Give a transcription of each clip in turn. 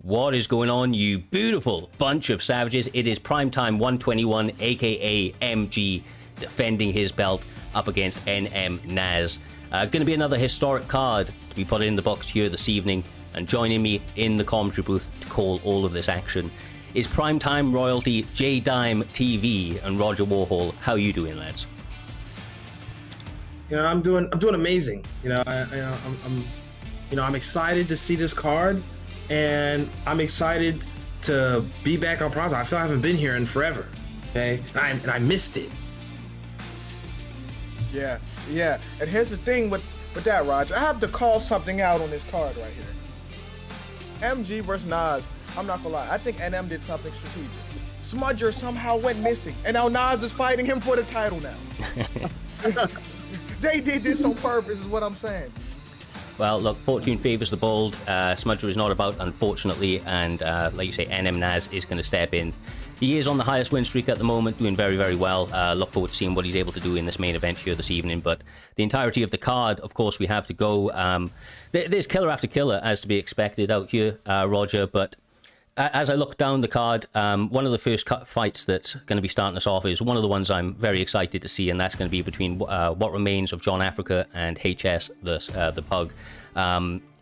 What is going on, you beautiful bunch of savages? It is PrimeTime 121, aka MG, defending his belt up against NM Naz. Going to be another historic card to be put in the box here this evening, and joining me in the commentary booth to call all of this action is PrimeTime royalty J-Dime TV and Roger Warhol. How are you doing, lads? You know, I'm doing amazing. I'm excited to see this card, and I'm excited to be back on PrimeTime. I feel I haven't been here in forever. Okay, and I missed it. Yeah. And here's the thing with that, Roger. I have to call something out on this card right here. MG versus Nas. I'm not gonna lie. I think NM did something strategic. Smudger somehow went missing, and now Nas is fighting him for the title now. They did this on purpose, is what I'm saying. Well, look, fortune favors the bold. Smudger is not about, unfortunately, and like you say, NM Naz is going to step in. He is on the highest win streak at the moment, doing very, very well. Look forward to seeing what he's able to do in this main event here this evening. But the entirety of the card, of course, we have to go. There's killer after killer, as to be expected out here, Roger. But as I look down the card, one of the first fights that's going to be starting us off is one of the ones I'm very excited to see, and that's going to be between what remains of John Africa and HS, the Pug.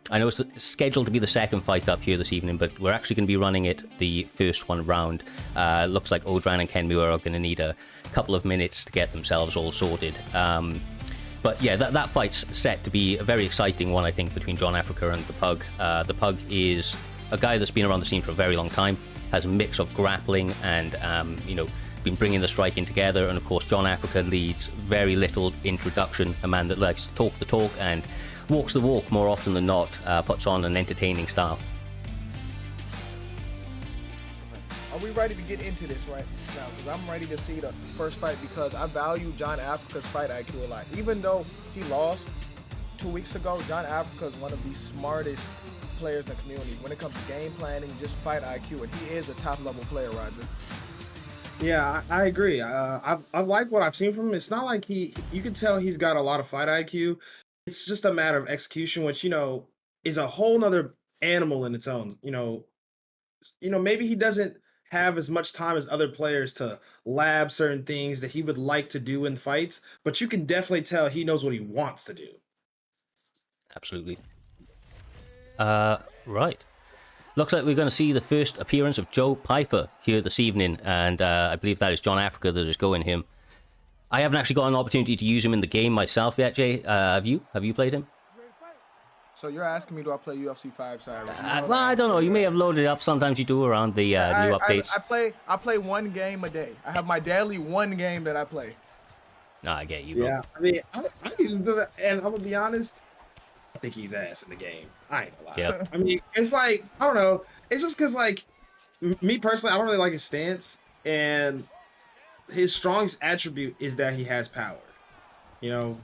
I know it's scheduled to be the second fight up here this evening, but we're actually going to be running it the first one round. Looks like Odran and Kenmure are going to need a couple of minutes to get themselves all sorted. But yeah, that fight's set to be a very exciting one, I think, between John Africa and the Pug. The Pug is a guy that's been around the scene for a very long time, has a mix of grappling and, been bringing the striking together. And of course, John Africa leads very little introduction, a man that likes to talk the talk and walks the walk more often than not, puts on an entertaining style. Are we ready to get into this right now? Because I'm ready to see the first fight, because I value John Africa's fight IQ a lot. Even though he lost 2 weeks ago, John Africa is one of the smartest players in the community when it comes to game planning, just fight IQ, and he is a top level player, Roger. Yeah, I agree. I like what I've seen from him. It's not like you can tell he's got a lot of fight IQ. It's just a matter of execution, which, is a whole nother animal in its own. Maybe he doesn't have as much time as other players to lab certain things that he would like to do in fights, but you can definitely tell he knows what he wants to do. Absolutely. Right. Looks like we're going to see the first appearance of Joe Piper here this evening, and I believe that is John Africa that is going him. I haven't actually got an opportunity to use him in the game myself yet, Jay. Have you? Have you played him? So you're asking me, do I play UFC 5 side? Well, I don't know. You may have loaded it up. Sometimes you do around the new updates. I play one game a day. I have my daily one game that I play. No, I get you, bro. Yeah, I mean, I used to do that, and I'm gonna be honest, I think he's ass in the game. I ain't gonna lie. Yep. I mean, it's like, I don't know. It's just because, like, me personally, I don't really like his stance, and his strongest attribute is that he has power,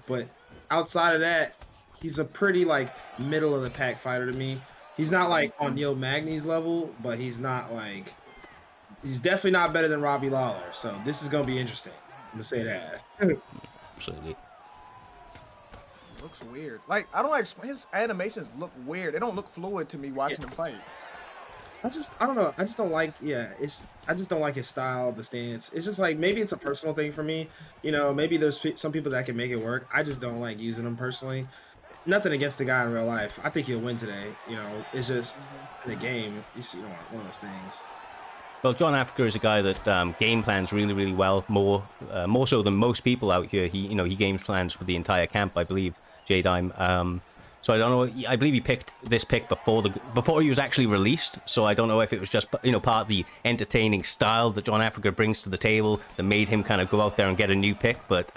but outside of that, he's a pretty, like, middle of the pack fighter to me. He's not like on Neil Magny's level, but he's definitely not better than Robbie Lawler. So this is gonna be interesting. I'm gonna say that. Absolutely. Looks weird. Like, I don't like his animations look weird. They don't look fluid to me watching him fight. I don't know. I just don't like. I just don't like his style, the stance. It's just like, maybe it's a personal thing for me. Maybe there's some people that can make it work. I just don't like using him personally. Nothing against the guy in real life. I think he'll win today. It's just in the game. It's one of those things. Well, John Africa is a guy that game plans really, really well, more so than most people out here. He game plans for the entire camp, I believe, J-Dime. So I don't know. I believe he picked this pick before he was actually released. So I don't know if it was just part of the entertaining style that John Africa brings to the table that made him kind of go out there and get a new pick. But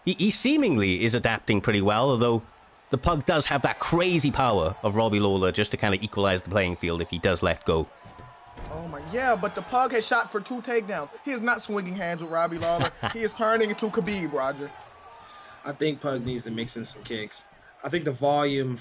he seemingly is adapting pretty well, although the Pug does have that crazy power of Robbie Lawler just to kind of equalize the playing field if he does let go. Oh my, yeah, but the Pug has shot for 2 takedowns. He is not swinging hands with Robbie Lawler. He is turning into Khabib, Roger. I think Pug needs to mix in some kicks. I think the volume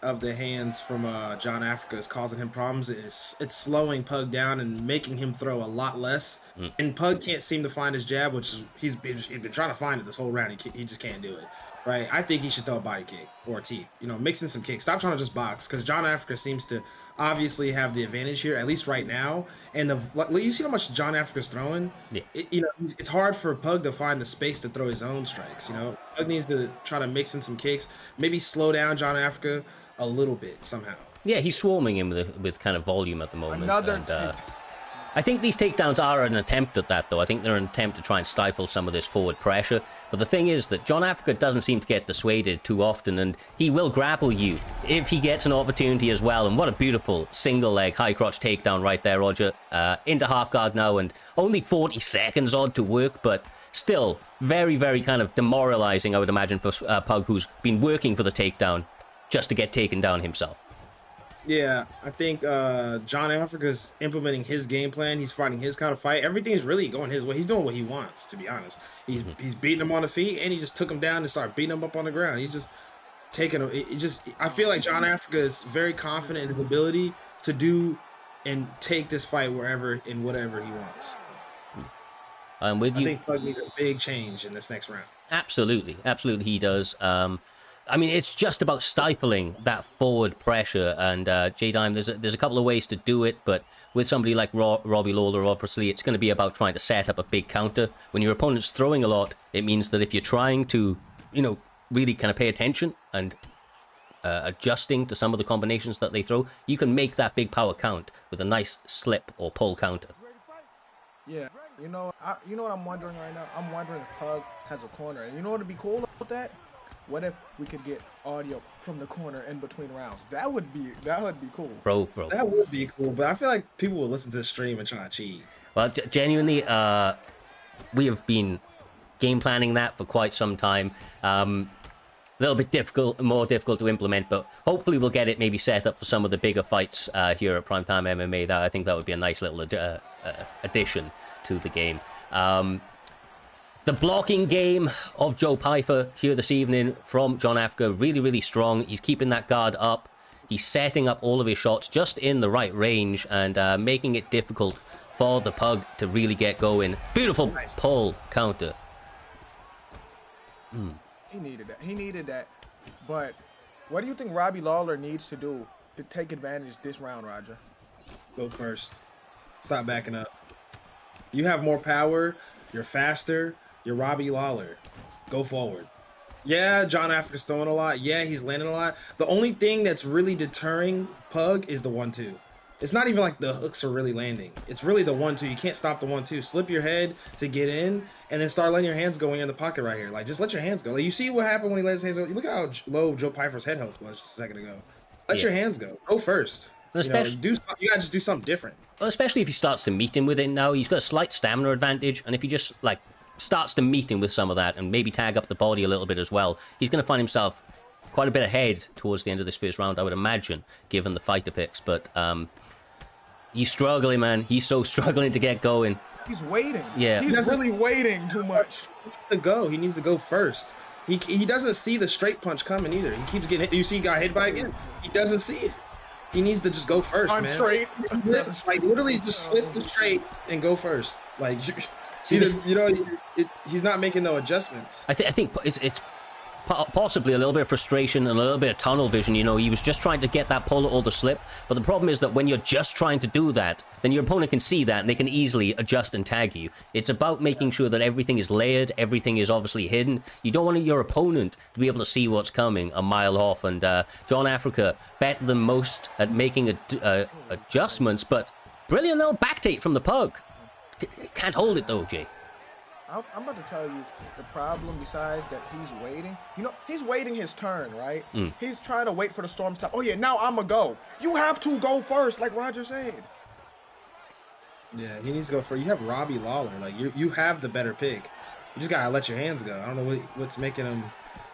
of the hands from John Africa is causing him problems. It's slowing Pug down and making him throw a lot less. And Pug can't seem to find his jab, which is he's been trying to find it this whole round. He just can't do it. right? I think he should throw a body kick or a teep. You know, mixing some kicks. Stop trying to just box because John Africa seems to obviously have the advantage here, at least right now. And you see how much John Africa's throwing. Yeah. It's hard for Pug to find the space to throw his own strikes. You know, Pug needs to try to mix in some kicks, maybe slow down John Africa a little bit somehow. Yeah, he's swarming him with kind of volume at the moment. Another. I think these takedowns are an attempt at that, though. I think they're an attempt to try and stifle some of this forward pressure. But the thing is that John Africa doesn't seem to get dissuaded too often, and he will grapple you if he gets an opportunity as well. And what a beautiful single leg high crotch takedown right there, Roger. Into half guard now, and only 40 seconds odd to work, but still very, very kind of demoralizing, I would imagine, for Pug, who's been working for the takedown just to get taken down himself. Yeah, I think John Africa's implementing his game plan. He's fighting his kind of fight. Everything's really going his way. He's doing what he wants, to be honest. He's beating him on the feet, and he just took him down and started beating him up on the ground. He's just taking him. I feel like John Africa is very confident in his ability to do and take this fight wherever and whatever he wants. I'm with you. I think Pug needs a big change in this next round. Absolutely, absolutely, he does. I mean, it's just about stifling that forward pressure, and J-Dime, there's a couple of ways to do it, but with somebody like Robbie Lawler, obviously, it's going to be about trying to set up a big counter. When your opponent's throwing a lot, it means that if you're trying to, really kind of pay attention and adjusting to some of the combinations that they throw, you can make that big power count with a nice slip or pull counter. Yeah, you know what I'm wondering right now? I'm wondering if Pug has a corner, and you know what would be cool about that? What if we could get audio from the corner in between rounds? That would be cool. Bro. That would be cool, but I feel like people will listen to the stream and try to cheat. Well, genuinely, we have been game planning that for quite some time. A little bit more difficult to implement, but hopefully we'll get it maybe set up for some of the bigger fights here at Primetime MMA. I think that would be a nice little addition to the game. The blocking game of Joe Pyfer here this evening from John Africa, really, really strong. He's keeping that guard up. He's setting up all of his shots just in the right range and making it difficult for the Pug to really get going. Beautiful pull counter. He needed that. But what do you think Robbie Lawler needs to do to take advantage this round, Roger? Go first. Stop backing up. You have more power. You're faster. You're Robbie Lawler. Go forward. Yeah, John Africa's throwing a lot. Yeah, he's landing a lot. The only thing that's really deterring Pug is the 1-2. It's not even like the hooks are really landing. It's really the 1-2. You can't stop the 1-2. Slip your head to get in, and then start letting your hands go in the pocket right here. Like, just let your hands go. Like, you see what happened when he let his hands go? Look at how low Joe Pyfer's head health was just a second ago. Let your hands go. Go first. You gotta just do something different. Well, especially if he starts to meet him with it now. He's got a slight stamina advantage, and if he just, starts to meet him with some of that and maybe tag up the body a little bit as well, he's going to find himself quite a bit ahead towards the end of this first round, I would imagine, given the fighter picks. But he's struggling, man. He's so struggling to get going. He's waiting. Yeah. He's really waiting too much. He needs to go. He needs to go first. He doesn't see the straight punch coming either. He keeps getting hit. You see he got hit by it again? He doesn't see it. He needs to just go first, man. Straight. Like, literally just slip the straight and go first. Like, see, he's not making no adjustments. I think it's possibly a little bit of frustration and a little bit of tunnel vision. He was just trying to get that pull or the slip, but the problem is that when you're just trying to do that, then your opponent can see that and they can easily adjust and tag you. It's about making sure that everything is layered, everything is obviously hidden. You don't want your opponent to be able to see what's coming a mile off, and John Africa better than most at making adjustments, but brilliant little back take from the Pug. Can't hold it though, Jay. I'm about to tell you the problem besides that he's waiting. He's waiting his turn, right? He's trying to wait for the storm to stop. Oh, yeah, now I'm going to go. You have to go first, like Roger said. Yeah, he needs to go first. You have Robbie Lawler. Like, you have the better pick. You just got to let your hands go. I don't know what's making him.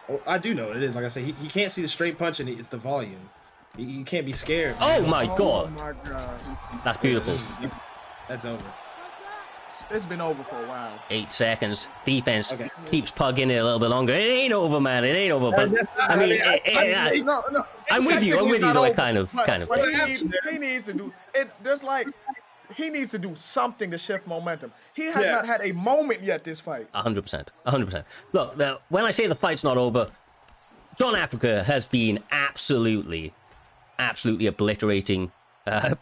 Oh, I do know what it is. Like I said, he can't see the straight punch, and it's the volume. You can't be scared. Oh, my God. Oh, my God. That's beautiful. That's over. It's been over for a while. 8 seconds. Defense keeps Pug in it a little bit longer. It ain't over, man. It ain't over. But I mean, I'm with you. I'm with you, though. Kind of. He needs to do it. He needs to do something to shift momentum. He has not had a moment yet this fight. 100%. 100%. Look, when I say the fight's not over, John Africa has been absolutely obliterating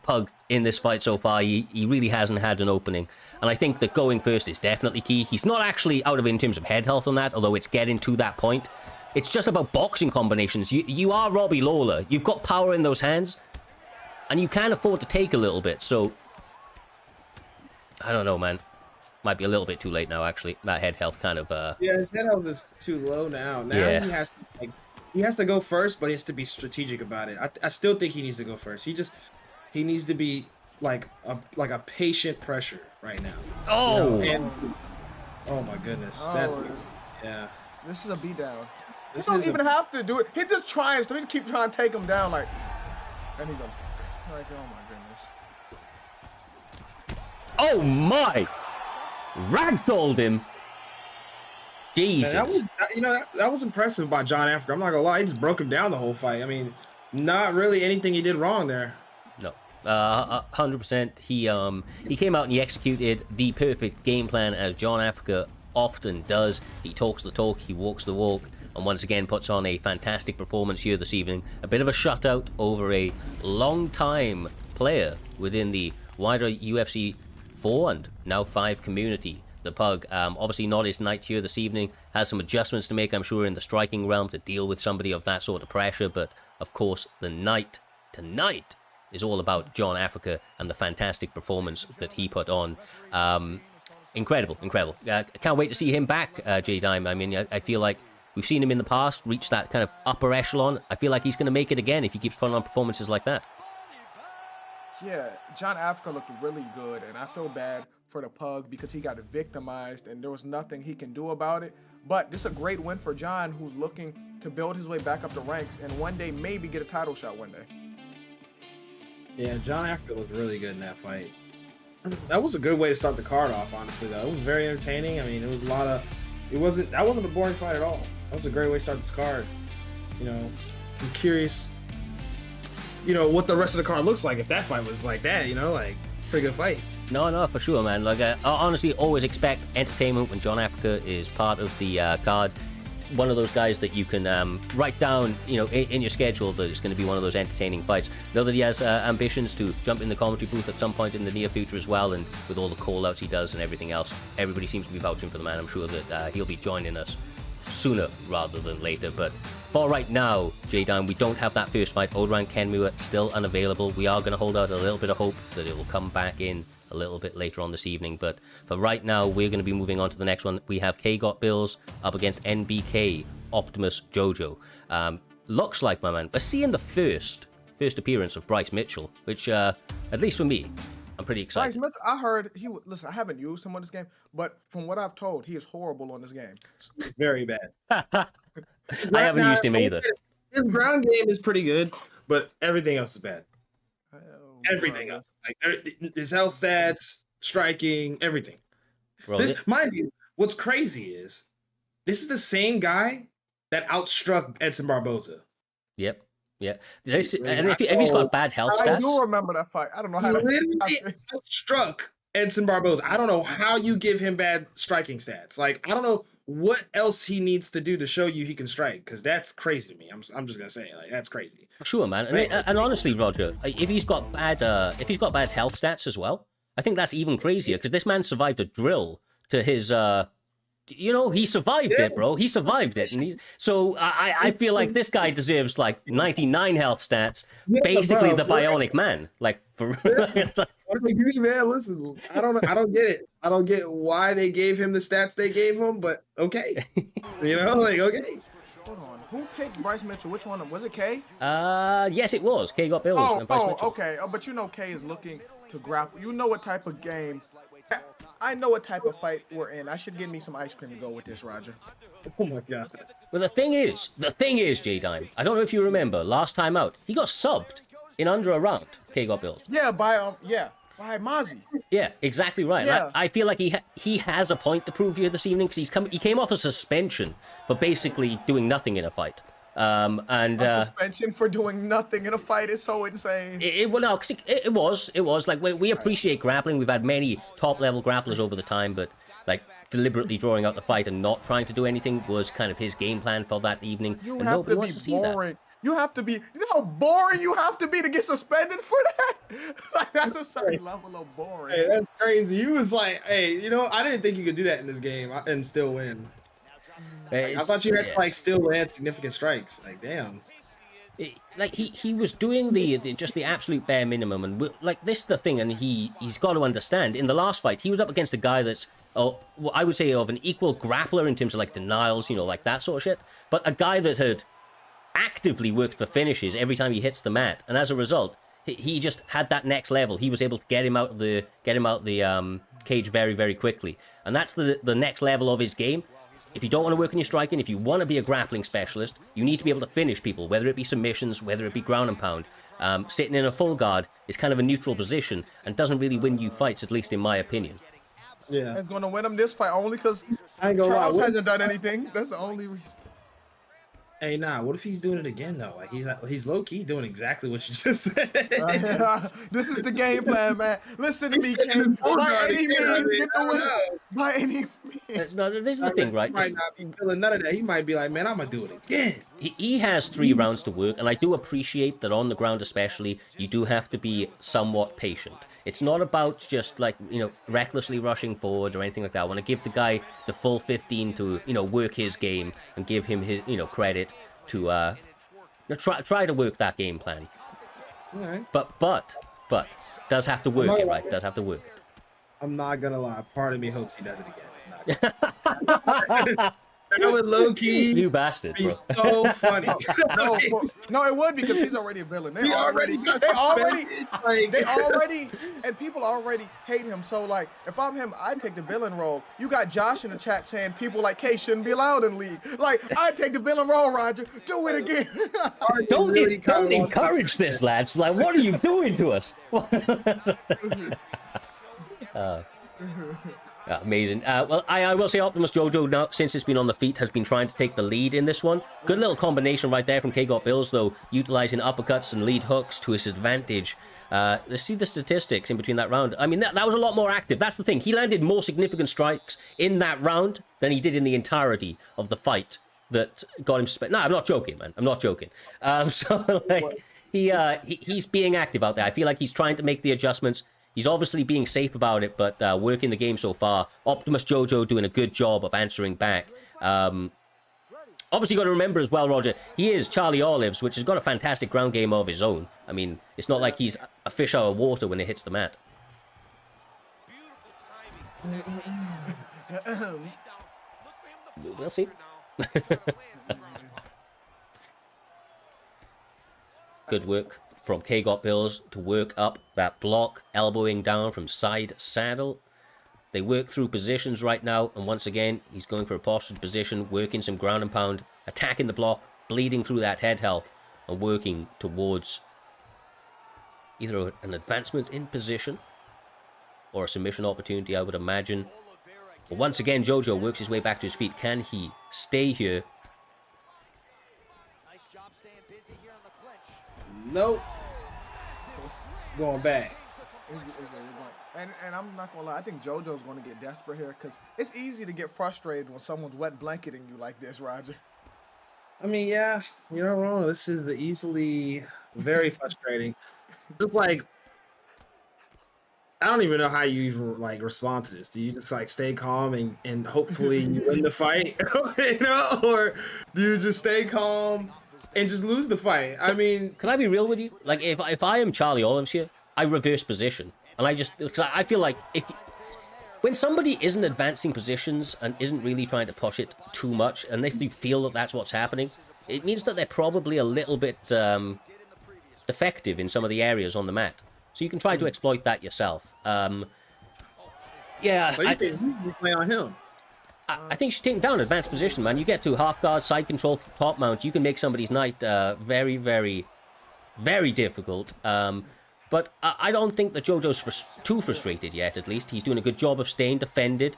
Pug in this fight so far. He really hasn't had an opening. And I think that going first is definitely key. He's not actually out of it in terms of head health on that, although it's getting to that point. It's just about boxing combinations. You are Robbie Lawler. You've got power in those hands, and you can afford to take a little bit. So, I don't know, man. Might be a little bit too late now, actually. That head health kind of... Yeah, his head health is too low now. Now Yeah. he has to go first, but he has to be strategic about it. I still think he needs to go first. He needs to be like a patient pressure right now. Oh! You know? And, oh my goodness. That's yeah. This is a beatdown. He This don't is even have to do it. He just tries to. He keep trying to take him down, like, and he goes, like, oh my goodness. Oh my! Ragdolled him. Jesus. That was impressive by John Africa. I'm not gonna lie, he just broke him down the whole fight. I mean, not really anything he did wrong there. No. 100%. He came out and he executed the perfect game plan, as John Africa often does. He talks the talk, he walks the walk, and once again puts on a fantastic performance here this evening. A bit of a shutout over a long-time player within the wider UFC 4 and now 5 community. The Pug, obviously not his night here this evening, has some adjustments to make, I'm sure, in the striking realm to deal with somebody of that sort of pressure, but of course the night tonight is all about John Africa and the fantastic performance that he put on. Incredible. I can't wait to see him back, J-Dime. I mean, I feel like we've seen him in the past reach that kind of upper echelon. I feel like he's going to make it again if he keeps putting on performances like that. Yeah, John Africa looked really good, and I feel bad for the Pug because he got victimized and there was nothing he can do about it. But this is a great win for John, who's looking to build his way back up the ranks and one day maybe get a title shot one day. Yeah, John Africa looked really good in that fight. That was a good way to start the card off, honestly, though. It was very entertaining. I mean, it was a lot of... That wasn't a boring fight at all. That was a great way to start this card. You know, I'm curious, what the rest of the card looks like if that fight was like that, like, pretty good fight. No, for sure, man. Like, I honestly always expect entertainment when John Africa is part of the card. One of those guys that you can write down, in your schedule that it's going to be one of those entertaining fights. Know that he has ambitions to jump in the commentary booth at some point in the near future as well, and with all the call-outs he does and everything else, everybody seems to be vouching for the man. I'm sure that he'll be joining us sooner rather than later. But for right now, J-Dime, we don't have that first fight. Odran Kenmure still unavailable. We are going to hold out a little bit of hope that it will come back in a little bit later on this evening, but for right now we're going to be moving on to the next one. We have K Got Bills up against NBK Optimus Jojo. Looks like, my man, we're seeing the first appearance of Bryce Mitchell, which at least for me, I'm pretty excited. Bryce Mitchell, I heard listen, I haven't used him on this game, but from what I've told, he is horrible on this game. Very bad. I haven't used him either. His ground game is pretty good, but everything else is bad. Everything else, like his health stats, striking, everything. Mind you, what's crazy is this is the same guy that outstruck Edson Barboza. Yep. Yeah. And if he's got bad health stats, I do remember that fight. I don't know how. He literally outstruck Edson Barboza. I don't know how you give him bad striking stats. Like, I don't know what else he needs to do to show you he can strike, because that's crazy to me. I'm just gonna say, like, that's crazy. Sure, man. And honestly, Roger, if he's got bad health stats as well, I think that's even crazier, because this man survived a drill to his he survived it, bro. He survived it, and so I feel like this guy deserves like 99 health stats, basically the bionic man. Like, for man, listen, I don't get it. I don't get why they gave him the stats they gave him, but okay, okay. Hold on, who picked Bryce Mitchell? Which one was it? K? Yes, it was. K Got Bills. And Bryce Mitchell. Okay. But K is looking to grapple. You know what type of game. I know what type of fight we're in. I should get me some ice cream to go with this, Roger. Oh my god. Well, the thing is, J-Dime, I don't know if you remember, last time out, he got subbed in under a round, K Got Bills. Yeah, by Mozzie. Yeah, exactly right. Yeah. I feel like he has a point to prove here this evening, because he came off a suspension for basically doing nothing in a fight. A suspension for doing nothing in a fight is so insane. It was like, we appreciate grappling. We've had many top level grapplers over the time, but like deliberately drawing out the fight and not trying to do anything was kind of his game plan for that evening. You and have nobody to wants be to see boring. that. You have to be. You know how boring you have to be to get suspended for that. Like that's a certain level of boring. Hey, that's crazy. He was like, hey, you know, I didn't think you could do that in this game and still win. Like, I thought you had to like still land significant strikes. Like, damn. Like he was doing the just the absolute bare minimum, and like this is the thing, and he's got to understand. In the last fight, he was up against a guy that's I would say of an equal grappler in terms of like denials, you know, like that sort of shit, but a guy that had actively worked for finishes every time he hits the mat, and as a result, he just had that next level. He was able to get him out of the cage very, very quickly, and that's the next level of his game. If you don't want to work on your striking, if you want to be a grappling specialist, you need to be able to finish people, whether it be submissions, whether it be ground and pound. Sitting in a full guard is kind of a neutral position and doesn't really win you fights, at least in my opinion. Yeah, It's going to win him this fight only because I ain't gonna Charles lie. hasn't done anything. That's the only reason. Hey, nah. What if he's doing it again though? Like he's low key doing exactly what you just said. This is the game plan, man. Listen to me, King. By any means, get the win. By any means. No, this is the thing, right? He might not be feeling none of that. He might be like, man, I'm gonna do it again. He has 3 rounds to work, and I do appreciate that on the ground especially, you do have to be somewhat patient. It's not about just like, you know, recklessly rushing forward or anything like that. I want to give the guy the full 15 to, you know, work his game and give him his, you know, credit to try to work that game plan. All right. But does have to work it, right? Does have to work. I'm not gonna lie. Part of me hopes he does it again. That would low key You bastard, be bro. so funny. No, it would because he's already a villain. He already got like, They already, and people already hate him. So, like, if I'm him, I'd take the villain role. You got Josh in the chat saying people like K shouldn't be allowed in league. Like, I'd take the villain role, Roger. Do it again. Don't encourage this, lads. Like, what are you doing to us? Amazing. Well, I will say Optimus Jojo, now, since it's been on the feet, has been trying to take the lead in this one. Good little combination right there from K-Got Bills, though, utilizing uppercuts and lead hooks to his advantage. Let's see the statistics in between that round. I mean, that was a lot more active. That's the thing. He landed more significant strikes in that round than he did in the entirety of the fight that got him suspended. No, I'm not joking, man. I'm not joking. So, like, he's being active out there. I feel like he's trying to make the adjustments. He's obviously being safe about it, but working the game so far. Optimus Jojo doing a good job of answering back. Obviously, got to remember as well, Roger, he is Charlie Olives, which has got a fantastic ground game of his own. I mean, it's not like he's a fish out of water when it hits the mat. We'll see. Good work from K-Got Bills to work up that block, elbowing down from side saddle. They work through positions right now, and once again, he's going for a postured position, working some ground and pound, attacking the block, bleeding through that head health, and working towards either an advancement in position or a submission opportunity, I would imagine. But once again, Jojo works his way back to his feet. Can he stay here? nope. Going back. And I'm not gonna lie, I think JoJo's gonna get desperate here because it's easy to get frustrated when someone's wet blanketing you like this, Roger. I mean, yeah, you're not wrong. This is easily very frustrating. Just like, I don't even know how you even like respond to this. Do you just like stay calm and hopefully you win the fight, you know, or do you just stay calm and just lose the fight? I mean, Can I be real with you? Like, if I am Charlie Olives here, I reverse position. And I just, because I feel like when somebody isn't advancing positions and isn't really trying to push it too much, and if you feel that that's what's happening, it means that they're probably a little bit defective in some of the areas on the mat. So you can try to exploit that yourself. Yeah, so you think you play on him? I think she's taking down advanced position, man. You get to half guard, side control, top mount. You can make somebody's night very, very, very difficult. But I don't think that JoJo's too frustrated yet, at least. He's doing a good job of staying defended,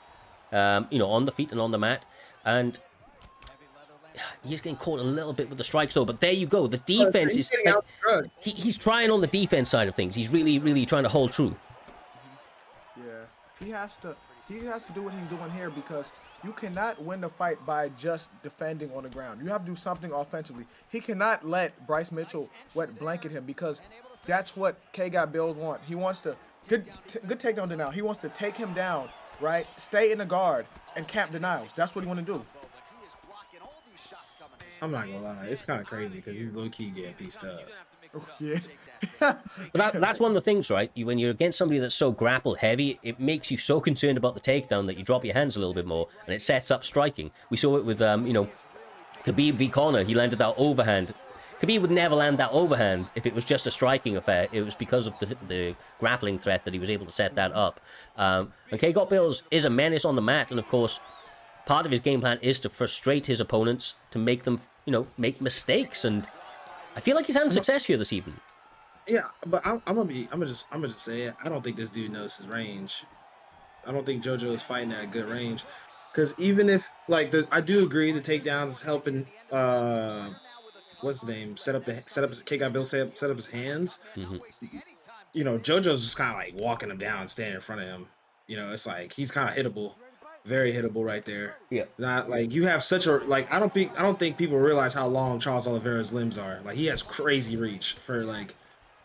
you know, on the feet and on the mat. And he's getting caught a little bit with the strikes, though. But there you go. The defense is... Like, he's trying on the defense side of things. He's really, really trying to hold true. Yeah, he has to He has to do what he's doing here because you cannot win the fight by just defending on the ground. You have to do something offensively. He cannot let Bryce Mitchell wet blanket him because that's what K got Bills want. He wants to good takedown denial. He wants to take him down, right? Stay in the guard and camp denials. That's what he want to do. I'm not gonna lie, it's kind of crazy because you low key getting pieced up. Yeah. But that's one of the things, right? When you're against somebody that's so grapple heavy, it makes you so concerned about the takedown that you drop your hands a little bit more, and it sets up striking. We saw it with, Khabib v. Conor. He landed that overhand. Khabib would never land that overhand if it was just a striking affair. It was because of the grappling threat that he was able to set that up. And K. Got Bills is a menace on the mat, and of course, part of his game plan is to frustrate his opponents, to make them, make mistakes, and I feel like he's having success here this evening. Yeah, but I'm gonna just say it. I don't think this dude knows his range. I don't think JoJo is fighting at a good range, because even if I do agree the takedowns is helping. What's his name? Set up his K got Bill set up his hands. Mm-hmm. JoJo's just kind of like walking him down, standing in front of him. It's like he's kind of hittable. Very hittable right there. Yeah. Not like you have such a I don't think people realize how long Charles Oliveira's limbs are. Like he has crazy reach for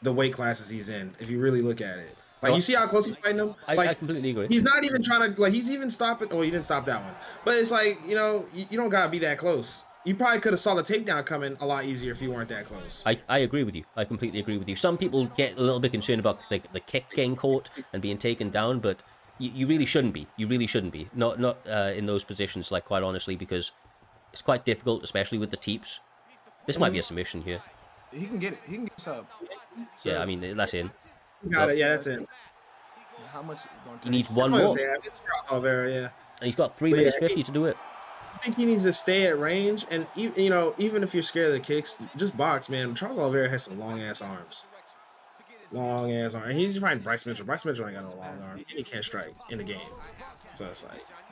the weight classes he's in. If you really look at it, you see how close he's fighting him. I completely agree. He's not even trying to he's even stopping. Oh, he didn't stop that one. But it's you don't gotta be that close. You probably could have saw the takedown coming a lot easier if you weren't that close. I agree with you. I completely agree with you. Some people get a little bit concerned about the kick getting caught and being taken down, but you really shouldn't be. You really shouldn't be. Not in those positions, quite honestly, because it's quite difficult, especially with the teeps. This might be a submission here. He can get it. He can get sub. Yeah, I mean, that's in. Got it. Yeah, that's it. How much? He needs one more. Oliveira, yeah. And he's got 3 minutes 50 to do it. I think he needs to stay at range, and even if you're scared of the kicks, just box, man. Charles Oliveira has some long ass arms. Long ass arm. And he's fighting Bryce Mitchell. Bryce Mitchell ain't got no long arms. And he can't strike in the game. So it's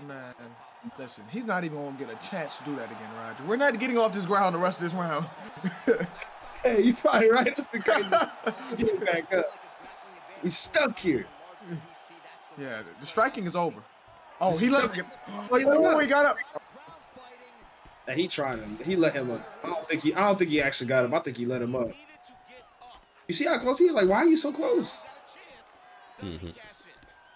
man, listen, he's not even gonna get a chance to do that again, Roger. We're not getting off this ground the rest of this round. Hey, you probably right. Just in case. Get back up. We stuck here. Yeah, the striking is over. Oh, he let him get. Oh, he got up. And he tried him. He let him up. I don't think he actually got him. I think he let him up. You see how close he is? Why are you so close? Mm-hmm.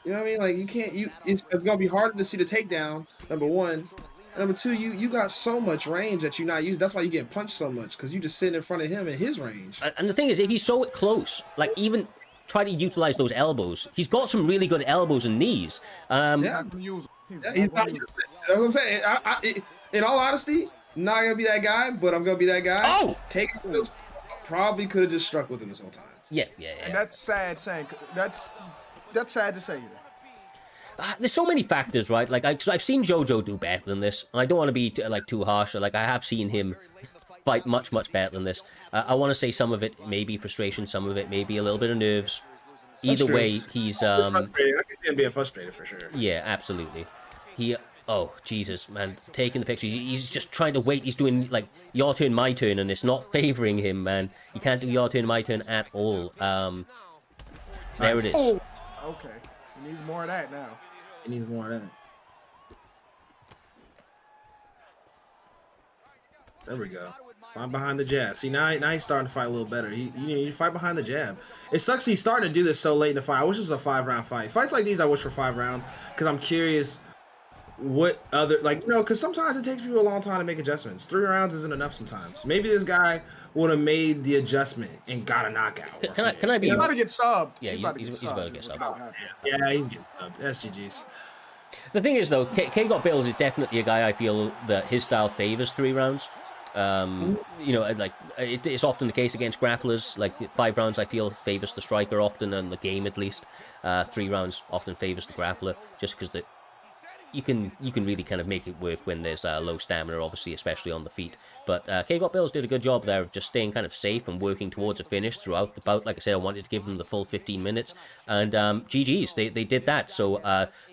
You know what I mean? You can't. It's gonna be harder to see the takedown. Number one, and number two, you got so much range that you're not using. That's why you get punched so much, because you just sitting in front of him in his range. And the thing is, if he's so close, even try to utilize those elbows. He's got some really good elbows and knees. Yeah, he's not. That's what I'm saying. In all honesty, not gonna be that guy, but I'm gonna be that guy. Oh, probably could have just struck with him this whole time. Yeah. And that's sad saying. That's sad to say. There's so many factors, right? I've seen JoJo do better than this. I don't want to be too harsh. I have seen him fight much better than this. I want to say some of it may be frustration, some of it may be a little bit of nerves. Either way, he's I can see him being frustrated for sure. Yeah, absolutely. Oh, Jesus, man. Taking the pictures. He's just trying to wait. He's doing, your turn, my turn, and it's not favoring him, man. You can't do your turn, my turn at all. There it is. Oh, okay. He needs more of that now. He needs more of that. There we go. Fight behind the jab. See, now he's starting to fight a little better. You fight behind the jab. It sucks he's starting to do this so late in the fight. I wish it was a 5-round fight. Fights like these, I wish for 5 rounds, because I'm curious what other, because sometimes it takes people a long time to make adjustments. 3 rounds isn't enough sometimes. Maybe this guy would have made the adjustment and got a knockout. Can I be? He's about to get subbed. Yeah, he's about to get subbed. Yeah, he's getting subbed. That's GG's. The thing is, though, K. Got Bills is definitely a guy I feel that his style favors 3 rounds. It's often the case against grapplers. 5 rounds I feel favors the striker often, and the game at least. 3 rounds often favors the grappler, just because you can really kind of make it work when there's low stamina, obviously, especially on the feet. But K. Got Bills did a good job there of just staying kind of safe and working towards a finish throughout the bout. Like I said, I wanted to give them the full 15 minutes, and GG's, they did that. So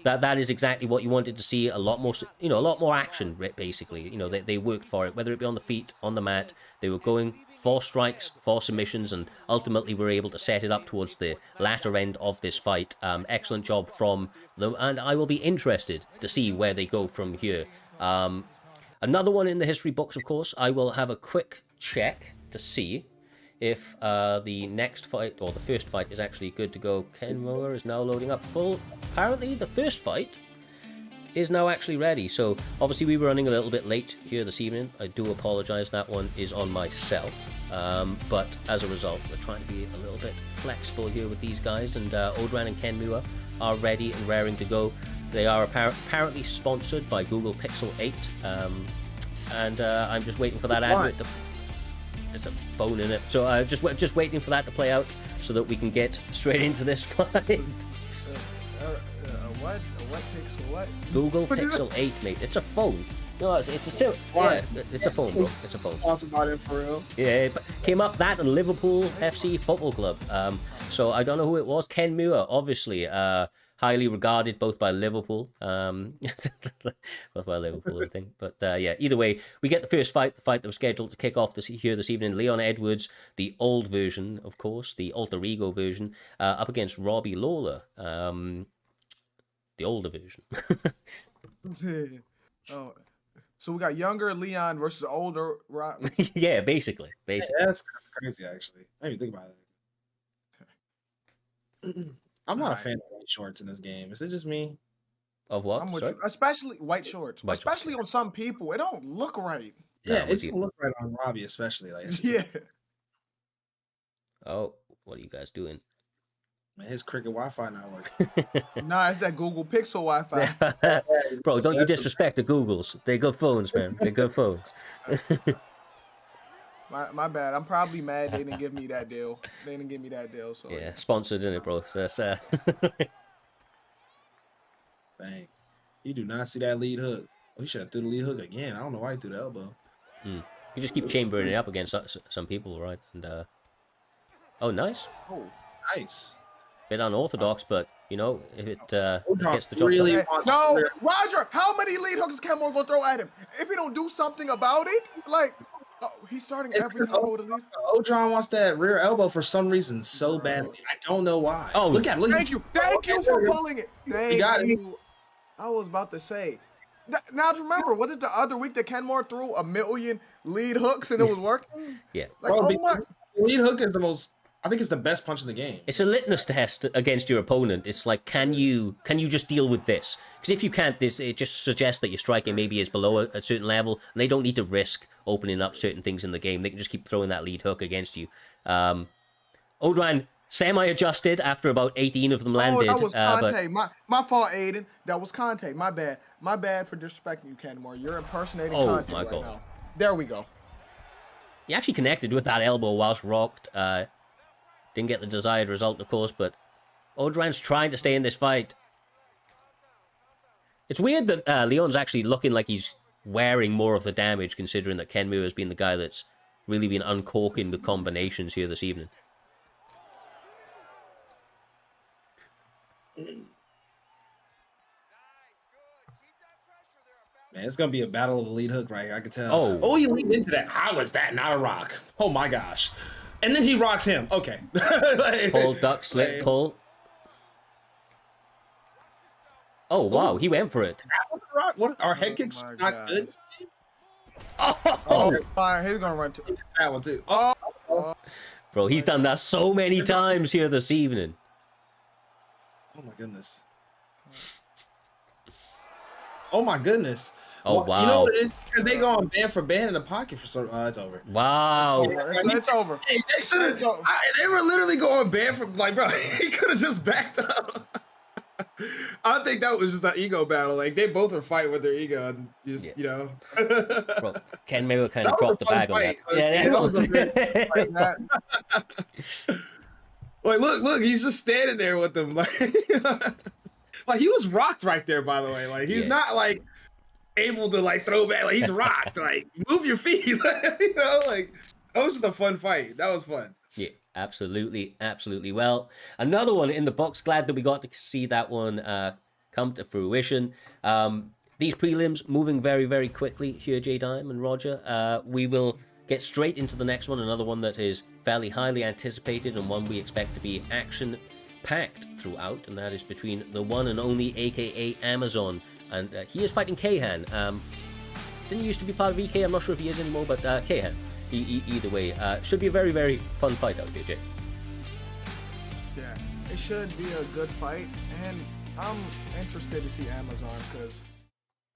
that is exactly what you wanted to see. A lot more action, basically. They worked for it, whether it be on the feet, on the mat. They were going 4 strikes, 4 submissions, and ultimately we're able to set it up towards the latter end of this fight. Excellent job from them, and I will be interested to see where they go from here. Another one in the history books, of course. I will have a quick check to see if the next fight, or the first fight, is actually good to go. Ken Moore is now loading up full. Apparently, the first fight is now actually ready. So, obviously, we were running a little bit late here this evening. I do apologize. That one is on myself. But as a result, we're trying to be a little bit flexible here with these guys. And Odran and Ken Moore are ready and raring to go. They are apparently sponsored by Google Pixel 8. And I'm just waiting for that advert to... There's a phone in it. So just waiting for that to play out so that we can get straight into this fight. What Pixel? What? Google Pixel 8, mate. It's a phone. No, it's a yeah, it's a phone, bro. It's a phone. Awesome about it for real. Yeah, but came up that and Liverpool FC Football Club. So I don't know who it was. Ken Moore, obviously, highly regarded both by Liverpool, both by Liverpool, I think. But yeah, either way, we get the first fight, the fight that was scheduled to kick off this evening. Leon Edwards, the old version, of course, the alter ego version, up against Robbie Lawler, the older version. Oh, so we got younger Leon versus older Rob. Yeah, basically. Yeah, that's kind of crazy, actually. I didn't even think about it. I'm not a fan of white shorts in this game. Is it just me? Of what? I'm with you. Especially white shorts. Especially on some people. It don't look right. Yeah, it doesn't look right on Robbie, especially. Like, Yeah. Oh, what are you guys doing? Man, his cricket Wi-Fi not working. Nah, it's that Google Pixel Wi-Fi. Bro, don't you disrespect the Googles. They're good phones, man. They're good phones. My bad. I'm probably mad they didn't give me that deal. They didn't give me that deal. So Yeah, sponsored in it, bro. So that's Dang. You do not see that lead hook. Oh, he should have threw the lead hook again. I don't know why he threw the elbow. You just keep chambering it up against some people, right? And oh, nice. Oh, nice. Bit unorthodox, but you know, if it gets the job really done. no, Roger. How many lead hooks is Ken Moore gonna throw at him? If he don't do something about it, like he's starting every elbow to lead. Odron wants that rear elbow for some reason so badly. I don't know why. Oh, look at Thank you for pulling it. Thank you. I was about to say. Now remember, was it the other week that Ken Moore threw 1,000,000 lead hooks and it was working? Yeah. Like, bro, oh my. Lead hook is the most. I think it's the best punch in the game. It's a litmus test against your opponent. It's like, can you just deal with this? Because if you can't, it just suggests that your striking maybe is below a certain level, and they don't need to risk opening up certain things in the game. They can just keep throwing that lead hook against you. Odran semi-adjusted after about 18 of them landed. Oh, that was Conte. My fault, Aiden. That was Conte. My bad. My bad for disrespecting you, Ken Moore. You're impersonating Conte my right God. now. There we go. He actually connected with that elbow whilst rocked. Didn't get the desired result, of course, but Odran's trying to stay in this fight. It's weird that Leon's actually looking like he's wearing more of the damage, considering that Ken Moore has been the guy that's really been uncorking with combinations here this evening. Man, it's gonna be a battle of the lead hook right here. I can tell. Oh, he leaned into that. How is that not a rock? Oh my gosh! And then he rocks him. Okay. Like, pull, duck, slip, pull. Oh wow, he went for it. That was a rock. What? Our head kicks my not gosh. good. Oh, fine. He's gonna run to That one too. Bro, he's done that so many times here this evening. Oh my goodness. Oh my goodness. Oh, wow. You know what it is? Because they go on band for band in the pocket for some. It's over. Wow. It's over. Hey, they were literally going band for, like, bro, he could have just backed up. I think that was just an ego battle. Like, they both are fighting with their ego and just, you know. Bro, Ken Moore kind of That dropped was the a fun bag on that. fight. Yeah, That was a great Like that. Like, look, he's just standing there with them. Like he was rocked right there, by the way. Like, he's not, like, able to, like, throw back. Like, he's rocked. Like, move your feet. You know, like, that was just a fun fight. That was fun. Yeah, absolutely, absolutely. Well, another one in the box. Glad that we got to see that one come to fruition. These prelims moving very, very quickly here, J-Dime and Roger. We will get straight into the next one, another one that is fairly highly anticipated and one we expect to be action-packed throughout, and that is between the one and only aka Amazon, and he is fighting Kahan. Didn't he used to be part of EK? I'm not sure if he is anymore, but Kahan. Either way, should be a very, very fun fight out here, Jay. Yeah, it should be a good fight, and I'm interested to see Amazon because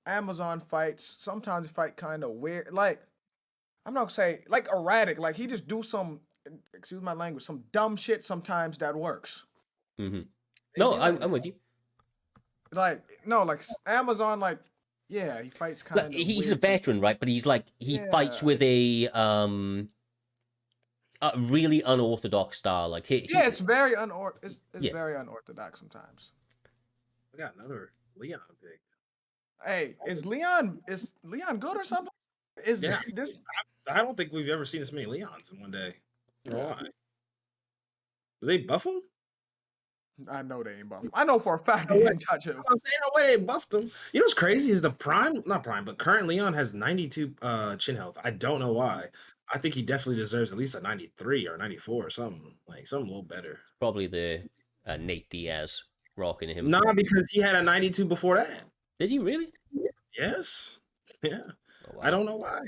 Amazon fights sometimes fight kind of weird. Like, I'm not gonna say like erratic. Like he just do some, excuse my language, some dumb shit sometimes that works. Mm-hmm. No, I'm with you. Like no, like Amazon, like yeah, he fights kind of. He's a veteran, right? But he's like he fights with a really unorthodox style. Like it's very it's very unorthodox sometimes. We got another Leon pick. Hey, is Leon good or something? Is this? I don't think we've ever seen this many Leons in one day. Why? Did they buff him? I know they ain't buff him. I know for a fact they didn't touch him. I'm saying no way they buffed him. You know what's crazy is the not prime, but current Leon has 92 chin health. I don't know why. I think he definitely deserves at least a 93 or 94 or something. Like something a little better. Probably the Nate Diaz rocking him. Nah, because he had a 92 before that. Did he really? Yes. Yeah. Oh, wow. I don't know why.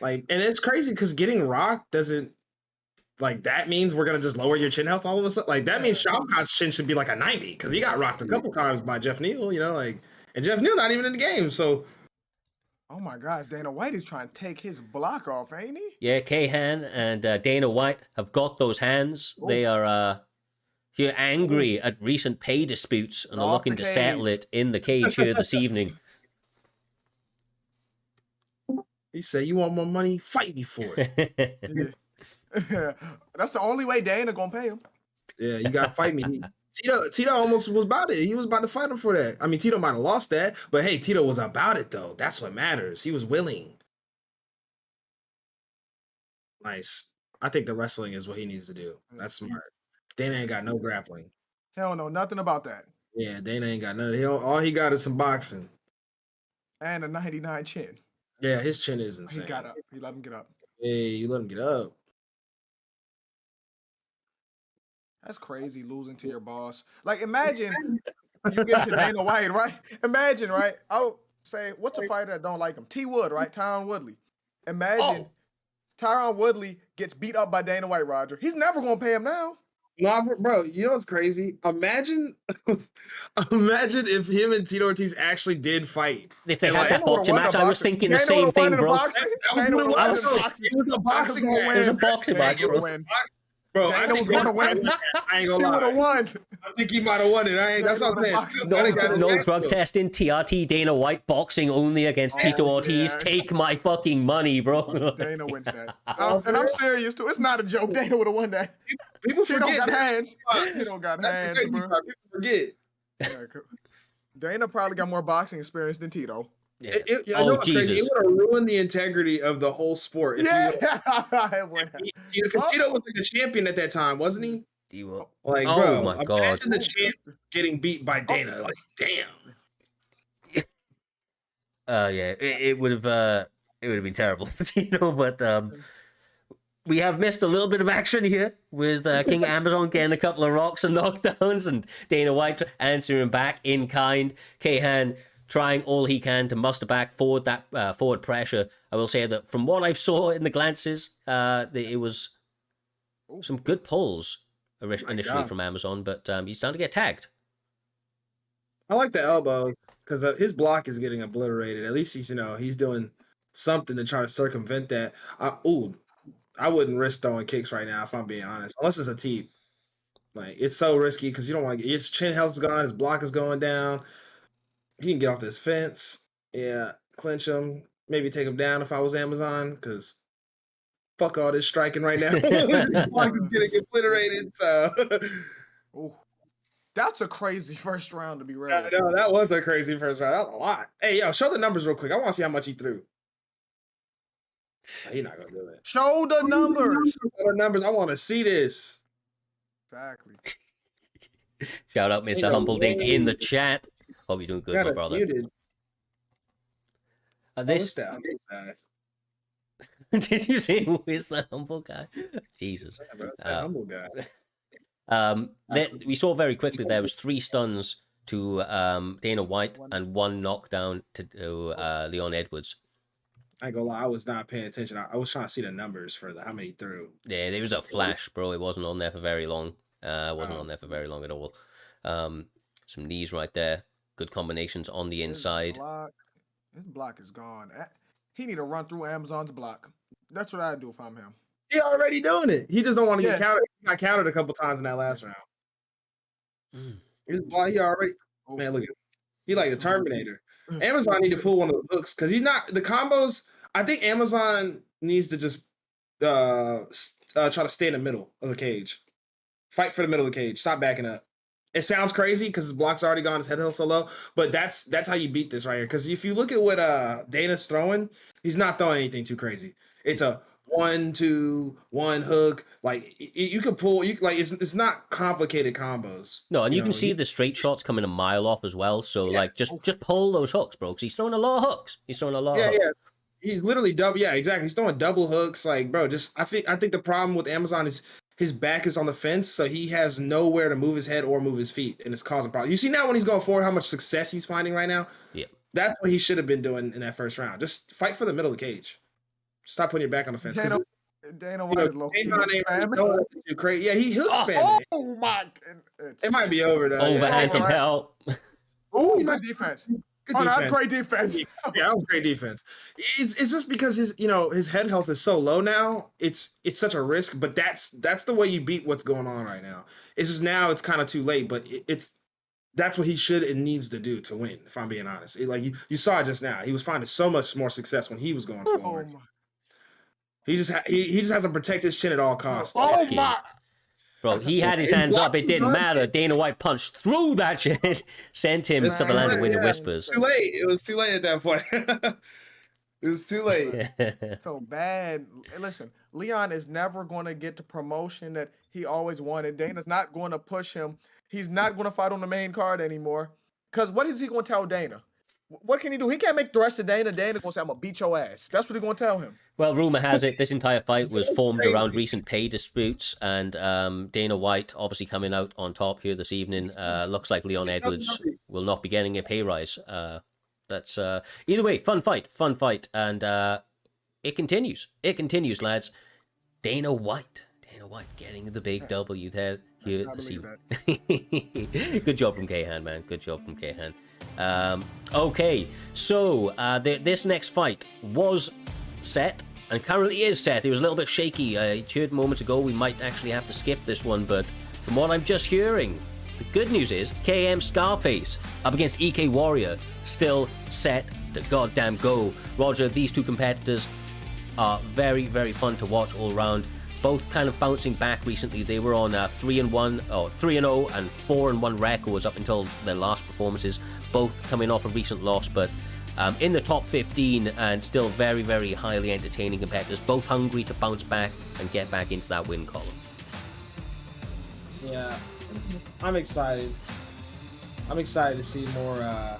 Like, and it's crazy because getting rocked doesn't like that means we're gonna just lower your chin health all of a sudden. Like that means Shavkat's chin should be like a 90 because he got rocked a couple times by Jeff Neal, you know, like, and Jeff Neal not even in the game. So oh my gosh, Dana White is trying to take his block off, ain't he? Yeah, Kahan and Dana White have got those hands. Ooh. They are here angry at recent pay disputes and are looking to settle it in the cage here this evening. He said, "You want more money? Fight me for it." That's the only way Dana gonna pay him. Yeah, you gotta fight me. Tito almost was about it. He was about to fight him for that. I mean, Tito might have lost that, but hey, Tito was about it though. That's what matters. He was willing. Nice. I think the wrestling is what he needs to do. That's smart. Dana ain't got no grappling. He don't know nothing about that. Yeah, Dana ain't got nothing. All he got is some boxing. And a 99 chin. Yeah, his chin is insane. He got up. He let him get up. Hey, you let him get up. That's crazy, losing to your boss. Like, imagine you get to Dana White, right? Imagine, right? I would say, what's a fighter that don't like him? T. Wood, right? Tyron Woodley. Imagine Tyron Woodley gets beat up by Dana White, Roger. He's never going to pay him now. No, bro, you know what's crazy? Imagine if him and Tito Ortiz actually did fight. If they had that boxing match, I was thinking the same thing, bro. It was a boxing match. It was a boxing match, bro. Bro, I think gonna win. I ain't gonna lie. He would have won. I think he might have won it. That's what I'm saying. No drug testing. TRT Dana White boxing only against Tito Ortiz. Yeah. Take my fucking money, bro. Dana wins that. And I'm serious too. It's not a joke. Dana would have won that. People forget. He don't got hands. He don't got hands, bro. People forget. Dana probably got more boxing experience than Tito. Yeah. Jesus! It would have ruined the integrity of the whole sport. Because Tito was like the champion at that time, wasn't he? He will. Like, oh bro, my God! Imagine the champ getting beat by Dana. Like, damn. Yeah, it would have been terrible for Tito, but we have missed a little bit of action here with King Amazon getting a couple of rocks and knockdowns, and Dana White answering back in kind. Kahan trying all he can to muster back forward pressure. I will say that from what I saw in the glances, it was some good pulls initially from Amazon, but he's starting to get tagged. I like the elbows because his block is getting obliterated. At least he's doing something to try to circumvent that. I wouldn't risk throwing kicks right now if I'm being honest, unless it's a teep. Like it's so risky because you don't want to get his chin health's gone, his block is going down. He can get off this fence. Yeah, clinch him. Maybe take him down if I was Amazon, because fuck all this striking right now. Like is getting obliterated. So that's a crazy first round to be real. No, that was a crazy first round. That was a lot. Hey, yo, show the numbers real quick. I want to see how much he threw. He's not gonna do it. Show the numbers. Show the numbers. I want to see this. Exactly. Shout out Mr. Humble-Dink in the chat. Hope you're doing good, my brother. Did you see who is the humble guy? Jesus. Yeah, bro, that's that humble guy. We saw very quickly there was 3 stuns to Dana White and 1 knockdown to Leon Edwards. I ain't gonna lie, I was not paying attention. I was trying to see the numbers for how many he threw. Yeah, there was a flash, bro. It wasn't on there for very long. Wasn't on there for very long at all. Some knees right there. Good combinations on the inside. His block is gone. He need to run through Amazon's block. That's what I'd do if I'm him. He already doing it. He just don't want to get counted. He got counted a couple times in that last round. He already, man, look at him. He like the Terminator. Amazon need to pull one of the hooks because he's not the combos. I think Amazon needs to just try to stay in the middle of the cage. Fight for the middle of the cage. Stop backing up. It sounds crazy because his block's already gone, his head held so low, but that's how you beat this right here. Because if you look at what Dana's throwing, he's not throwing anything too crazy. It's a 1-2-1 hook. Like you can pull. It's not complicated combos. No, and you can see the straight shots coming a mile off as well. So like just pull those hooks, bro. Because he's throwing a lot of hooks. Yeah. He's literally double. Yeah, exactly. He's throwing double hooks. Like, bro, I think the problem with Amazon is his back is on the fence, so he has nowhere to move his head or move his feet, and it's causing problems. You see now when he's going forward how much success he's finding right now? Yeah. That's what he should have been doing in that first round. Just fight for the middle of the cage. Stop putting your back on the fence. Dana White too crazy. Yeah, he hook spammed. Oh my! It might be over though. Overhand from hell. Oh, good defense. Great defense. Yeah, that was great defense. It's just because his head health is so low now. It's such a risk, but that's the way you beat what's going on right now. It's just now it's kind of too late, but that's what he should and needs to do to win. If I'm being honest, you saw it just now. He was finding so much more success when he was going forward. He just has to protect his chin at all costs. Oh my! Bro, he had his hands up. It didn't matter. Dana White punched through that shit, sent him to the land of wind and whispers. It was too late at that point. It was too late. So bad. Listen, Leon is never going to get the promotion that he always wanted. Dana's not going to push him. He's not going to fight on the main card anymore. Because what is he going to tell Dana? What can he do? He can't make the rest of Dana. Dana going to say, I'm going to beat your ass. That's what he's going to tell him. Well, rumor has it this entire fight was formed around recent pay disputes, and Dana White obviously coming out on top here this evening. Looks like Leon Edwards will not be getting a pay rise. That's either way, fun fight, and it continues. It continues, lads. Dana White getting the big W there here this evening. Good job from Kahan, man. Good job from Kahan. Okay, so this next fight was set and currently is set. It was a little bit shaky. I heard moments ago we might actually have to skip this one, but from what I'm just hearing, the good news is KM Scarface up against EK Warrior still set to goddamn go. Roger, these two competitors are very, very fun to watch all round. Both kind of bouncing back recently. They were on 3-1, or 3-0 and 4-1 records up until their last performances. Both coming off a recent loss, but in the top 15 and still very, very highly entertaining competitors. Both hungry to bounce back and get back into that win column. Yeah, I'm excited. I'm excited to see more. I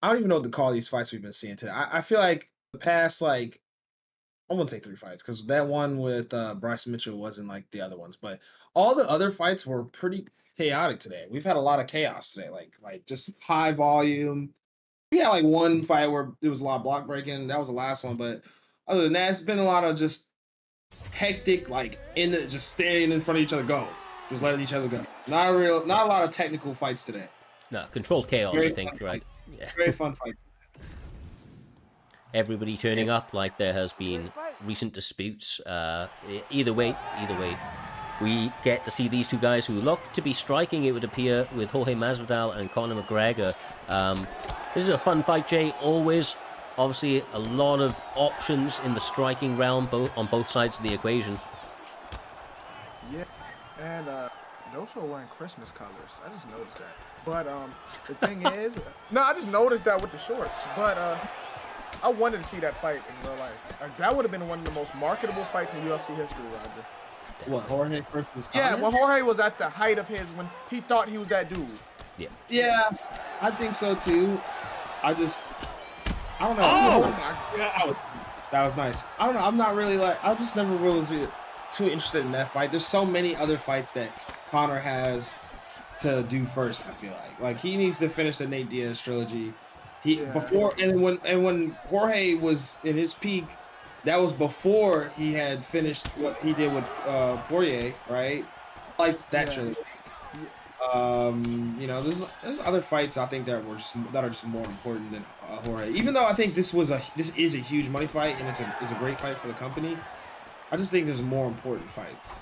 don't even know what to call these fights we've been seeing today. I feel like the past, like, I'm gonna take 3 fights because that one with Bryce Mitchell wasn't like the other ones, but all the other fights were pretty chaotic today. We've had a lot of chaos today, like just high volume. We had like one fight where there was a lot of block breaking. That was the last one, but other than that, it's been a lot of just hectic, like just standing in front of each other, just letting each other go. Not a lot of technical fights today. No, controlled chaos, I think, right? Yeah. Very fun fights. Everybody turning up like there has been recent disputes. Either way, we get to see these two guys who look to be striking, it would appear, with Jorge Masvidal and Conor McGregor. This is a fun fight, Jay, always. Obviously, a lot of options in the striking realm, on both sides of the equation. Yeah, and those are wearing Christmas colors. I just noticed that. But the thing is, no, I just noticed that with the shorts. But I wanted to see that fight in real life. Like, that would have been one of the most marketable fights in UFC history, Roger. What, Jorge versus Conor? Yeah, when Jorge was at the height of his, when he thought he was that dude. Yeah, I think so too. I don't know. Oh my God. That was nice. I don't know. I'm not really like. I just never really was too interested in that fight. There's so many other fights that Conor has to do first. I feel like he needs to finish the Nate Diaz trilogy. Before and when Jorge was in his peak, that was before he had finished what he did with Poirier, right? Like that trilogy. You know, there's other fights I think that are just more important than Jorge. Even though I think this is a huge money fight and it's a great fight for the company, I just think there's more important fights.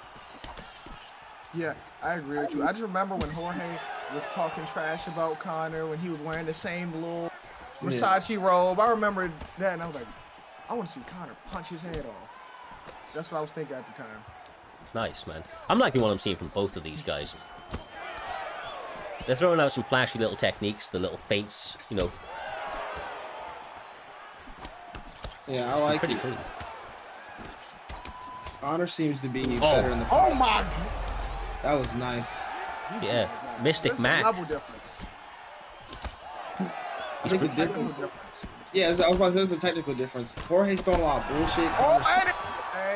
Yeah, I agree with you. I just remember when Jorge was talking trash about Conor when he was wearing the same little Versace robe. I remember that, and I was like, I want to see Conor punch his head off. That's what I was thinking at the time. Nice, man. I'm liking what I'm seeing from both of these guys. They're throwing out some flashy little techniques, the little feints, you know. Yeah, I like pretty it. clean. Conor seems to be better in the fight. Oh my God. That was nice. Yeah, Mystic Mac. Level difference. I think yeah, I was about to say there's the technical difference. Jorge's throwing a lot of bullshit.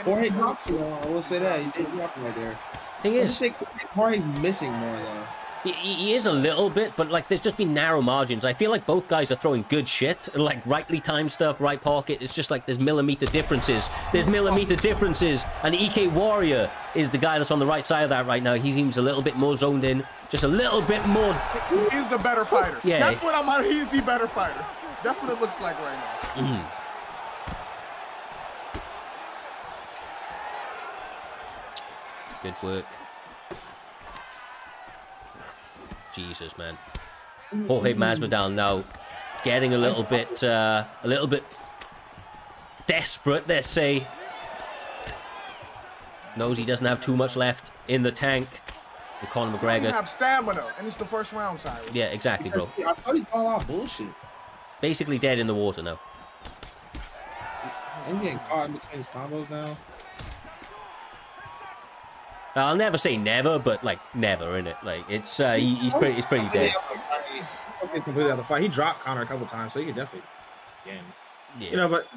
Jorge dropped him. I will say that. He did drop him right there. Thing is, I think Jorge's missing more, though. He is a little bit, but like there's just been narrow margins. I feel like both guys are throwing good shit, like rightly timed stuff, right pocket. It's just like there's millimeter differences. There's millimeter differences, and EK Warrior is the guy that's on the right side of that right now. He seems a little bit more zoned in, just a little bit more. He's the better fighter. Yeah, that's what I'm on. He's the better fighter. That's what it looks like right now. Good work. Jesus, man. Jorge Masvidal now getting a little bit desperate, let's say. Knows he doesn't have too much left in the tank. With Conor He McGregor. have stamina, and it's the first round, Cyrus. Yeah, exactly, bro. I thought he called out bullshit. Basically dead in the water now. He's getting caught in between his combos now. I'll never say never, but like never, innit? Like it's he's pretty dead. He's completely out of the fight. He dropped Conor a couple times, so he could definitely again. Yeah. You know, but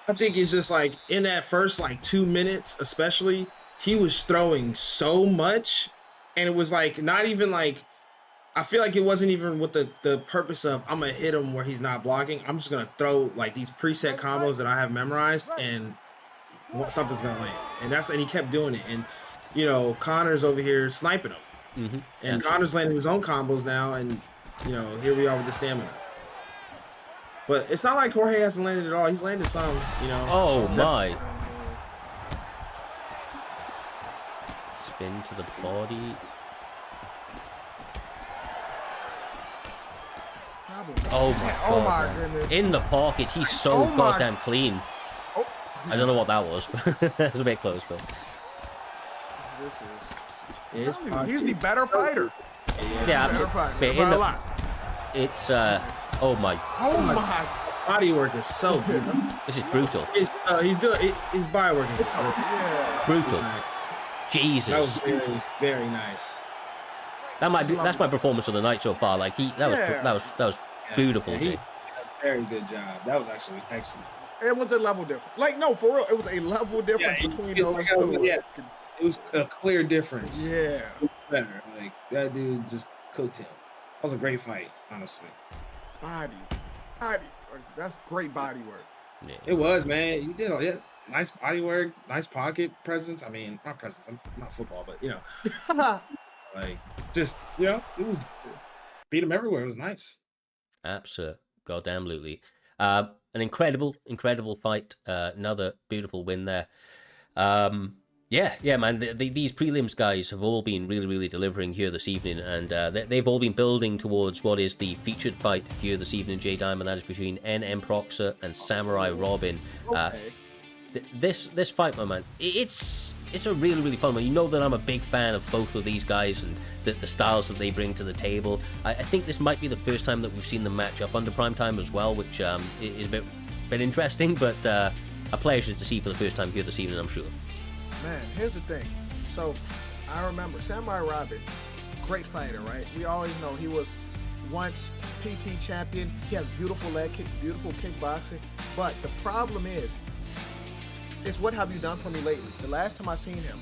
I think it's just like in that first like 2 minutes, especially, he was throwing so much, and it was like not even like I feel like it wasn't even with the purpose of I'm gonna hit him where he's not blocking. I'm just gonna throw like these preset combos that I have memorized, and something's gonna land. And he kept doing it. And you know, Conor's over here sniping him, and Conor's landing his own combos now. And you know, here we are with the stamina. But it's not like Jorge hasn't landed at all. He's landed some, you know. Oh my! Spin to the body. Oh my god! Oh my goodness! In the pocket, he's so goddamn clean. Oh. I don't know what that was. That was a bit close, but. He's the better fighter. Yeah, absolutely. By a lot. It's oh my. Oh my. Body work is so good. This is brutal. He's doing his body work is Brutal. Right. Jesus. That was very, very nice. That's my performance of the night so far. Like that was beautiful, yeah, Jay. Very good job. That was actually excellent. It was a level difference. Like no, for real, it was a level difference between those two. Yeah. It was a clear difference. Yeah. Better. Like that dude just cooked him. That was a great fight, honestly. Body. That's great body work. Yeah. It was, man. You did nice body work, nice pocket presence. I mean, not presence. I'm not football, but you know, like just it was beat him everywhere. It was nice. Absolutely. An incredible fight. Another beautiful win there. Yeah, man. These prelims guys have all been really delivering here this evening, and they've all been building towards what is the featured fight here this evening, Jay Diamond. That is between NM Proxer and Samurai Robin. Okay. This fight, my man, it's a really fun one. You know that I'm a big fan of both of these guys and the styles that they bring to the table. I think this might be the first time that we've seen them match up under PrimeTime as well, which is a bit interesting, but a pleasure to see for the first time here this evening, I'm sure. Man, here's the thing. So, I remember Samurai Robin, great fighter, right? We always know he was once PT champion. He has beautiful leg kicks, beautiful kickboxing. But the problem is, it's what have you done for me lately? The last time I seen him,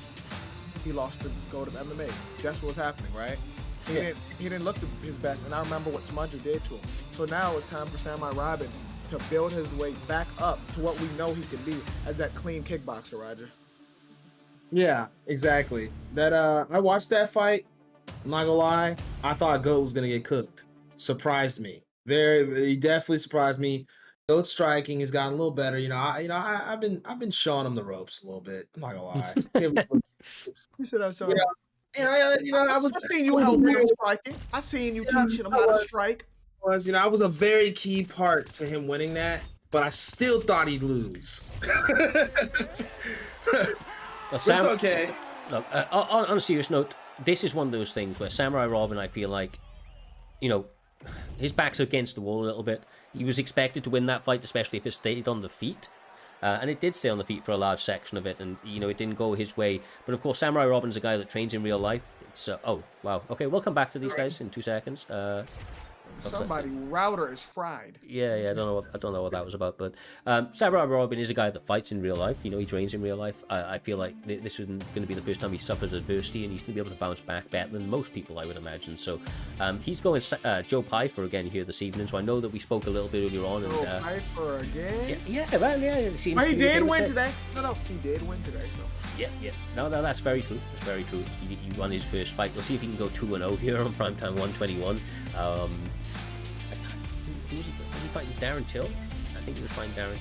he lost to go to MMA. Guess what's happening, right? He didn't look his best, and I remember what Smudger did to him. So now it's time for Samurai Robin to build his way back up to what we know he can be as that clean kickboxer, Roger. Yeah, exactly. That I watched that fight. I'm not gonna lie, I thought Goat was gonna get cooked. Surprised me. He definitely surprised me. Goat striking has gotten a little better. I've been showing him the ropes a little bit. I'm not gonna lie. You said I was showing him. I seen you helping him striking. I seen you teaching him how to strike. I was a very key part to him winning that, but I still thought he'd lose. It's okay. Look, on a serious note, this is one of those things where Samurai Robin, I feel like, his back's against the wall a little bit. He was expected to win that fight, especially if it stayed on the feet. And it did stay on the feet for a large section of it, and it didn't go his way. But of course, Samurai Robin's a guy that trains in real life. It's oh wow, okay, we'll come back to these guys in 2 seconds. Somebody router is fried. Yeah, I don't know what that was about, but Samurai Robin is a guy that fights in real life. He trains in real life. I feel like this isn't going to be the first time he suffered adversity, and he's going to be able to bounce back better than most people, I would imagine. So he's going Joe Pyfer again here this evening. So I know that we spoke a little bit earlier on. Joe Pyfer again? Yeah, well, yeah. It seems he did win today. No, he did win today. So yeah. No, that's very true. That's very true. He won his first fight. We'll see if he can go 2-0 here on Primetime 121. Was he fighting Darren Till? I think he was fighting Darren.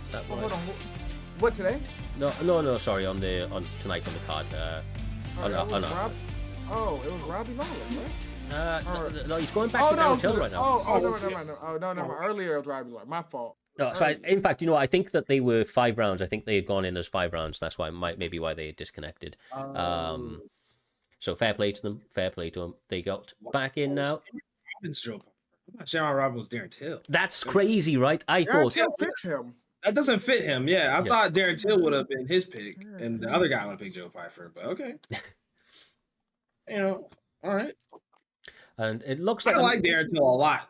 Is that hold on. What today? No. Sorry, on tonight on the card. It was Robbie Lawler, right? No, he's going back to Darren Till right now. No. Earlier it was Robbie Lawler. My fault. No, so in fact, I think that they were 5 rounds. I think they had gone in as 5 rounds. That's why maybe why they had disconnected. So fair play to them. Fair play to them. They got back in now. Samurai Robin was Darren Till. That's crazy, right? I thought Till fits him. That doesn't fit him. Yeah, I thought Darren Till would have been his pick, and the other guy would have picked Joe Pyfer. But okay, all right. And it looks like I like Darren Till a lot.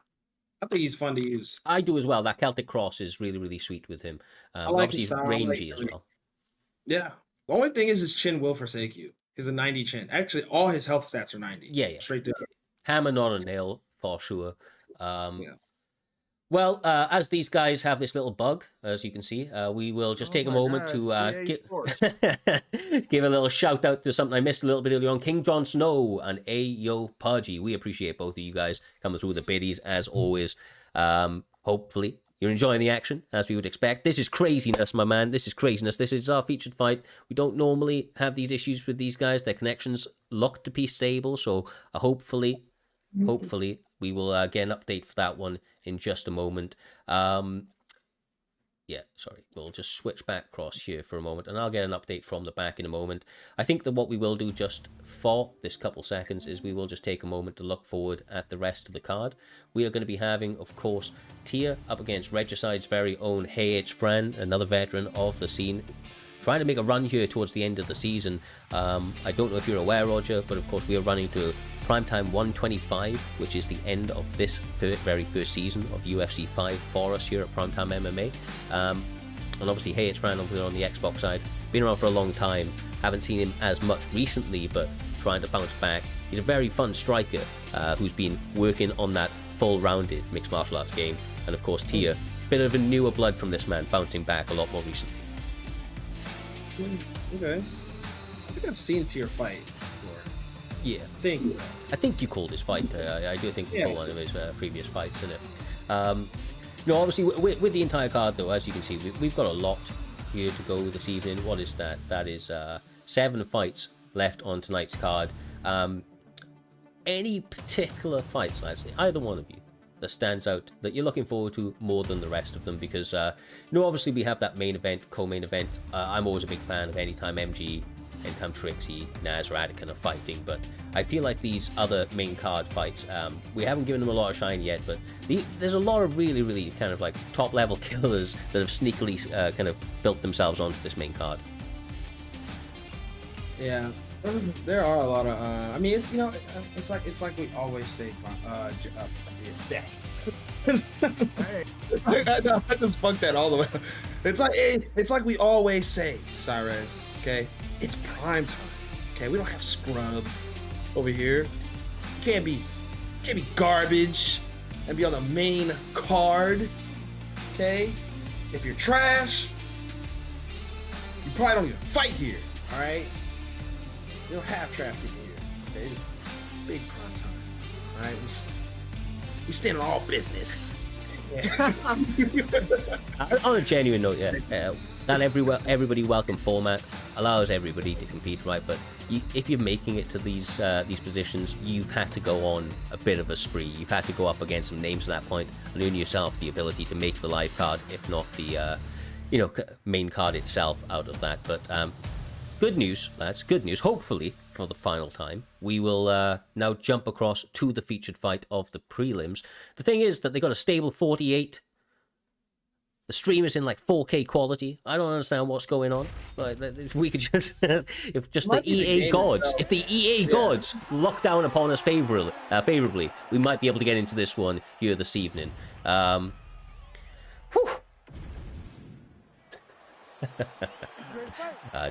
I think he's fun to use. I do as well. That Celtic cross is really, really sweet with him. Obviously, he's rangy as well. Yeah. The only thing is his chin will forsake you. He's a 90 chin. Actually, all his health stats are 90. Yeah. Straight to hammer, not a nail, for sure. Well, as these guys have this little bug, as you can see, we will just take a moment to give a little shout out to something I missed a little bit earlier on. King Jon Snow and Ayo Pudgy. We appreciate both of you guys coming through the biddies as always. Hopefully you're enjoying the action as we would expect. This is craziness, my man. This is craziness. This is our featured fight. We don't normally have these issues with these guys. Their connections look to be stable, so hopefully we will get an update for that one in just a moment. We'll just switch back across here for a moment, and I'll get an update from the back in a moment. I think that what we will do just for this couple seconds is we will just take a moment to look forward at the rest of the card. We are going to be having, of course, Tia up against Regicide's very own Hey It's Fran, another veteran of the scene, trying to make a run here towards the end of the season. I don't know if you're aware, Roger, but of course we are running to Primetime 125, which is the end of this very first season of UFC 5 for us here at Primetime MMA. And obviously, Hey It's Fran over there on the Xbox side, been around for a long time. Haven't seen him as much recently, but trying to bounce back. He's a very fun striker who's been working on that full-rounded mixed martial arts game. And of course, Tia, bit of a newer blood from this man, bouncing back a lot more recently. Okay. I think I've seen Tia fight before. Yeah. I think you called his fight. I do think you called one of his previous fights, isn't it? Obviously, with the entire card, though, as you can see, we've got a lot here to go this evening. What is that? That is 7 fights left on tonight's card. Any particular fights, lads, either one of you, that stands out that you're looking forward to more than the rest of them? Because, obviously we have that main event, co-main event. I'm always a big fan of anytime MG, anytime Trickzzy, Naz, or Atakan are fighting, but I feel like these other main card fights, we haven't given them a lot of shine yet, but there's a lot of really, really kind of like top-level killers that have sneakily kind of built themselves onto this main card. Yeah, There are a lot of. I mean, it's it's like we always say. I just fucked that all the way. It's like we always say, Cyrus. Okay, it's prime time. Okay, we don't have scrubs over here. Can't be garbage and be on the main card. Okay, if you're trash, you probably don't even fight here. All right. We don't have trash people here. Okay, it's big prime time. All right, we stand on all business. On a genuine note, that everybody welcome format allows everybody to compete, right? But if you're making it to these positions, you've had to go on a bit of a spree. You've had to go up against some names at that point and earn yourself the ability to make the live card, if not the main card itself out of that. But good news, lads. Good news. Hopefully, for the final time, we will now jump across to the featured fight of the prelims. The thing is that they got a stable 48. The stream is in like 4K quality. I don't understand what's going on. Like, if we could just, if just the EA gods, if the EA gods look down upon us favorably, we might be able to get into this one here this evening. Whew.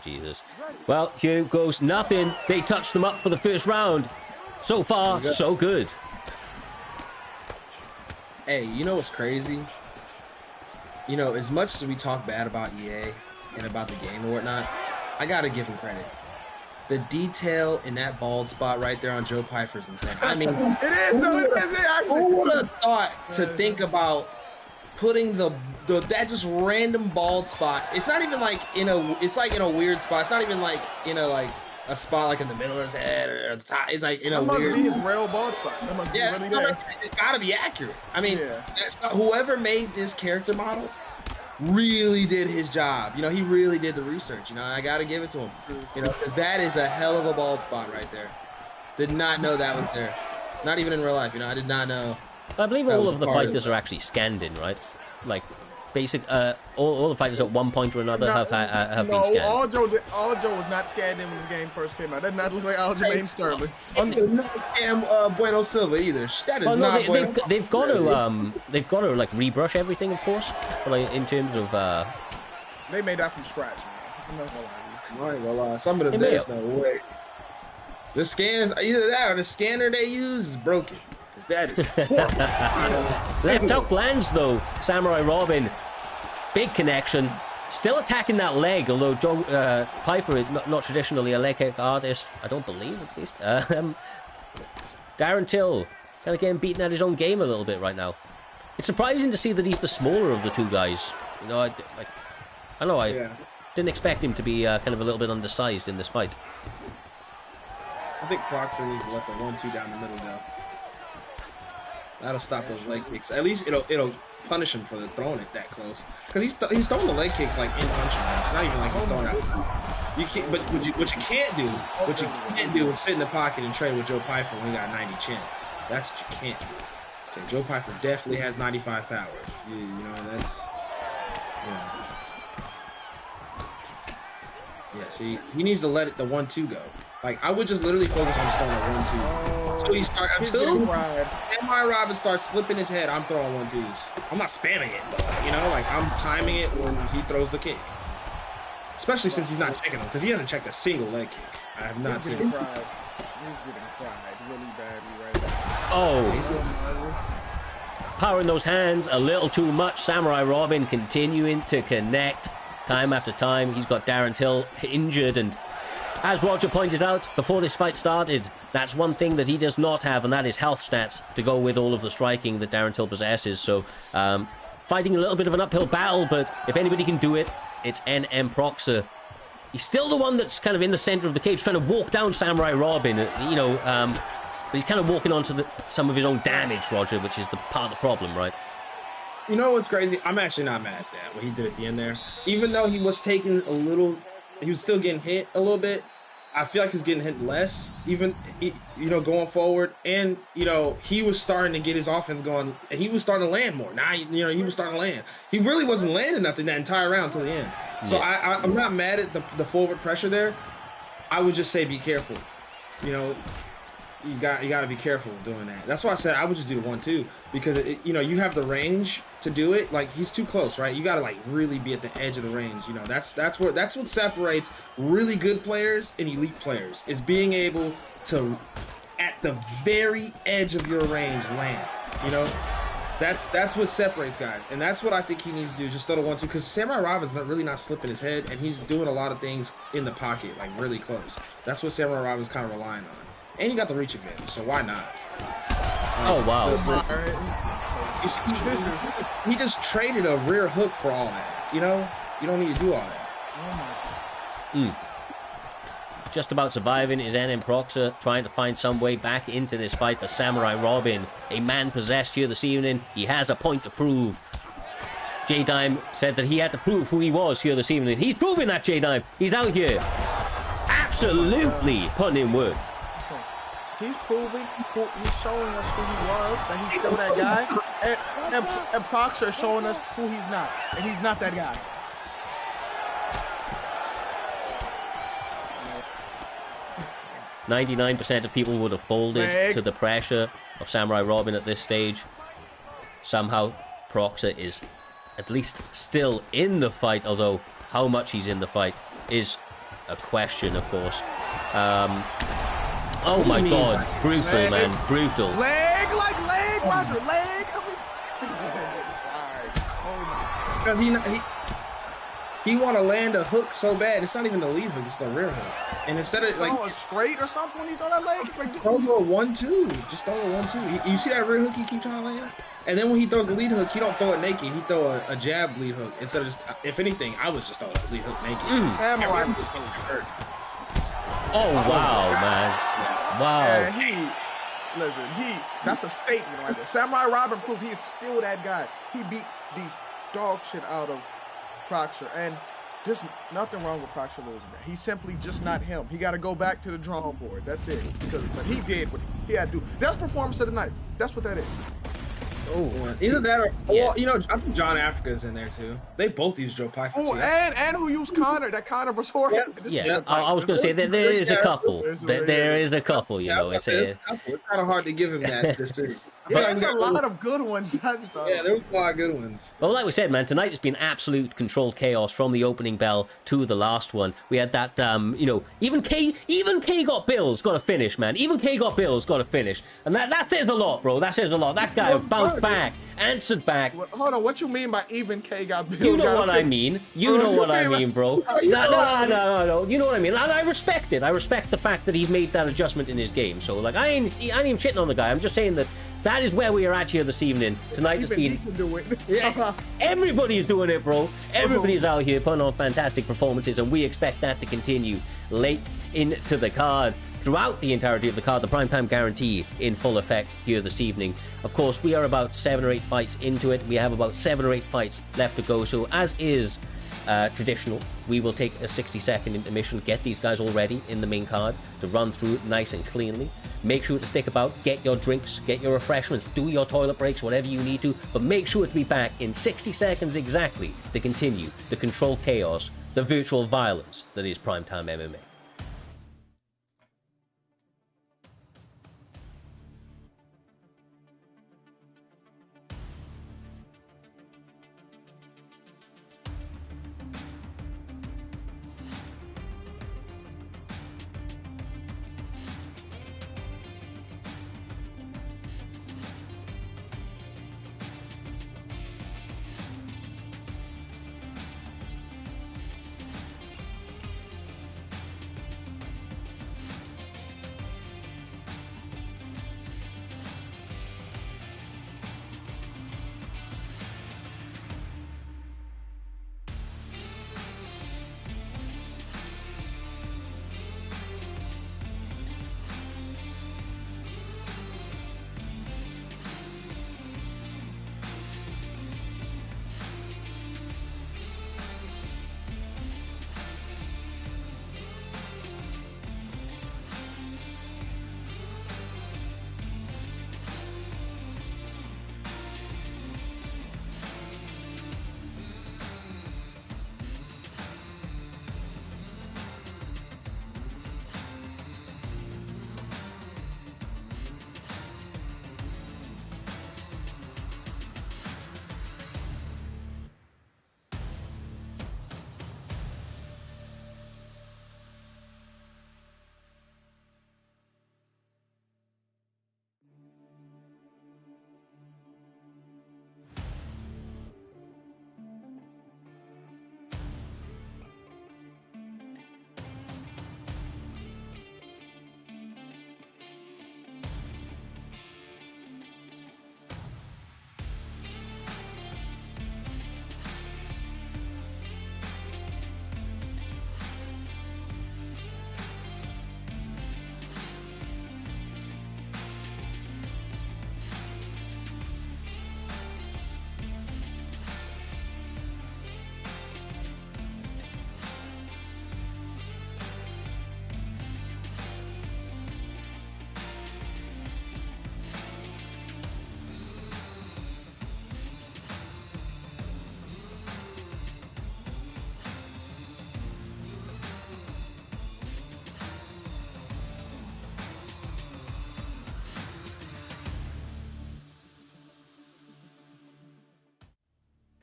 Jesus. Well, here goes nothing. They touched them up for the first round. So far, so good. Hey, you know what's crazy? You know, as much as we talk bad about EA and about the game and whatnot, I gotta give him credit. The detail in that bald spot right there on Joe Pfeiffer's insane. I mean, it is. No, it is. Actually, who would have thought to think about putting that just random bald spot? It's not even like it's like in a weird spot. It's not even like like a spot like in the middle of his head or the top. It's like in a weird. That must be his real bald spot. That must be really there. It's gotta be accurate. I mean, whoever made this character model really did his job. You know, he really did the research. You know, I gotta give it to him. You know, because that is a hell of a bald spot right there. Did not know that was there. Not even in real life. You know, I did not know. I believe all of the fighters are actually scanned in, right? Like, basic, all the fighters at one point or another have been scanned. All Joe was not scanned in when this game first came out. That did not look like Aljamain Sterling. Not scam Bueno Silva either. That is not Bueno. They've got to like rebrush everything, of course. But like in terms of they made that from scratch, man. I'm not gonna lie to you. I ain't gonna lie. Some of the there's no way. The scans, either that or the scanner they use is broken. That is left hook lands though. Samurai Robin, big connection, still attacking that leg. Although Joe Pfeiffer is not traditionally a leg kick artist, I don't believe at least. Darren Till kind of getting beaten at his own game a little bit right now. It's surprising to see that he's the smaller of the two guys. You know, I didn't expect him to be kind of a little bit undersized in this fight. I think Proxer needs to let the 1-2 down the middle though. That'll stop those leg kicks. At least it'll punish him for throwing it that close. Because he's throwing the leg kicks like in punching. It's not even like he's throwing out. You can't. But what you can't do is sit in the pocket and trade with Joe Pfeiffer when he got 90 chin. That's what you can't do. Okay, Joe Pfeiffer definitely has 95 power. You know that's. Yeah. See, he needs to let the 1-2 go. Like I would just literally focus on throwing a 1-2 until Samurai Robin starts slipping his head. I'm throwing 1-2s. I'm not spamming it though. You know, like I'm timing it when he throws the kick. Especially since he's not checking them because he hasn't checked a single leg kick. I have not seen it. He's getting fried really badly right now. Oh, powering those hands a little too much. Samurai Robin continuing to connect time after time. He's got Darren Till injured, and as Roger pointed out before this fight started, that's one thing that he does not have, and that is health stats to go with all of the striking that Darren Till possesses. So, fighting a little bit of an uphill battle, but if anybody can do it, it's NM Proxer. He's still the one that's kind of in the center of the cage, trying to walk down Samurai Robin, you know, but he's kind of walking onto some of his own damage, Roger, which is the part of the problem, right? You know what's crazy? I'm actually not mad at that, what he did at the end there. Even though he was taking a little... He was still getting hit a little bit. I feel like he's getting hit less, even, you know, going forward. And, you know, he was starting to get his offense going. And he was starting to land more. Now, you know, he was starting to land. He really wasn't landing nothing that entire round till the end. So I'm not mad at the forward pressure there. I would just say be careful. You know, you got to be careful doing that. That's why I said I would just do the 1-2 because you know, you have the range to do it. Like, he's too close, right? You got to like really be at the edge of the range. You know, that's what separates really good players and elite players, is being able to at the very edge of your range land. You know, that's what separates guys, and that's what I think he needs to do. Just throw the 1-2 because Samurai Robin's not slipping his head, and he's doing a lot of things in the pocket, like really close. That's what Samurai Robin's kind of relying on. And you got the reach advantage, so why not? Oh, wow. He just traded a rear hook for all that. You know? You don't need to do all that. Oh my God. Just about surviving is NM Proxer, trying to find some way back into this fight. But Samurai Robin, a man possessed here this evening, he has a point to prove. J-Dime said that he had to prove who he was here this evening. He's proving that, J-Dime. He's out here absolutely putting in work. He's proving, he's showing us who he was, that he's still that guy, and Proxer is showing us who he's not, and he's not that guy. 99% of people would have folded to the pressure of Samurai Robin at this stage. Somehow, Proxer is at least still in the fight, although how much he's in the fight is a question, of course. Oh my God, brutal, leg, man, brutal. Leg, Roger, leg. Because he want to land a hook so bad. It's not even the lead hook; it's the rear hook. And instead of like straight or something, when you throw that leg, it's like throw a 1-2. Just throw a 1-2. You see that rear hook he keep trying to land? And then when he throws the lead hook, he don't throw it naked. He throw a jab lead hook instead of just. If anything, I was just throwing the lead hook naked. Samurai. Oh wow, man! Wow. And that's a statement right there. Samurai Robin proved he is still that guy. He beat the dog shit out of Proxer, and there's nothing wrong with Proxer losing that. He's simply just not him. He got to go back to the drawing board. That's it. But he did what he had to do. That's performance of the night. That's what that is. Oh, either that or well, you know, I think John Africa's in there too. They both use Joe Pye. Oh, and who used Connor? That Connor versus Jorge. Yeah, I was going to say that there is a couple. There is a couple. You know, it's kind of hard to give him that decision. Yeah, there's a lot of good ones. Yeah, there was a lot of good ones. Well, like we said, man, tonight has been absolute controlled chaos from the opening bell to the last one. We had that, you know, even K got Bills got to finish, man. Even K got Bills got to finish, and that says a lot, bro. That says a lot. That guy bounced back, answered back. Hold on, what you mean by even K got Bills? You know what I mean. You know what I mean, bro. No. You know what I mean. And I respect it. I respect the fact that he's made that adjustment in his game. So, like, I ain't even shitting on the guy. I'm just saying that. That is where we are at here this evening. Tonight has been... Everybody's doing it, bro. Everybody's out here putting on fantastic performances, and we expect that to continue late into the card. Throughout the entirety of the card, the primetime guarantee in full effect here this evening. Of course, we are about 7 or 8 fights into it. We have about 7 or 8 fights left to go. So, as is traditional, we will take a 60-second intermission, get these guys all ready in the main card to run through nice and cleanly. Make sure to stick about, get your drinks, get your refreshments, do your toilet breaks, whatever you need to, but make sure to be back in 60 seconds exactly to continue the controlled chaos, the virtual violence that is primetime MMA.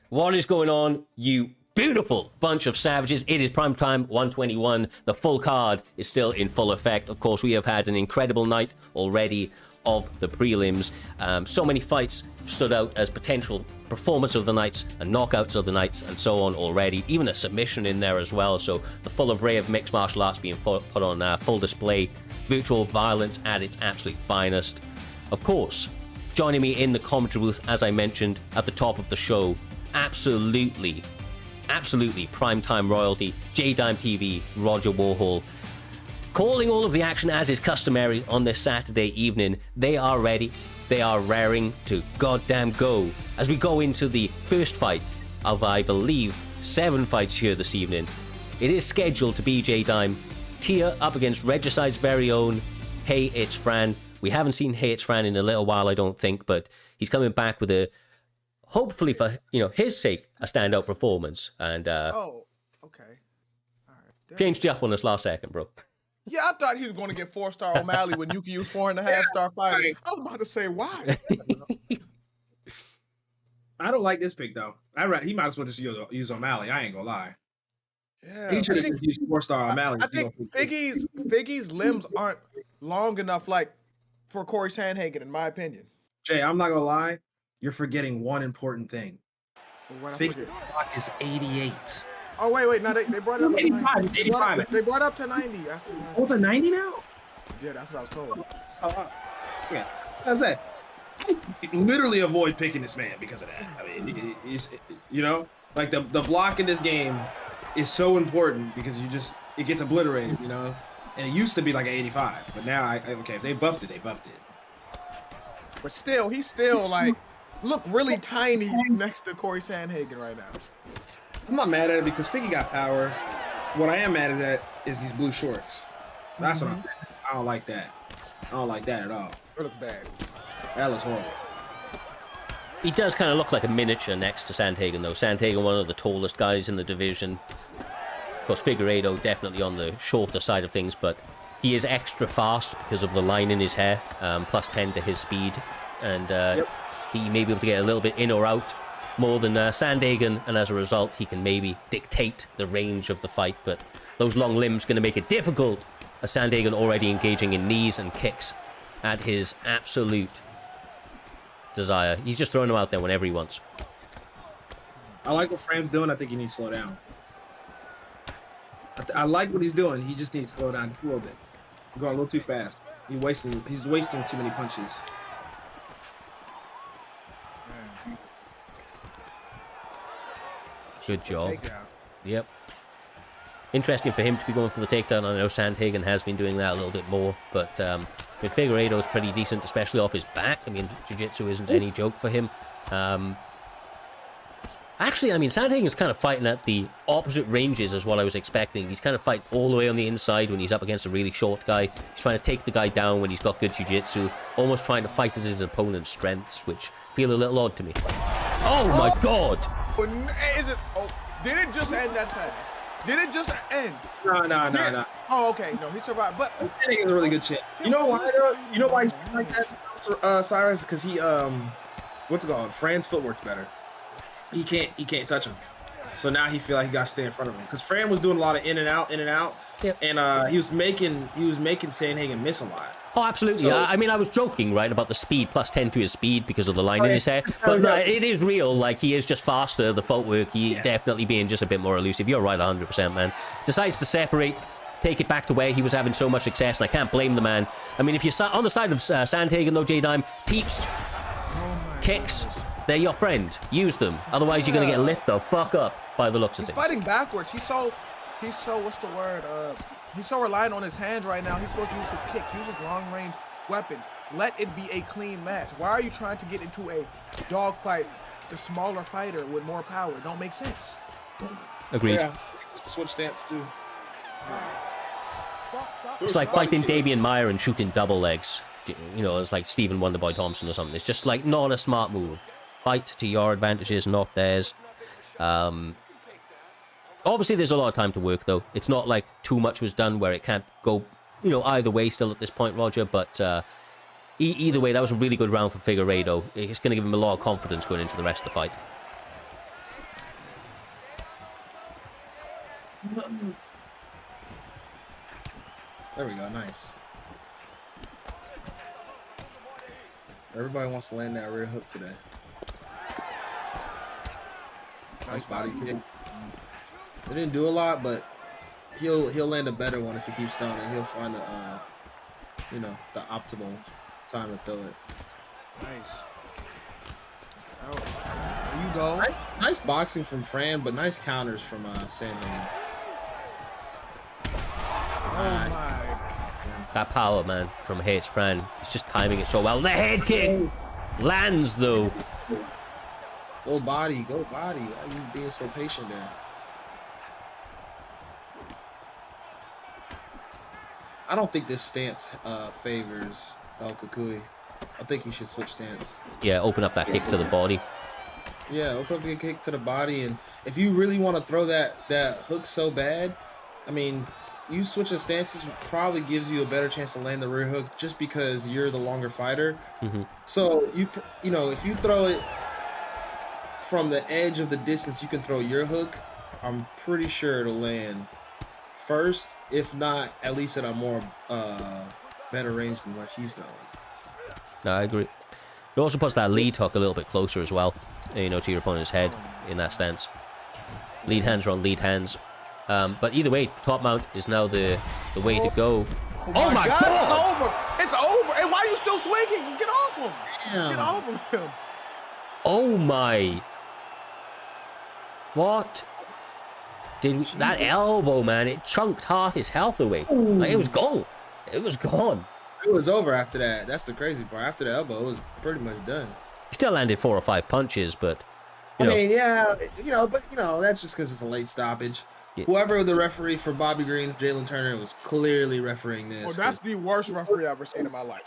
What is going on, you beautiful bunch of savages? It is PrimeTime 121. The full card is still in full effect. Of course, we have had an incredible night already of the prelims. So many fights stood out as potential performance of the nights and knockouts of the nights and so on already. Even a submission in there as well. So the full array of mixed martial arts being put on full display. Virtual violence at its absolute finest. Of course, joining me in the commentary booth, as I mentioned at the top of the show, absolutely PrimeTime royalty, J-Dime TV, Roger Warhol, calling all of the action as is customary on this Saturday evening. They are ready. They are raring to goddamn go as we go into the first fight of, I believe, 7 fights here this evening. It is scheduled to be J-Dime Tia up against Regicid's very own Hey It's Fran. We haven't seen Hey It's Fran in a little while, I don't think, but he's coming back with a, hopefully for his sake, a standout performance. And Oh, okay. All right. changed you up on this last second, bro. Yeah, I thought he was going to get 4-star O'Malley when you can use 4.5-star fighter. I was about to say why. I don't like this pick though. He might as well just use O'Malley. I ain't gonna lie. Yeah, He should have just used 4-star O'Malley. I think Figgy's limbs aren't long enough, like for Corey Sandhagen, in my opinion. Jay, I'm not gonna lie. You're forgetting one important thing. Figgy's block is 88. Oh wait, no, they brought it up to 85. 90. 85. They brought it up to 90 after last. Oh, it's a 90 now? Yeah, that's what I was told. Yeah, that's it. I literally avoid picking this man because of that. I mean, he's, like the block in this game is so important because it gets obliterated, And it used to be like an 85, but now if they buffed it, they buffed it. But still, he's still like look really tiny next to Corey Sandhagen right now. I'm not mad at it because Figgy got power. What I am mad at is these blue shorts. That's what I'm mad at. I don't like that. I don't like that at all. It looks bad. That looks horrible. He does kind of look like a miniature next to Sandhagen, though. Sandhagen, one of the tallest guys in the division. Of course, Figueiredo definitely on the shorter side of things, but he is extra fast because of the line in his hair, plus 10 to his speed, and he may be able to get a little bit in or out more than Sandhagen, and as a result, he can maybe dictate the range of the fight, but those long limbs going to make it difficult, as Sandhagen already engaging in knees and kicks at his absolute desire. He's just throwing them out there whenever he wants. I like what Fran's doing. I think he needs to slow down. I like what he's doing. He just needs to slow down just a little bit. He's going a little too fast. He's wasting too many punches. Good job. Yep. Interesting for him to be going for the takedown. I know Sandhagen has been doing that a little bit more, but Figueiredo is pretty decent, especially off his back. I mean, jiu-jitsu isn't any joke for him. Actually, I mean, Sandhagen's kind of fighting at the opposite ranges as what I was expecting. He's kind of fighting all the way on the inside when he's up against a really short guy. He's trying to take the guy down when he's got good jiu-jitsu, almost trying to fight at his opponent's strengths, which feel a little odd to me. Oh my god! Did it just end that fast? Did it just end? No. Oh, okay. No, he survived. But Sandhagen's a really good shit. You know why? You know why he's like that, Cyrus? Because he what's it called? Fran's footwork's better. He can't touch him. So now he feel like he got to stay in front of him. Because Fran was doing a lot of in and out, yep. And he was making Sandhagen miss a lot. Oh, absolutely. So, I mean, I was joking, right, about the speed, plus 10 to his speed because of the line in his hair. But it is real. Like, he is just faster. The footwork, definitely being just a bit more elusive. You're right, 100%, man. Decides to separate, take it back to where he was having so much success, and I can't blame the man. I mean, if you're on the side of Sandhagen, though, J-Dime, teeps, kicks, they're your friend. Use them. Otherwise, you're going to get lit the fuck up by the looks of things. He's fighting backwards. He's so, what's the word? He's so reliant on his hands right now. He's supposed to use his kicks, use his long-range weapons. Let it be a clean match. Why are you trying to get into a dogfight? The smaller fighter with more power. Don't make sense. Agreed. Yeah. Switch stance, too. It's like fighting Damian Maia and shooting double legs. It's like Stephen Wonderboy Thompson or something. It's just like not a smart move. Fight to your advantages, not theirs. Obviously, there's a lot of time to work, though. It's not like too much was done where it can't go, either way still at this point, Roger. But either way, that was a really good round for Figueiredo. It's going to give him a lot of confidence going into the rest of the fight. There we go. Nice. Everybody wants to land that rear hook today. Nice body kick. It didn't do a lot, but he'll land a better one if he keeps throwing it. He'll find the the optimal time to throw it. Nice. Oh, there you go. Nice boxing from Fran, but nice counters from Sandman. Oh my. That power, man, from Hates Fran. He's just timing it so well. The head kick lands, though. Go body, go body. Why are you being so patient there? I don't think this stance favors El Kukui. I think he should switch stance. Yeah, open up that kick to the body. Yeah, open up the kick to the body, and if you really want to throw that hook so bad, I mean, you switching stances probably gives you a better chance to land the rear hook just because you're the longer fighter. So you know, if you throw it from the edge of the distance, you can throw your hook. I'm pretty sure it'll land first, if not at least at a more better range than what he's throwing. No, I agree. It also puts that lead hook a little bit closer as well, you know, to your opponent's head in that stance. Lead hands are on lead hands. But either way, top mount is now the way to go. Oh my God! It's over! It's over! And why are you still swinging? Get off him! Damn. Get off of him! Oh my! What? That elbow, man? It chunked half his health away. Like, it was gone. It was gone. It was over after that. That's the crazy part. After the elbow, it was pretty much done. He still landed 4 or 5 punches, but I mean, yeah, but that's just because it's a late stoppage. Yeah. Whoever the referee for Bobby Green, Jalen Turner, was clearly refereeing this. Oh, that's the worst referee I've ever seen in my life.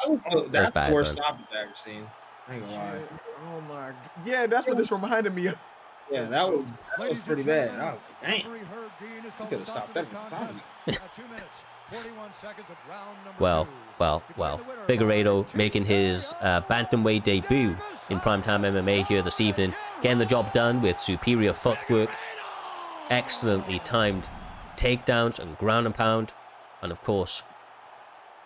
That's bad, the worst man. stoppage I've ever seen. I ain't gonna lie. Oh my. Yeah, that's what this reminded me of. Yeah, that was pretty bad. I was like, damn. You could have stopped that time. Well. Figueiredo making his bantamweight debut in Primetime MMA here this evening. Getting the job done with superior footwork, excellently timed takedowns and ground and pound, and of course,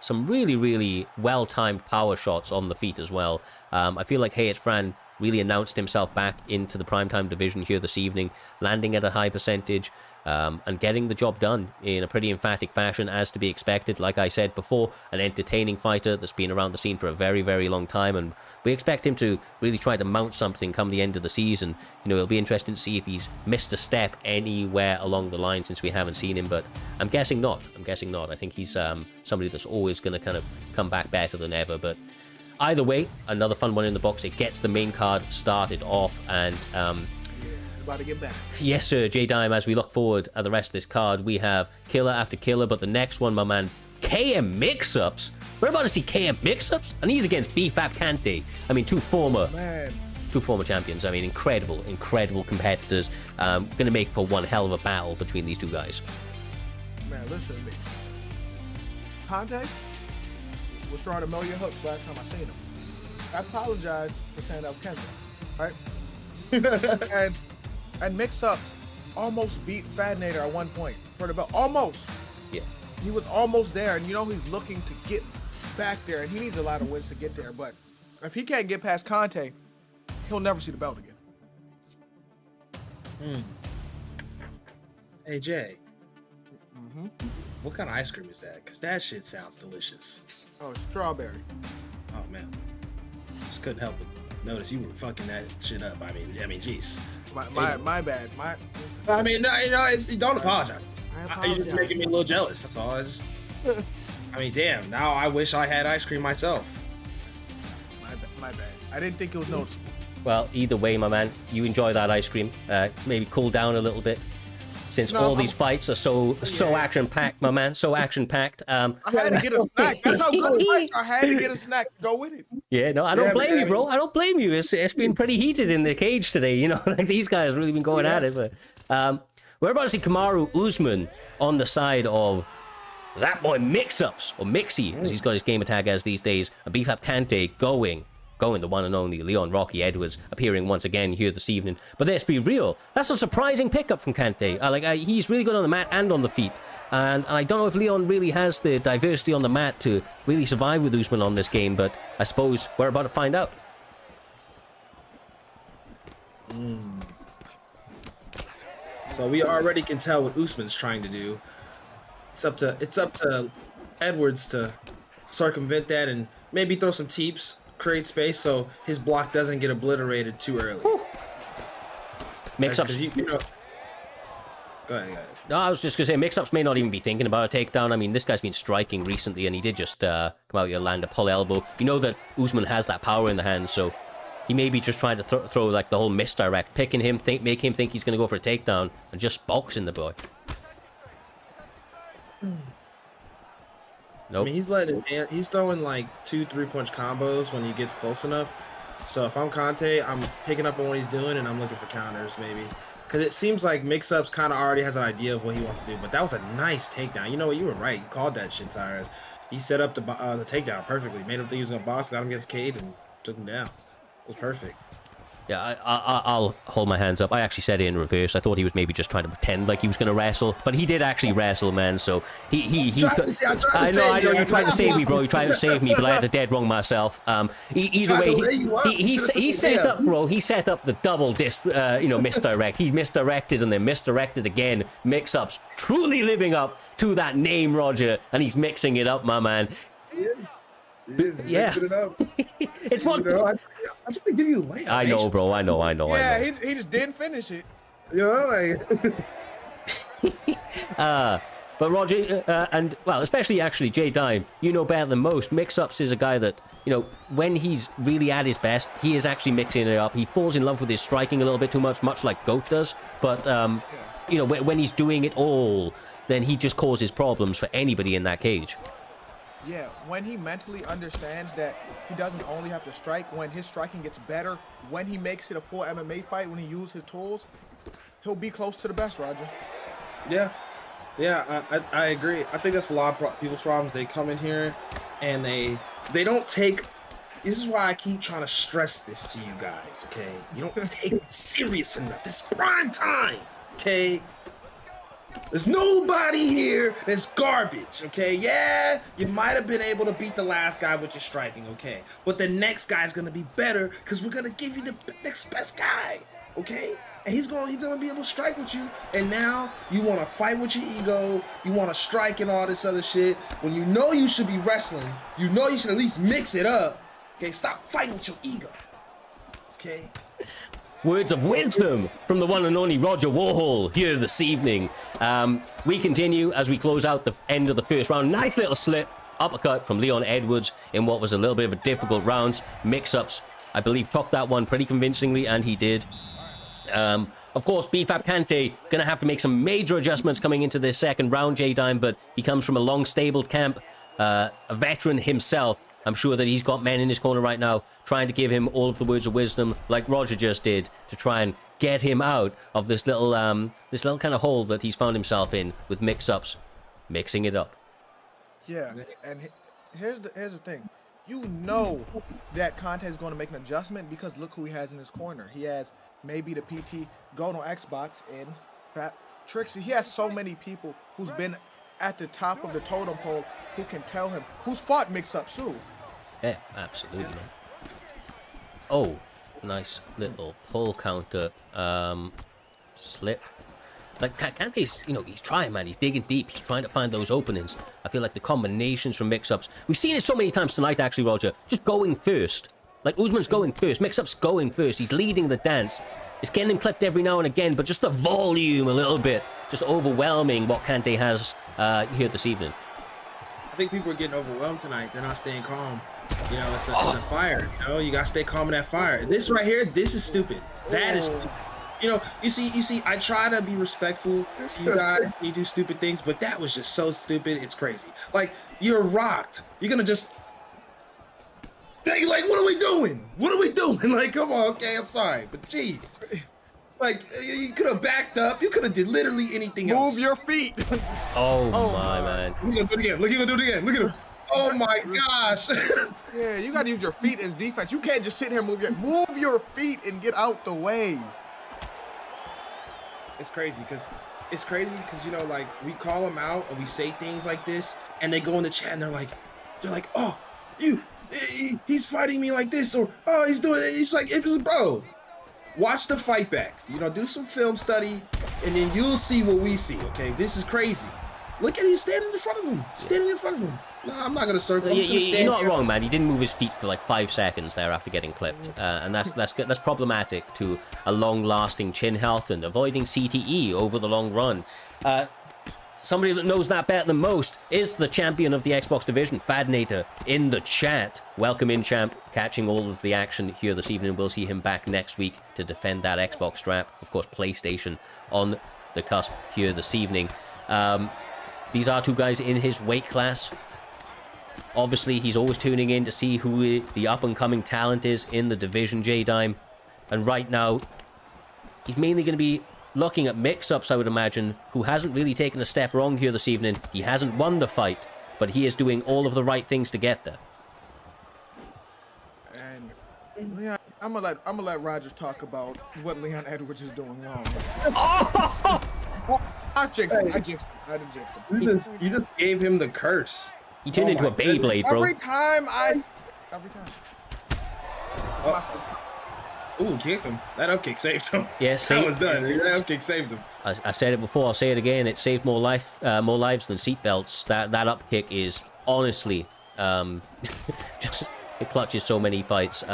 some really, really well-timed power shots on the feet as well. I feel like Hayes Fran really announced himself back into the Primetime division here this evening, landing at a high percentage, and getting the job done in a pretty emphatic fashion, as to be expected. Like I said before, an entertaining fighter that's been around the scene for a very, very long time, and we expect him to really try to mount something come the end of the season. You know, it'll be interesting to see if he's missed a step anywhere along the line since we haven't seen him, but I'm guessing not. I think he's somebody that's always going to kind of come back better than ever, but either way, another fun one in the box. It gets the main card started off, and about to get back. Yes, sir, J-Dime, as we look forward at the rest of this card, we have killer after killer, but the next one, my man, KM Mix-Ups. We're about to see KM Mix-Ups, and he's against BFAP Kante. I mean, two former champions. I mean, incredible competitors. Gonna make for one hell of a battle between these two guys. Man, listen to me. Kante was throwing a million hooks last time I seen him. I apologize for saying that was Kente, right? and Mix-Ups almost beat Fat Nader at one point for the belt. Almost. Yeah. He was almost there, and he's looking to get back there, and he needs a lot of wins to get there. But if he can't get past Kante, he'll never see the belt again. Hey, Jay. What kind of ice cream is that? Because that shit sounds delicious. Oh, it's strawberry. Oh, man. Just couldn't help it. Notice you were fucking that shit up. I mean, jeez. My bad. I mean, no, don't apologize. You're just making me a little jealous. That's all. I mean, damn. Now I wish I had ice cream myself. My bad. I didn't think it was noticeable. Well, either way, my man, you enjoy that ice cream. Maybe cool down a little bit, since all these fights are so action-packed, my man. So action-packed. I had to get a snack. That's how good the fights are. I had to get a snack to go with it. Yeah, no, I don't blame you, bro. I don't blame you. It's been pretty heated in the cage today. Like these guys really been going at it. But we're about to see Kamaru Usman on the side of that boy Mix-Ups, or Mixie, as he's got his gamer tag as these days, and BFAP Kante going going, the one and only Leon Rocky Edwards, appearing once again here this evening. But let's be real, that's a surprising pickup from Kante. He's really good on the mat and on the feet. And I don't know if Leon really has the diversity on the mat to really survive with Usman on this game, but I suppose we're about to find out. So we already can tell what Usman's trying to do. It's up to Edwards to circumvent that and maybe throw some teeps, create space so his block doesn't get obliterated too early. Mix-ups. Go ahead. No, I was just going to say, Mix-ups may not even be thinking about a takedown. I mean, this guy's been striking recently, and he did just come out here, land a pull elbow. You know that Usman has that power in the hand, so he may be just trying to throw like the whole misdirect, picking him, make him think he's going to go for a takedown, and just boxing the boy. Nope. I mean, he's throwing like 2-3 punch combos when he gets close enough. So if I'm Kante, I'm picking up on what he's doing, and I'm looking for counters maybe. Because it seems like Mix-Ups kind of already has an idea of what he wants to do. But that was a nice takedown. You know what? You were right. You called that shit, Cyrus. He set up the takedown perfectly. Made him think he was going to box, got him against Cage, and took him down. It was perfect. Yeah, I'll hold my hands up. I actually said it in reverse. I thought he was maybe just trying to pretend like he was going to wrestle, but he did actually wrestle, man. So I know you tried to save me, bro. You tried to save me, but I had to dead wrong myself. Either way, he set up, bro. He set up the double misdirect. He misdirected and then misdirected again. Mix-ups, truly living up to that name, Roger, and he's mixing it up, my man. Yeah, it's what I'm trying to give you light. I know, bro. I know. Yeah, he just didn't finish it. You know, but Roger, and well, especially actually Jay Dime, you know better than most. Mix-ups is a guy that, when he's really at his best, he is actually mixing it up. He falls in love with his striking a little bit too much like Goat does. But when he's doing it all, then he just causes problems for anybody in that cage. Yeah, when he mentally understands that he doesn't only have to strike, when his striking gets better, when he makes it a full MMA fight, when he uses his tools, he'll be close to the best, Roger. Yeah, I agree. I think that's a lot of people's problems. They come in here and they don't take. This is why I keep trying to stress this to you guys, okay? You don't take it serious enough. This is prime time, okay? There's nobody here that's garbage, okay? Yeah, you might have been able to beat the last guy with your striking, okay? But the next guy's gonna be better because we're gonna give you the next best guy, okay? And he's gonna be able to strike with you. And now you want to fight with your ego, you want to strike and all this other shit. When you know you should be wrestling, you know you should at least mix it up. Okay, stop fighting with your ego. Okay. Words of wisdom from the one and only Roger Warhol here this evening. We continue as we close out the end of the first round. Nice little slip, uppercut from Leon Edwards in what was a little bit of a difficult round. Mix-ups, I believe, took that one pretty convincingly, and he did. Of course, BFAP Kante going to have to make some major adjustments coming into this second round, J-Dime, but he comes from a long, stable camp, a veteran himself. I'm sure that he's got men in his corner right now trying to give him all of the words of wisdom, like Roger just did, to try and get him out of this little kind of hole that he's found himself in with Mix-ups, mixing it up. Yeah, and here's the thing. You know that Kante is going to make an adjustment because look who he has in his corner. He has maybe the PT Goat on Xbox and BFAP Trickzzy. He has so many people who's been at the top of the totem pole who can tell him who's fought Mix-ups too. Yeah, absolutely. Oh, nice little pull counter slip. Like Kante's, he's trying, man. He's digging deep. He's trying to find those openings. I feel like the combinations from Mix-ups. We've seen it so many times tonight, actually, Roger. Just going first. Like Usman's going first. Mix-ups going first. He's leading the dance. It's getting him clipped every now and again, but just the volume a little bit, just overwhelming what Kante has here this evening. I think people are getting overwhelmed tonight. They're not staying calm. It's a fire. You gotta stay calm in that fire. This right here, this is stupid. That is stupid. You see, I try to be respectful to you guys. You do stupid things, but that was just so stupid. It's crazy. Like, you're rocked. You're gonna just like, what are we doing? What are we doing? Like, come on, okay, I'm sorry, but jeez. Like, you could have backed up. You could have did literally anything else. Move your feet. Oh my man. Look, he's gonna do it again. Look at him. Oh my gosh. Yeah, you gotta use your feet as defense. You can't just sit here and move your feet and get out the way. It's crazy because you know, like we call them out and we say things like this, and they go in the chat and they're like, oh, he's fighting me like this, or oh, he's doing it. He's like, bro, watch the fight back. You know, do some film study, and then you'll see what we see. Okay, this is crazy. Look at he's standing in front of him. Standing in front of him. No, I'm not gonna circle. You're not wrong, man. He didn't move his feet for like 5 seconds there after getting clipped, and that's problematic to a long-lasting chin health and avoiding CTE over the long run. Somebody that knows that better than most is the champion of the Xbox division, Fadnator, in the chat. Welcome in, champ. Catching all of the action here this evening. We'll see him back next week to defend that Xbox strap. Of course, PlayStation on the cusp here this evening. These are two guys in his weight class. Obviously, he's always tuning in to see who the up-and-coming talent is in the division, J-Dime. And right now, he's mainly going to be looking at mix-ups, I would imagine, who hasn't really taken a step wrong here this evening. He hasn't won the fight, but he is doing all of the right things to get there. And Leon, I'm gonna let Roger talk about what Leon Edwards is doing wrong. I jinxed him. I jinxed him. You just gave him the curse. He turned into a Beyblade, bro. Every time. It's my fault. Ooh, kicked him. That up kick saved him. Yes, that was done. That up kick saved him. I said it before. I'll say it again. It saved more lives than seatbelts. That up kick is honestly just it clutches so many fights.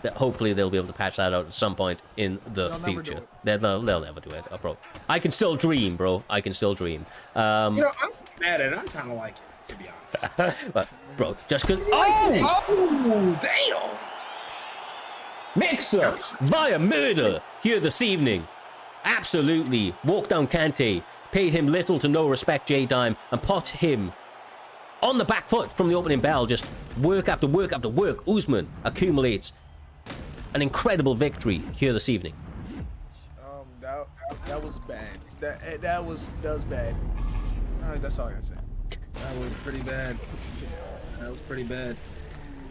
That hopefully they'll be able to patch that out at some point in the future. They'll never do it, bro. I can still dream, bro. I can still dream. You know, I'm mad at it. I kind of like it, to be honest. But, bro, just because. Oh, damn! Mix-ups via murder here this evening. Absolutely. Walk down Kante, paid him little to no respect, J-Dime, and put him on the back foot from the opening bell. Just work after work after work. Usman accumulates an incredible victory here this evening. That was bad. That was bad. That's all I gotta say. That was pretty bad. That was pretty bad.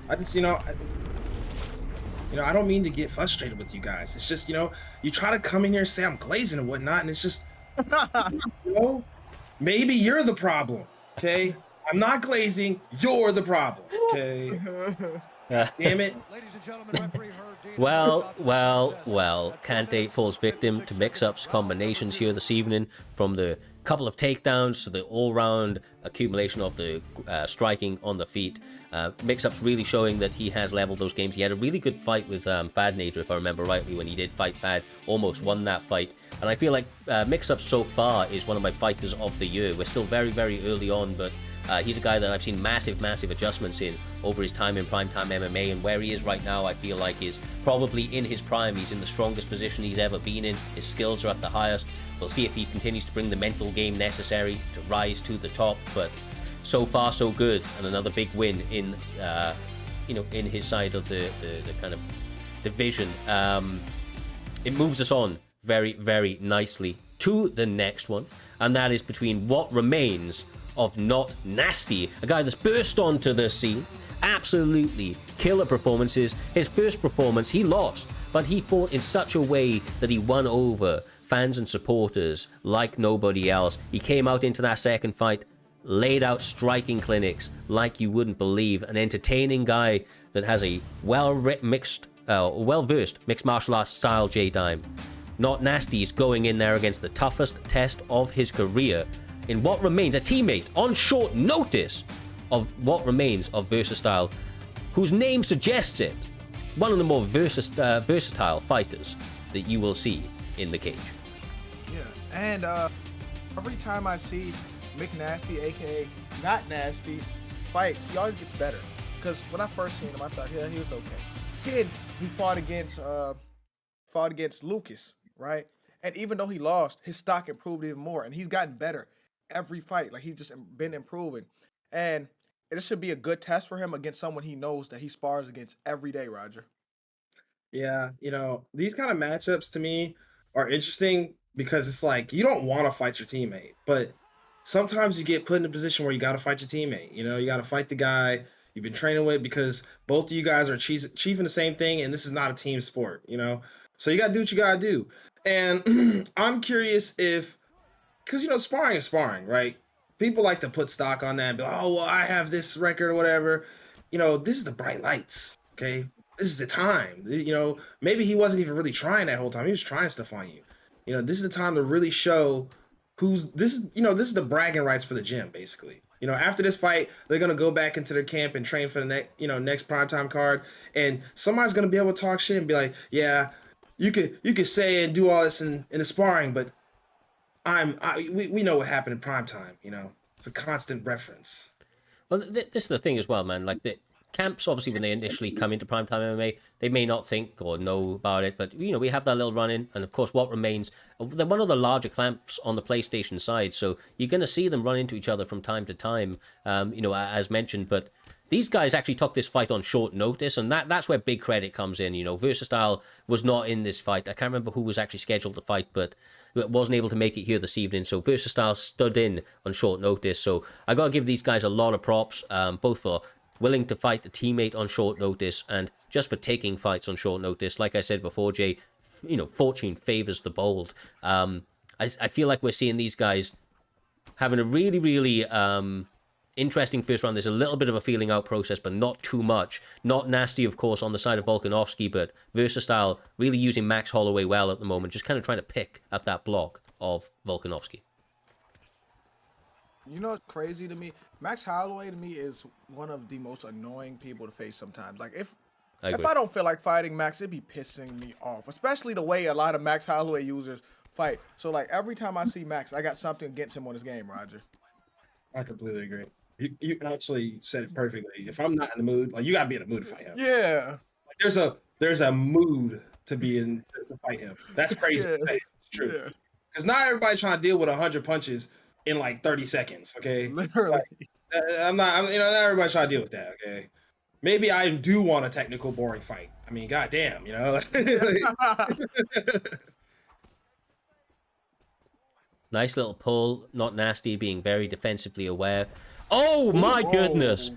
I just, you know, I don't mean to get frustrated with you guys. It's just, you know, you try to come in here and say I'm glazing and whatnot, and it's just, you know, maybe you're the problem, okay? I'm not glazing, you're the problem, okay? Damn it. Well. Kante falls victim to mix-ups combinations here this evening, from the couple of takedowns to the all-round accumulation of the striking on the feet. Mix-ups really showing that he has leveled those games. He had a really good fight with Fadnator, if I remember rightly, when he did fight Fad. Almost won that fight. And I feel like Mix-ups so far is one of my fighters of the year. We're still very, very early on, but he's a guy that I've seen massive adjustments in over his time in Primetime MMA, and where he is right now, I feel like is probably in his prime. He's in the strongest position he's ever been in. His skills are at the highest. We'll see if he continues to bring the mental game necessary to rise to the top, but so far so good, and another big win in in his side of the kind of division. It moves us on very, very nicely to the next one, and that is between what remains of Not Nasty, a guy that's burst onto the scene. Absolutely killer performances. His first performance, he lost, but he fought in such a way that he won over fans and supporters like nobody else. He came out into that second fight, laid out striking clinics like you wouldn't believe. An entertaining guy that has a well-versed mixed martial arts style, J-Dime. Not Nasty is going in there against the toughest test of his career in what remains a teammate on short notice of what remains of Versatile, whose name suggests it. One of the more versatile fighters that you will see in the cage. Yeah, and every time I see McNasty, aka Not Nasty, fight, he always gets better. Because when I first seen him, I thought, yeah, he was okay. Then he fought against Lucas, right? And even though he lost, his stock improved even more, and he's gotten better every fight. Like, he's just been improving, and it should be a good test for him against someone he knows that he spars against every day, Roger. Yeah, you know, these kind of matchups to me are interesting because it's like you don't want to fight your teammate, but sometimes you get put in a position where you got to fight your teammate. You know, you got to fight the guy you've been training with because both of you guys are achieving the same thing, and this is not a team sport. You know, so you got to do what you got to do. And I'm curious if, because you know, sparring is sparring, right? People like to put stock on that and be like, oh, well, I have this record or whatever. You know, this is the bright lights, okay? This is the time. You know, maybe he wasn't even really trying that whole time. He was trying stuff on you. You know, this is the time to really show who's this is, you know, this is the bragging rights for the gym, basically. You know, after this fight, they're gonna go back into their camp and train for the next primetime card, and somebody's gonna be able to talk shit and be like, yeah, you could say and do all this in the sparring, but we know what happened in prime time. You know, it's a constant reference. Well, this is the thing as well, man. Like the camps, obviously, when they initially come into primetime MMA, they may not think or know about it, but you know, we have that little run in, and of course, what remains. They're one of the larger camps on the PlayStation side, so you're going to see them run into each other from time to time. You know, as mentioned, but these guys actually took this fight on short notice, and that's where big credit comes in. You know, Versatile was not in this fight. I can't remember who was actually scheduled to fight, but wasn't able to make it here this evening. So Versatile stood in on short notice. So I got to give these guys a lot of props, both for willing to fight a teammate on short notice and just for taking fights on short notice. Like I said before, Jay, you know, fortune favors the bold. I feel like we're seeing these guys having a really, really interesting first round. There's a little bit of a feeling out process, but not too much. Not nasty, of course, on the side of Volkanovski, but Versatile really using Max Holloway well at the moment, just kind of trying to pick at that block of Volkanovski. You know what's crazy to me? Max Holloway to me is one of the most annoying people to face sometimes. Like if I don't feel like fighting Max, it'd be pissing me off, especially the way a lot of Max Holloway users fight. So like every time I see Max, I got something against him on his game, Roger. I completely agree. You actually said it perfectly. If I'm not in the mood, like you gotta be in the mood to fight him. Yeah. Like, there's a mood to be in to fight him. That's crazy. Yeah. It's true. Yeah. Because not everybody's trying to deal with 100 punches in like 30 seconds. Okay. Literally. Like, not everybody's trying to deal with that. Okay. Maybe I do want a technical, boring fight. I mean, goddamn, you know. Nice little pull, not nasty, being very defensively aware. Oh my goodness!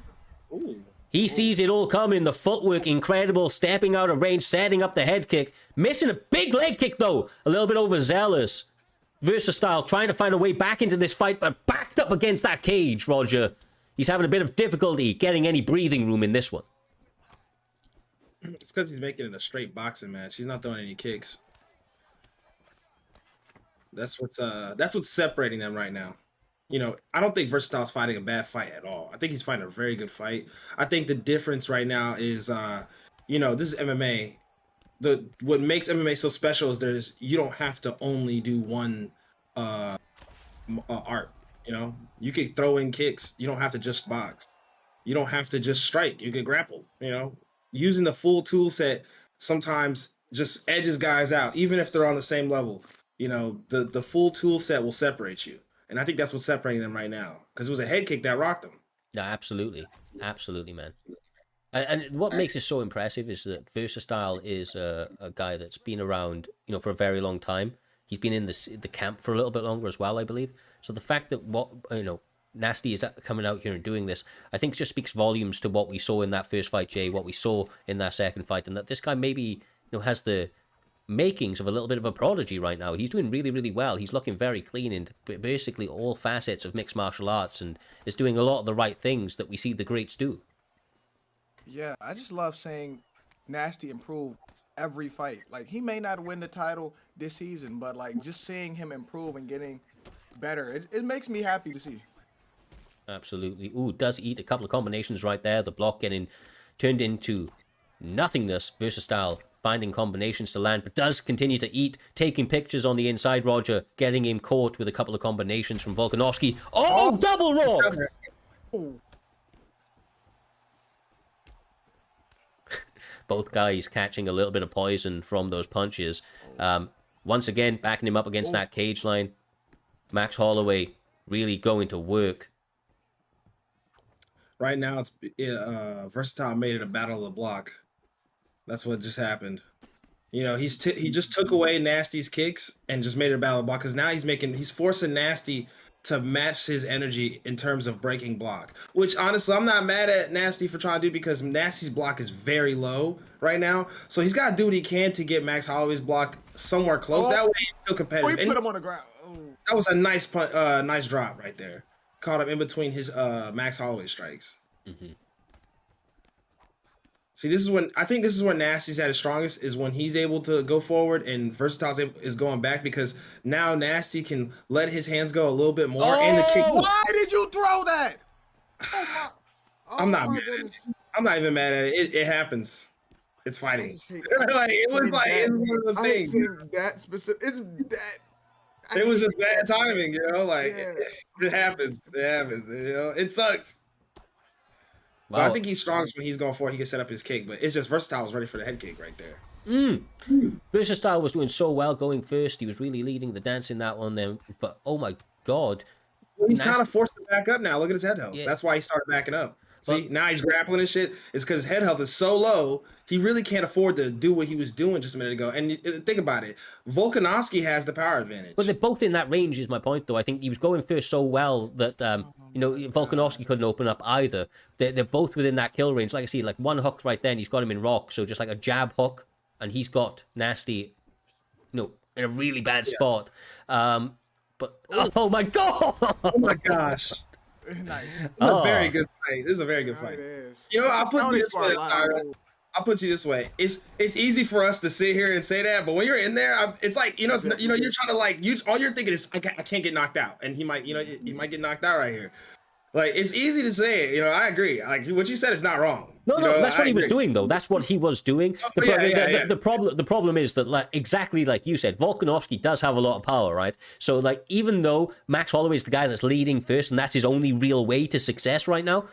Ooh. He sees it all coming. The footwork, incredible. Stepping out of range, setting up the head kick. Missing a big leg kick, though. A little bit overzealous. Versatile trying to find a way back into this fight, but backed up against that cage, Roger. He's having a bit of difficulty getting any breathing room in this one. It's because he's making it a straight boxing match. He's not throwing any kicks. That's what's separating them right now. You know, I don't think Versatile's fighting a bad fight at all. I think he's fighting a very good fight. I think the difference right now is, you know, this is MMA. What makes MMA so special is you don't have to only do one art. You know, you could throw in kicks. You don't have to just box. You don't have to just strike. You could grapple. You know, using the full tool set sometimes just edges guys out, even if they're on the same level. You know, the full tool set will separate you. And I think that's what's separating them right now. Because it was a head kick that rocked them. Yeah, absolutely. Absolutely, man. And what makes it so impressive is that Versatile is a guy that's been around, you know, for a very long time. He's been in the camp for a little bit longer as well, I believe. So the fact that Nasty is coming out here and doing this, I think just speaks volumes to what we saw in that first fight, Jay, what we saw in that second fight, and that this guy maybe, has the makings of a little bit of a prodigy right now. He's doing really, really well. He's looking very clean in basically all facets of mixed martial arts and is doing a lot of the right things that we see the greats do. Yeah, I just love seeing Nasty improve every fight. Like, he may not win the title this season, but like just seeing him improve and getting better, it makes me happy to see. Absolutely. Ooh, does eat a couple of combinations right there. The block getting turned into nothingness. Versatile finding combinations to land, but does continue to eat, taking pictures on the inside. Roger getting him caught with a couple of combinations from Volkanovski. Oh, double rock! Both guys catching a little bit of poison from those punches. Once again, backing him up against that cage line. Max Holloway really going to work. Right now, it's Versatile made it a battle of the block. That's what just happened. You know, he just took away Nasty's kicks and just made it a battle of the block, because now he's forcing Nasty to match his energy in terms of breaking block. Which honestly, I'm not mad at Nasty for trying to do because Nasty's block is very low right now. So he's got to do what he can to get Max Holloway's block somewhere close. That way he's still competitive. He put him on the ground. That was a nice nice drop right there. Caught him in between his Max Holloway strikes. See, this is when I think this is when Nasty's at his strongest, is when he's able to go forward and Versatile is going back, because now Nasty can let his hands go a little bit more and the kick. Why did you throw that? I'm not mad at it. I'm not even mad at it. It happens. It's fighting. Like it was one of those things. That specific. It's that. It was just bad timing, you know. Like it happens. It happens. You know, it sucks. Wow. But I think he's strongest when he's going forward. He can set up his kick, but it's just Versatile was ready for the head kick right there. Versatile was doing so well going first. He was really leading the dance in that one then. But oh my god. He's kind of forced to back up now. Look at his head health. Yeah. That's why he started backing up. See, now he's grappling and shit. It's because his head health is so low, he really can't afford to do what he was doing just a minute ago. And think about it. Volkanovski has the power advantage. But they're both in that range is my point, though. I think he was going first so well that, Volkanovski couldn't open up either. They're both within that kill range. Like I see, like one hook right then, he's got him in rock. So just like a jab hook, and he's got Nasty, in a really bad spot. But, oh my god! Oh my gosh. Nice. A very good fight. This is a very good fight. I'll put you this way. I'll put you this way. It's easy for us to sit here and say that, but when you're in there, it's like you're trying to all you're thinking is I can't get knocked out, and he might get knocked out right here. Like it's easy to say it. I agree. Like what you said is not wrong. No, that's what he was doing though. That's what he was doing. The problem is that, like, exactly like you said, Volkanovski does have a lot of power, right? So like even though Max Holloway is the guy that's leading first and that's his only real way to success right now,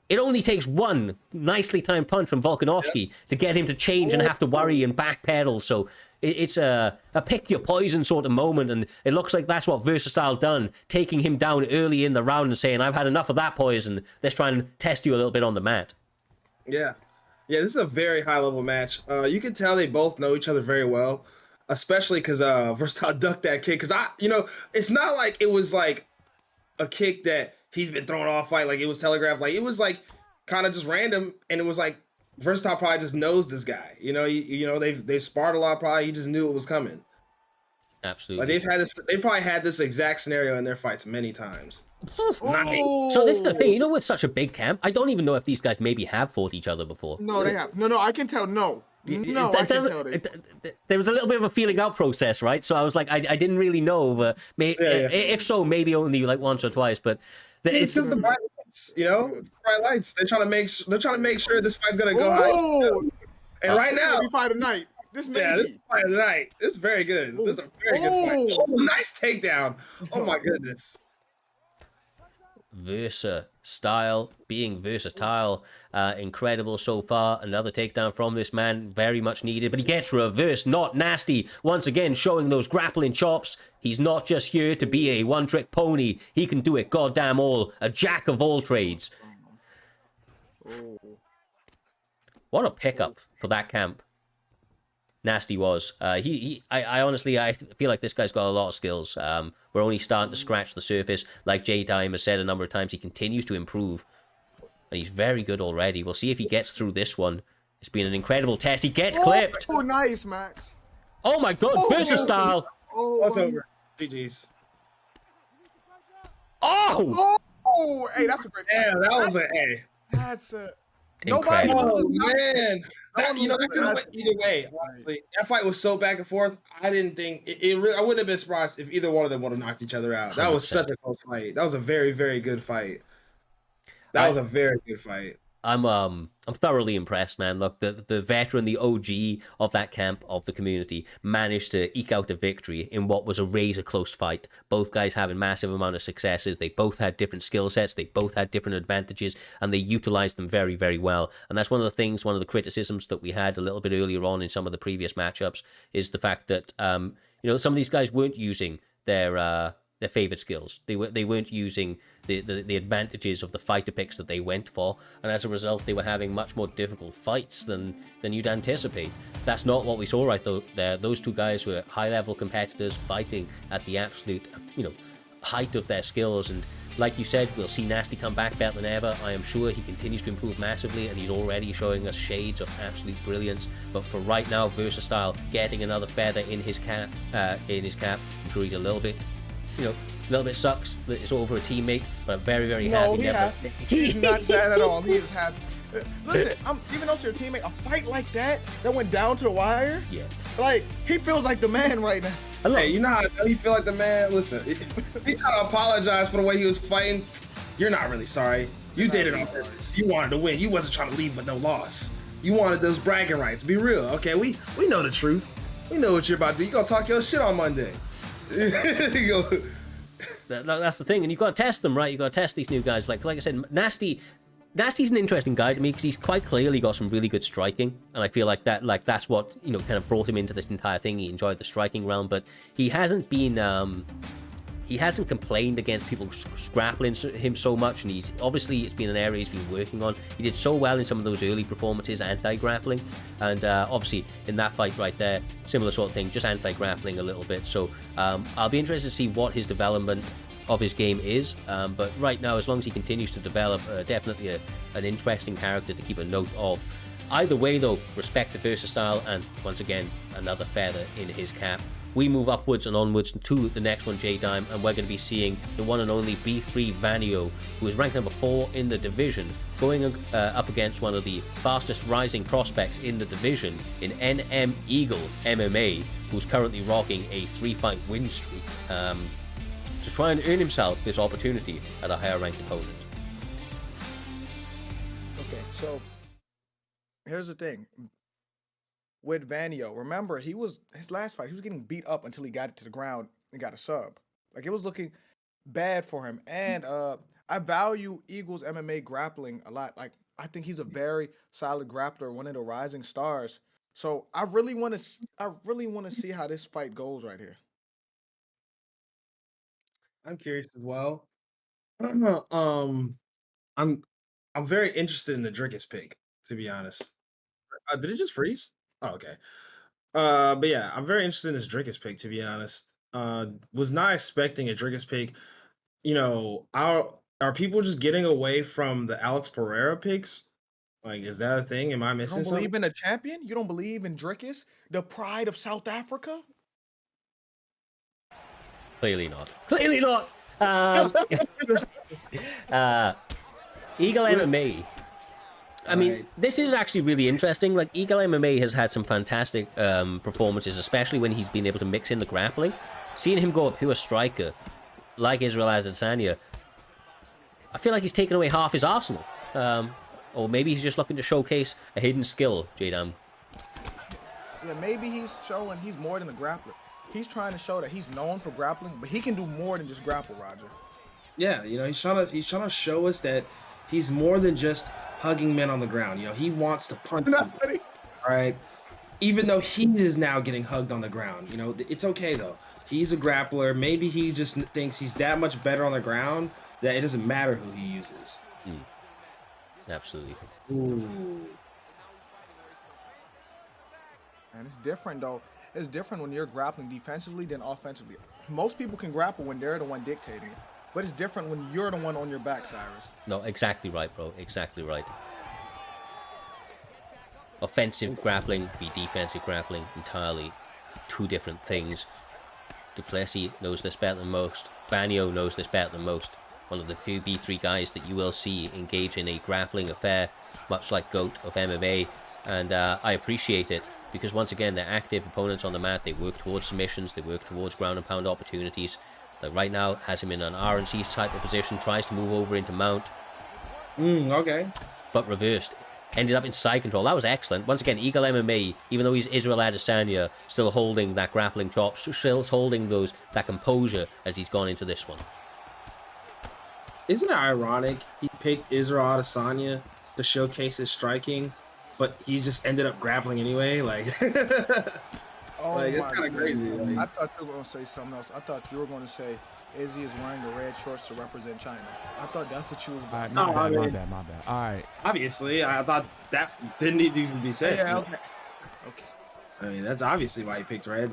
it only takes one nicely timed punch from Volkanovski to get him to change and have to worry and backpedal. So it's a pick your poison sort of moment, and it looks like that's what Versatile done, taking him down early in the round and saying, I've had enough of that poison. Let's try and test you a little bit on the mat. Yeah, this is a very high-level match. You can tell they both know each other very well, especially because Versatile ducked that kick. Because it's not like it was like a kick that he's been throwing off fight, like it was telegraphed. Like it was like kind of just random, and it was like Versatile probably just knows this guy. They've sparred a lot. Probably he just knew it was coming. Absolutely. Like they've probably had this exact scenario in their fights many times. So this is the thing, with such a big camp, I don't even know if these guys maybe have fought each other before. No, they have. No, I can tell. No, I can tell. There was a little bit of a feeling out process, right? So I was like, I didn't really know, but if so, maybe only like once or twice. But it's just the bright lights, It's the bright lights. They're trying to make sure this fight's gonna go high. And right now, fight tonight. This fight tonight. This is very good. This is a very good fight. Oh, nice takedown. Oh my goodness. Style being versatile, incredible so far. Another takedown from this man, very much needed, but he gets reversed. Not Nasty, once again showing those grappling chops. He's not just here to be a one-trick pony. He can do it goddamn all. A jack of all trades. What a pickup for that camp Nasty was. I honestly feel like this guy's got a lot of skills. We're only starting to scratch the surface. Like J-Time has said a number of times, he continues to improve. And he's very good already. We'll see if he gets through this one. It's been an incredible test. He gets clipped. Oh, nice, Max. Oh my god, Versatile. What's over? GG's. Oh! Oh, hey, that's a great fight. Yeah, that was an A. That's a... Incredible. Oh, man. That could have went either way, honestly. That fight was so back and forth. I didn't think I wouldn't have been surprised if either one of them would have knocked each other out. That was such a close fight. That was a very, very good fight. That was a very good fight. I'm thoroughly impressed, man. Look, the veteran, the OG of that camp, of the community, managed to eke out a victory in what was a razor-close fight. Both guys having massive amount of successes. They both had different skill sets. They both had different advantages, and they utilized them very, very well. And that's one of the criticisms that we had a little bit earlier on in some of the previous matchups, is the fact that, some of these guys weren't using their favorite skills. They weren't using the advantages of the fighter picks that they went for, and as a result they were having much more difficult fights than you'd anticipate. That's not what we saw right there. Those two guys were high-level competitors fighting at the absolute height of their skills. And like you said, we'll see Nasty come back better than ever. I am sure he continues to improve massively, and he's already showing us shades of absolute brilliance. But for right now, Versatile getting another feather in his cap. I'm sure he's a little bit, a little bit sucks that it's over a teammate, but I'm very, very happy. He's not sad at all. He is happy. Listen, even though it's your teammate, a fight like that went down to the wire. Yeah. Like, he feels like the man right now. Hey, you know how you feel like the man? Listen, he's trying to apologize for the way he was fighting. You're not really sorry. You did it on purpose. You wanted to win. You wasn't trying to leave with no loss. You wanted those bragging rights. Be real, okay? We know the truth. We know what you're about to do. You gonna talk your shit on Monday. That's the thing, and you've got to test them, right? You've got to test these new guys. Like I said, Nasty's an interesting guy to me because he's quite clearly got some really good striking, and I feel like that's what kind of brought him into this entire thing. He enjoyed the striking realm, but he hasn't complained against people grappling him so much, and it's been an area he's been working on. He did so well in some of those early performances anti-grappling, and obviously in that fight right there, similar sort of thing, just anti-grappling a little bit. So I'll be interested to see what his development of his game is, but right now, as long as he continues to develop, definitely an interesting character to keep a note of. Either way though, respect the Versatile, and once again, another feather in his cap. We move upwards and onwards to the next one, J-Dime, and we're going to be seeing the one and only B3 Vanio, who is ranked number 4 in the division, going up against one of the fastest rising prospects in the division in NM Eagle MMA, who's currently rocking a 3-fight win streak, to try and earn himself this opportunity at a higher ranked opponent. Okay, so here's the thing. With Vanio, remember, his last fight, he was getting beat up until he got it to the ground and got a sub. Like, it was looking bad for him. And I value Eagle's MMA grappling a lot. Like, I think he's a very solid grappler, one of the rising stars. So I really want to see how this fight goes right here. I'm curious as well. I'm very interested in the Drickus pick, to be honest. Did it just freeze? Oh, okay. But yeah, I'm very interested in this Drickus pick, to be honest. Was not expecting a Drickus pick. Are people just getting away from the Alex Pereira picks? Like, is that a thing? Am I You missing don't believe something? in a champion? You don't believe in Drickus, the pride of South Africa? Clearly not. Clearly not! Eagle MMA. I mean, this is actually really interesting. Like, Eagle MMA has had some fantastic performances, especially when he's been able to mix in the grappling. Seeing him go a pure striker, like Israel Adesanya, I feel like he's taken away half his arsenal. Or maybe he's just looking to showcase a hidden skill, J-Dam. Yeah, maybe he's showing he's more than a grappler. He's trying to show that he's known for grappling, but he can do more than just grapple, Roger. Yeah, he's trying to show us that he's more than just hugging men on the ground. He wants to punch people, all right? Even though he is now getting hugged on the ground, it's okay though. He's a grappler. Maybe he just thinks he's that much better on the ground that it doesn't matter who he uses. Absolutely. Ooh. And it's different though. It's different when you're grappling defensively than offensively. Most people can grapple when they're the one dictating it. But it's different when you're the one on your back, Cyrus. No, exactly right, bro. Exactly right. Offensive grappling be defensive grappling, entirely two different things. Duplessis knows this better than most. Vanio knows this better than most. One of the few B3 guys that you will see engage in a grappling affair, much like GOAT of MMA. And I appreciate it, because once again, they're active opponents on the mat. They work towards submissions. They work towards ground and pound opportunities. Like right now, has him in an RNC type of position, tries to move over into mount. Okay. But reversed. Ended up in side control. That was excellent. Once again, Eagle MMA, even though he's Israel Adesanya, still holding that grappling chop, still holding that composure as he's gone into this one. Isn't it ironic he picked Israel Adesanya to showcase his striking, but he just ended up grappling anyway? Like, it's kind of crazy. Like, I thought you were going to say something else. I thought you were going to say Izzy is wearing the red shorts to represent China. I thought that's what you was about. My bad. All right. Obviously, I thought that didn't need to even be said. Yeah, okay. I mean, that's obviously why he picked red.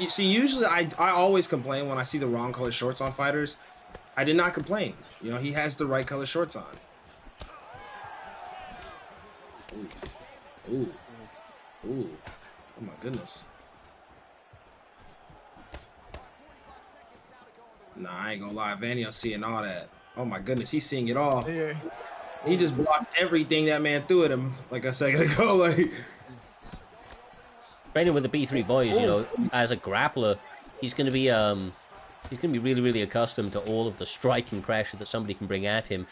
See, usually I always complain when I see the wrong color shorts on fighters. I did not complain. You know, he has the right color shorts on. Ooh. Ooh. Ooh. Oh my goodness. Nah, I ain't gonna lie. Vanio's seeing all that. Oh my goodness, he's seeing it all. Yeah. He just blocked everything that man threw at him like a second ago. Like, Brandon with the B3 boys, you know, as a grappler, he's going to be really, really accustomed to all of the striking pressure that somebody can bring at him.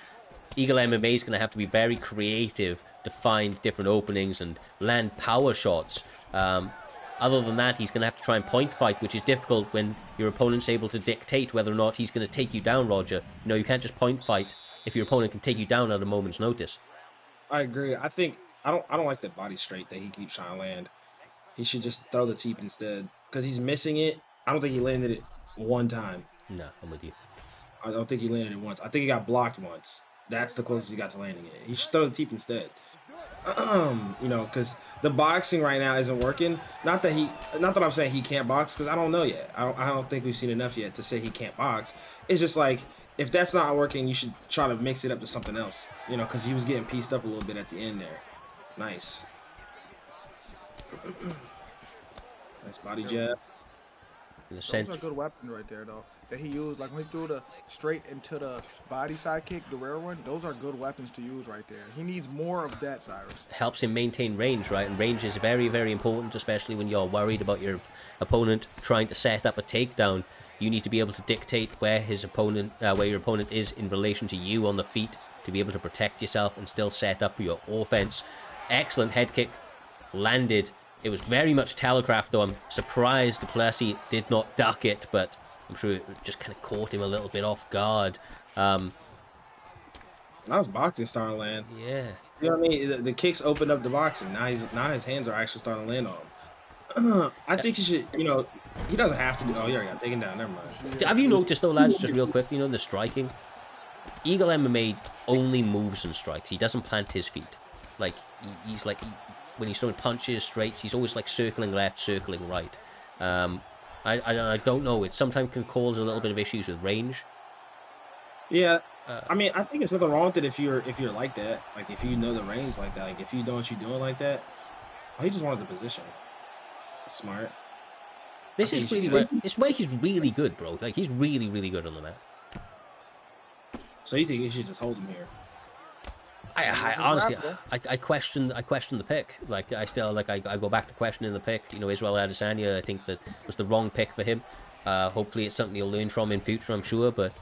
Eagle MMA is going to have to be very creative to find different openings and land power shots. Other than that, he's going to have to try and point fight, which is difficult when your opponent's able to dictate whether or not he's going to take you down, Roger. You know, you can't just point fight if your opponent can take you down at a moment's notice. I agree. I don't like the body straight that he keeps trying to land. He should just throw the teep instead because he's missing it. I don't think he landed it one time. No, I'm with you. I don't think he landed it once. I think he got blocked once. That's the closest he got to landing it. He should throw the teep instead. You know, because the boxing right now isn't working. Not that I'm saying he can't box, because I don't know yet. I don't think we've seen enough yet to say he can't box. It's just like, if that's not working, you should try to mix it up to something else. You know, because he was getting pieced up a little bit at the end there. Nice. Nice body jab. Those are good weapons right there, though, that he used. Like when he threw the straight into the body side kick, the rare one, those are good weapons to use right there. He needs more of that, Cyrus. Helps him maintain range, right? And range is very, very important, especially when you're worried about your opponent trying to set up a takedown. You need to be able to dictate where your opponent is in relation to you on the feet to be able to protect yourself and still set up your offense. Excellent head kick, landed. It was very much telegraphed, though. I'm surprised Duplessis did not duck it, but I'm sure it just kind of caught him a little bit off guard. That was boxing starting to land. Yeah. You know what I mean? The kicks opened up the boxing. Now his hands are actually starting to land on him. I think he should, you know, he doesn't have to do. Oh, yeah, I got taken down. Never mind. Have you noticed, though, lads, just real quick, you know, the striking? Eagle MMA only moves and strikes. He doesn't plant his feet. Like, he's like... when he's throwing punches, straights, he's always like circling left, circling right. I don't know. It sometimes can cause a little bit of issues with range. Yeah, I mean, I think it's nothing wrong with it if you're like that. Like if you know the range like that. Like if you know what you're doing like that. Oh, he just wanted the position. That's smart. This is really where he's really good, bro. Like he's really, really good on the mat. So you think he should just hold him here? I honestly, I question the pick. Like I go back to questioning the pick. You know, Israel Adesanya, I think that was the wrong pick for him. Hopefully, it's something he'll learn from in future, I'm sure. But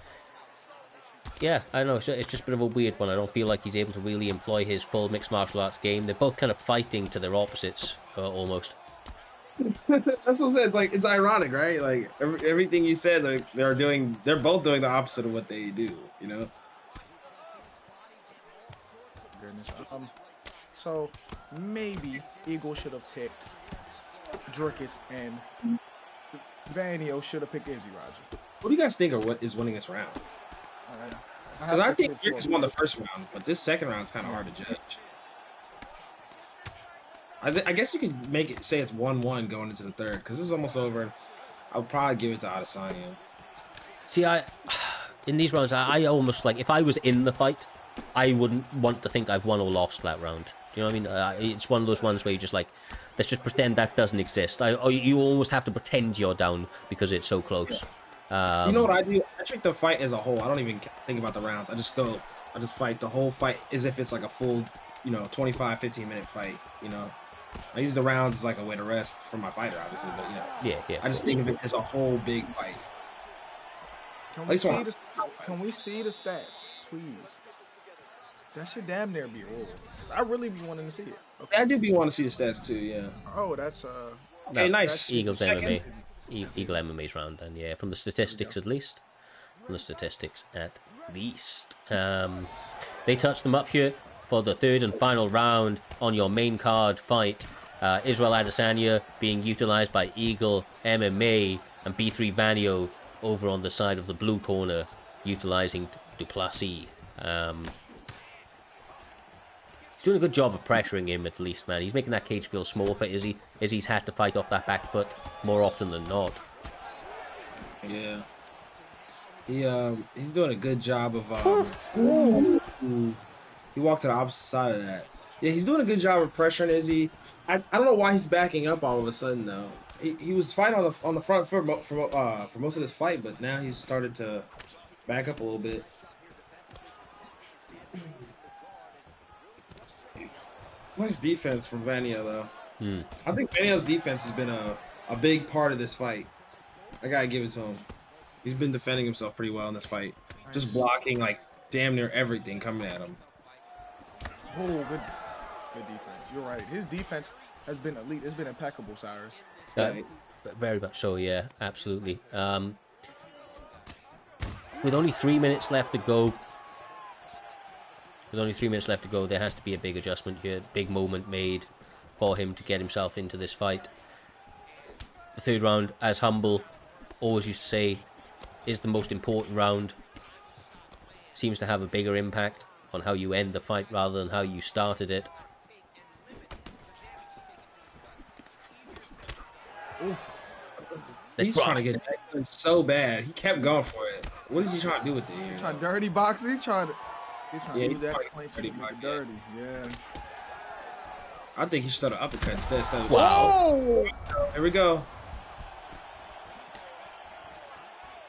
yeah, I don't know. It's just a bit of a weird one. I don't feel like he's able to really employ his full mixed martial arts game. They're both kind of fighting to their opposites, almost. That's what I'm saying. It's like it's ironic, right? Like everything you said, like they're both doing the opposite of what they do. You know. So maybe Eagle should have picked Dricus and Vanio should have picked Izzy, Roger. What do you guys think of what is winning this round? Because I think Dricus won the first round, but this second round is kind of hard to judge. I guess you could say it's 1-1 going into the third because this is almost over. I would probably give it to Adesanya. See, in these rounds, I almost like if I was in the fight, I wouldn't want to think I've won or lost that round. You know what I mean? It's one of those ones where you just like, let's just pretend that doesn't exist. You almost have to pretend you're down because it's so close. You know what I do? I treat the fight as a whole. I don't even think about the rounds. I just fight the whole fight as if it's like a full, 25, 15-minute fight, I use the rounds as like a way to rest for my fighter, obviously, but Yeah. I just think of it as a whole big fight. Can we see the stats, please? That should damn near be old. I really be wanting to see it. Okay. I do be wanting to see the stats too, yeah. Oh, that's okay, nice. Eagles MMA. Eagle MMA's round then, yeah. From the statistics at least. They touched them up here for the third and final round on your main card fight. Israel Adesanya being utilized by Eagle MMA and B3 Vanio over on the side of the blue corner utilizing Duplessis. He's doing a good job of pressuring him at least, man. He's making that cage feel small for Izzy. Izzy's had to fight off that back foot more often than not. Yeah. He's doing a good job of ooh, he walked to the opposite side of that. Yeah, he's doing a good job of pressuring Izzy. I don't know why he's backing up all of a sudden though. He was fighting on the front foot for most of this fight, but now he's started to back up a little bit. Nice defense from Vania though. I think Vania's defense has been a big part of this fight. I gotta give it to him. He's been defending himself pretty well in this fight. Just blocking like damn near everything coming at him. Oh, good defense. You're right. His defense has been elite. It's been impeccable, Cyrus. Very much so, yeah, absolutely. With only 3 minutes left to go, there has to be a big adjustment here, big moment made for him to get himself into this fight. The third round, as Humble always used to say, is the most important round. Seems to have a bigger impact on how you end the fight rather than how you started it. Oof. He's trying to get that so bad. He kept going for it. What is he trying to do with it? He's trying to dirty box. He's trying to do that trying to clinch dirty and box, make it dirty. Yeah. I think he should have done an uppercut instead of Wow. There we go.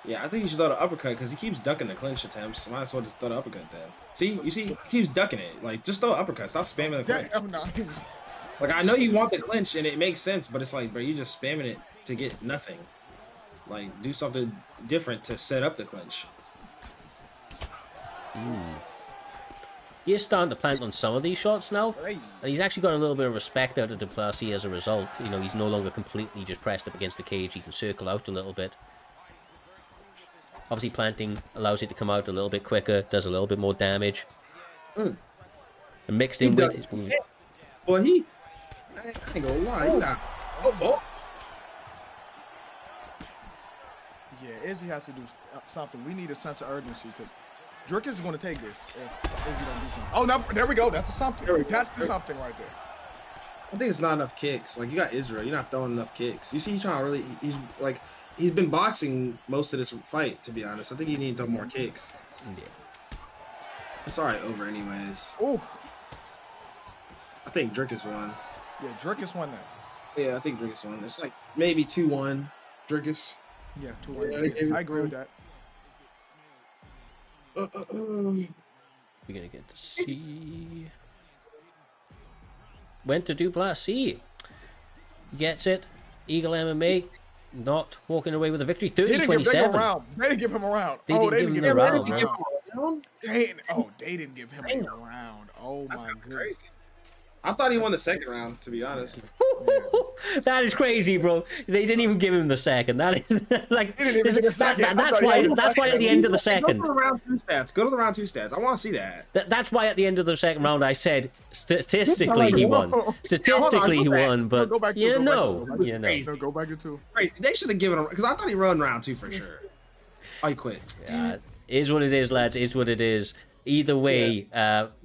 Yeah, I think he should throw the uppercut because he keeps ducking the clinch attempts. Might as well just throw the uppercut then. See, you see, he keeps ducking it. Like, just throw an uppercut. Stop spamming the clinch. Damn, nice. Like, I know you want the clinch and it makes sense, but it's like, bro, you're just spamming it to get nothing. Like, do something different to set up the clinch. He is starting to plant on some of these shots now, Hey. and he's actually got a little bit of respect out of Duplessis as a result. You know, he's no longer completely just pressed up against the cage. He can circle out a little bit. Obviously, planting allows it to come out a little bit quicker, does a little bit more damage. And mixed in with his movement. Well, I ain't gonna lie, he not. Yeah, Izzy has to do something. We need a sense of urgency because Drickus is going to take this if Izzy don't do something. Oh, no, there we go. That's a something. That's the something right there. I think it's not enough kicks. Like, you got Israel, you're not throwing enough kicks. You see, he's trying to really. He's been boxing most of this fight, to be honest. I think he needs to throw more kicks. Yeah. It's already over, anyways. Oh, I think Drickus won. yeah, Drickus won that. Yeah, I think Drickus won. It's like maybe 2-1. Drickus. Yeah, 2-1. Yeah, I agree with that. We're gonna get to see. Went to Duplessis. He gets it. Eagle MMA not walking away with a victory. They didn't give him a 30-27. round. They didn't give him a round. They Oh, didn't they give didn't him give the him a round, round. Round? They didn't give him a round. Oh, That's my kinda goodness. crazy. I thought he won the second round, to be honest. That is crazy, bro. They didn't even give him the second. That is like didn't even get the second. that's why at the end of the second. Go to the round 2 stats. Go to the round 2 stats. I want to see that. That's why at the end of the second round I said statistically he won. Statistically he won, but Go back to- you go back know, to- you know. No, go back to 2. Crazy. They should have given him because I thought he run round 2 for sure. I quit. Is what it is, lads. Is what it is. Either way,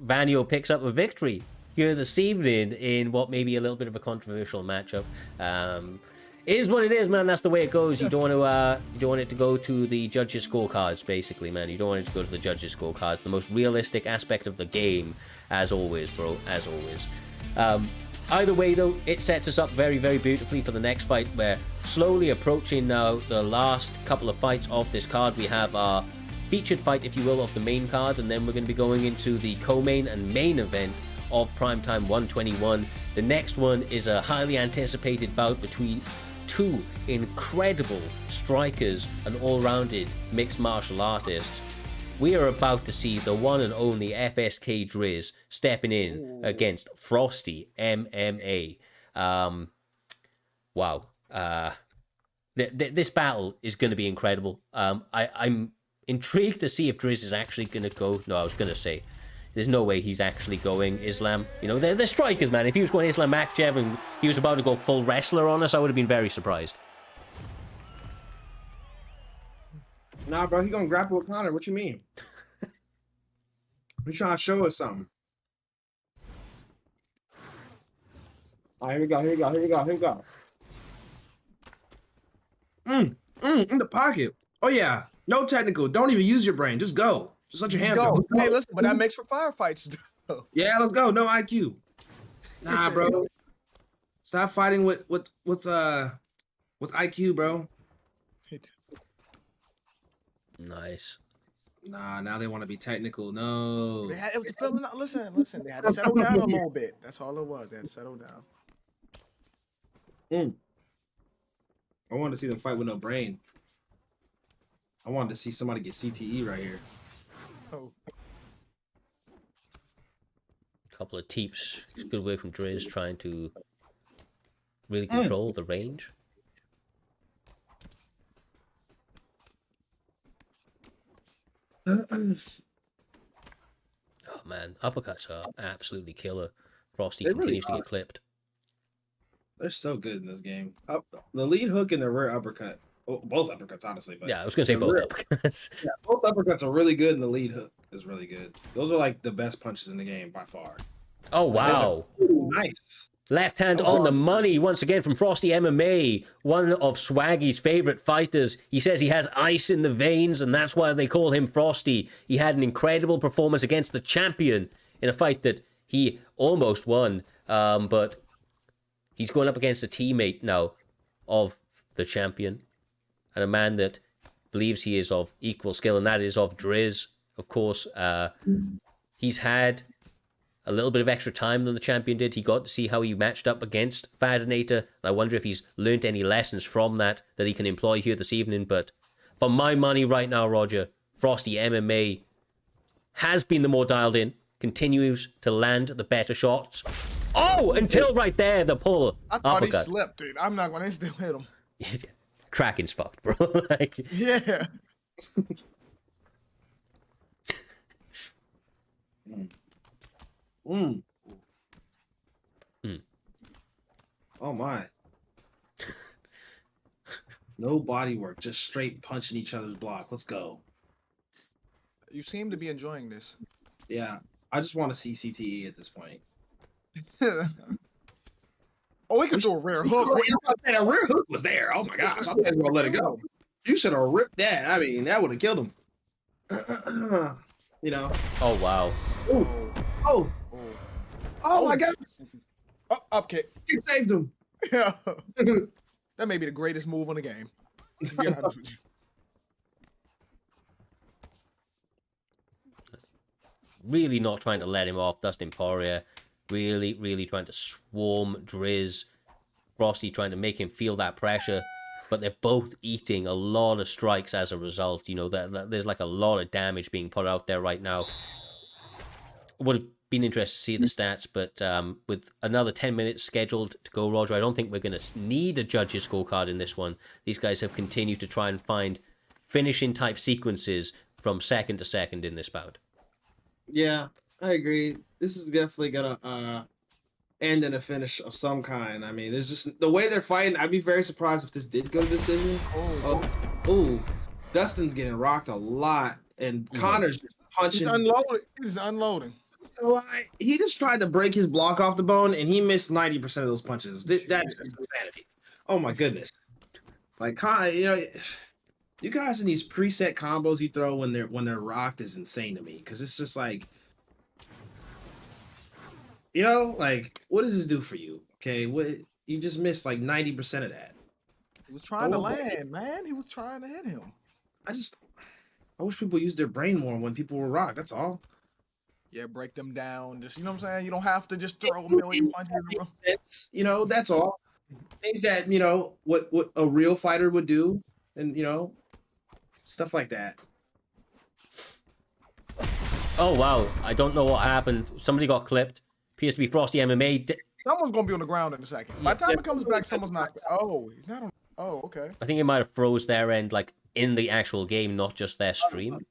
Vanio picks up a victory here this evening in what may be a little bit of a controversial matchup. Is what it is, man. That's the way it goes. You don't want it to go to the judges' scorecards, basically, man. You don't want it to go to the judges' scorecards. The most realistic aspect of the game, as always, bro. As always. Either way, though, it sets us up very, very beautifully for the next fight. We're slowly approaching now the last couple of fights of this card. We have our featured fight, if you will, of the main card, and then we're going to be going into the co-main and main event of Primetime 121. The next one is a highly anticipated bout between two incredible strikers and all-rounded mixed martial artists. We are about to see the one and only FSK Drizz stepping in against Frosty MMA. Wow. This battle is going to be incredible. I'm intrigued to see if Drizz is actually going to go. No, I was going to say, there's no way he's actually going Islam. You know, they're strikers, man. If he was going Islam Makhachev and he was about to go full wrestler on us, I would have been very surprised. Nah, bro, he gonna grapple with Connor. What you mean? He's trying to show us something. All right, here we go. Here we go. Here we go. Here we go. In the pocket. Oh yeah, No technical. Don't even use your brain. Just go. Just let your hands go. Go. Hey, listen, but that makes for firefights. Yeah, let's go. No IQ. Nah, bro. Stop fighting with IQ, bro. Nice. Nah, now they want to be technical. No. It was feeling. Listen. They had to settle down a little bit. That's all it was. They had to settle down. I wanted to see them fight with no brain. I wanted to see somebody get CTE right here. Oh. Couple of teeps. It's good work from Driz trying to really control the range. Oh man, uppercuts are absolutely killer. Frosty continues to get clipped. They're so good in this game. The lead hook and the rear uppercut. Oh, both uppercuts, honestly. But Yeah, I was going to say both uppercuts. yeah, both uppercuts are really good, and the lead hook is really good. Those are like the best punches in the game by far. Oh, wow. Ooh, nice. Left hand on the money once again from Frosty MMA, one of Swaggy's favorite fighters. He says he has ice in the veins, and that's why they call him Frosty. He had an incredible performance against the champion in a fight that he almost won, but he's going up against a teammate now of the champion, and a man that believes he is of equal skill, and that is of Driz, of course. He's had a little bit of extra time than the champion did. He got to see how he matched up against Fadinator, and I wonder if he's learnt any lessons from that he can employ here this evening. But for my money right now, Roger, Frosty MMA has been the more dialed in, continues to land the better shots. Oh, until right there, the pull. I thought uppercut. he slipped, dude. I'm not going to still hit him. Kraken's fucked, bro. Like, Yeah. Oh my. No body work, just straight punching each other's block. Let's go. You seem to be enjoying this. Yeah, I just want to see CTE at this point. Oh, he could do a rear hook. A rear hook was there. Oh my gosh, I thought he was gonna let it go. You should have ripped that. I mean, that would have killed him. You know. oh, wow. Oh my god. Up kick. He saved him. Yeah. That may be the greatest move on the game. To be honest with you. Really not trying to let him off. Dustin Poirier really trying to swarm Driz. Frosty trying to make him feel that pressure. But they're both eating a lot of strikes as a result. You know, there's like a lot of damage being put out there right now. Would have been interested to see the stats, but with another 10 minutes scheduled to go, Roger, I don't think we're going to need a judge's scorecard in this one. These guys have continued to try and find finishing type sequences from second to second in this bout. Yeah, I agree. This is definitely gonna end in a finish of some kind. I mean, there's just the way they're fighting. I'd be very surprised if this did go to decision. Dustin's getting rocked a lot, and Connor's just punching. He's unloading. So he just tried to break his block off the bone, and he missed 90% of those punches. That's just insanity. Oh my goodness! Like Connor, you know, you guys in these preset combos you throw when they're rocked is insane to me, because it's just like, you know, like, what does this do for you? Okay, what you just missed like 90% of that. He was trying to land, man. He was trying to hit him. I wish people used their brain more when people were rocked. That's all. Yeah, break them down. Just, you know what I'm saying? You don't have to just throw a million punches. You know, that's all. Things that, you know, what a real fighter would do, and, you know, stuff like that. Oh, wow. I don't know what happened. Somebody got clipped. Appears to be Frosty MMA. Someone's going to be on the ground in a second. By the time it comes back, someone's not. Oh, he's not on. Oh, okay. I think it might have froze their end, like, in the actual game, not just their stream.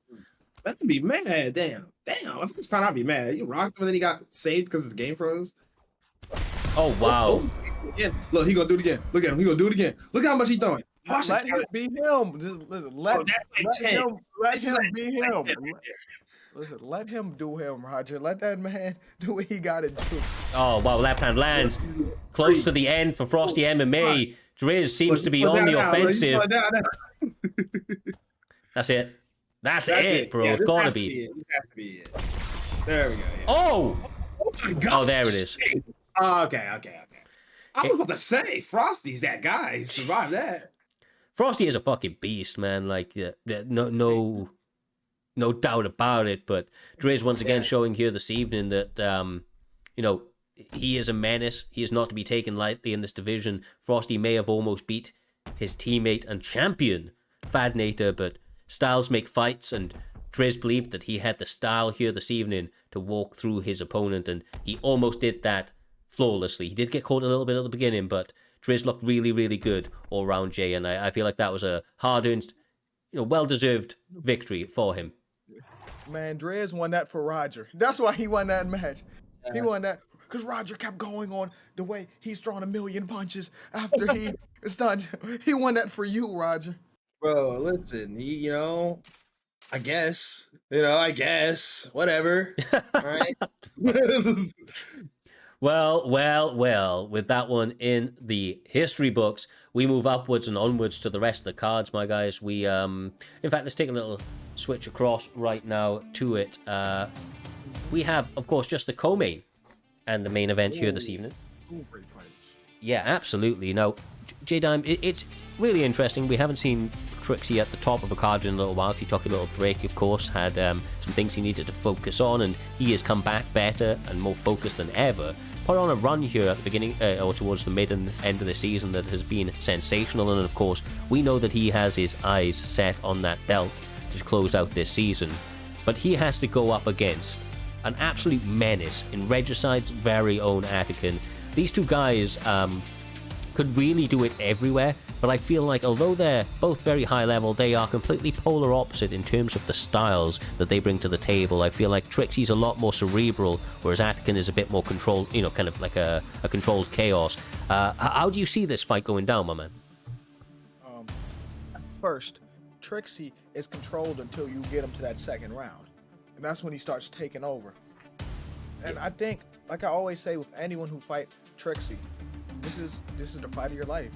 That would be mad. Damn. If it's fine, I'd be mad. You rocked him and then he got saved because his game froze. Oh, wow. Look, he gonna do it again. Look at him. He gonna do it again. Look how much he throwing. Let him be him. Just listen. Let him be him. Listen, let him do him, Roger. Let that man do what he gotta do. Oh, wow. Left hand lands. Close to the end for Frosty MMA. Driz seems to be on the offensive. That's it. That's That's it, bro. Yeah, It's this gotta has to be. it. This has to be it. There we go. Yeah. Oh! Oh my God. Oh, there it is. Okay. I was about to say, Frosty's that guy who survived that. Frosty is a fucking beast, man. Like, no doubt about it. But Dre's once again showing here this evening that, you know, he is a menace. He is not to be taken lightly in this division. Frosty may have almost beat his teammate and champion, Fadnator, but styles make fights, and Driz believed that he had the style here this evening to walk through his opponent, and he almost did that flawlessly. He did get caught a little bit at the beginning, but Driz looked really, really good all round, Jay, and I feel like that was a hard-earned, you know, well-deserved victory for him. Man, Drez won that for Roger. That's why he won that match. He won that because Roger kept going on the way he's throwing a million punches after he is done. He won that for you, Roger. Bro, listen, I guess, whatever. All right. Well, with that one in the history books, we move upwards and onwards to the rest of the cards, my guys. We, in fact, let's take a little switch across right now to it. We have, of course, just the co-main and the main event here this evening. Great fights. Yeah, absolutely. Now, J-Dime, it's really interesting. We haven't seen Trickzzy at the top of a card in a little while. He took a little break, of course, had some things he needed to focus on, and he has come back better and more focused than ever. Put on a run here at the beginning, or towards the mid and end of the season that has been sensational, and of course, we know that he has his eyes set on that belt to close out this season. But he has to go up against an absolute menace in Regicide's very own Atakan. These two guys could really do it everywhere, but I feel like although they're both very high level, they are completely polar opposite in terms of the styles that they bring to the table. I feel like Trickzy's a lot more cerebral, whereas Atakan is a bit more controlled, you know, kind of like a controlled chaos. How do you see this fight going down, my man? First, Trickzzy is controlled until you get him to that second round. And that's when he starts taking over. And I think, like I always say with anyone who fight Trickzzy, this is the fight of your life.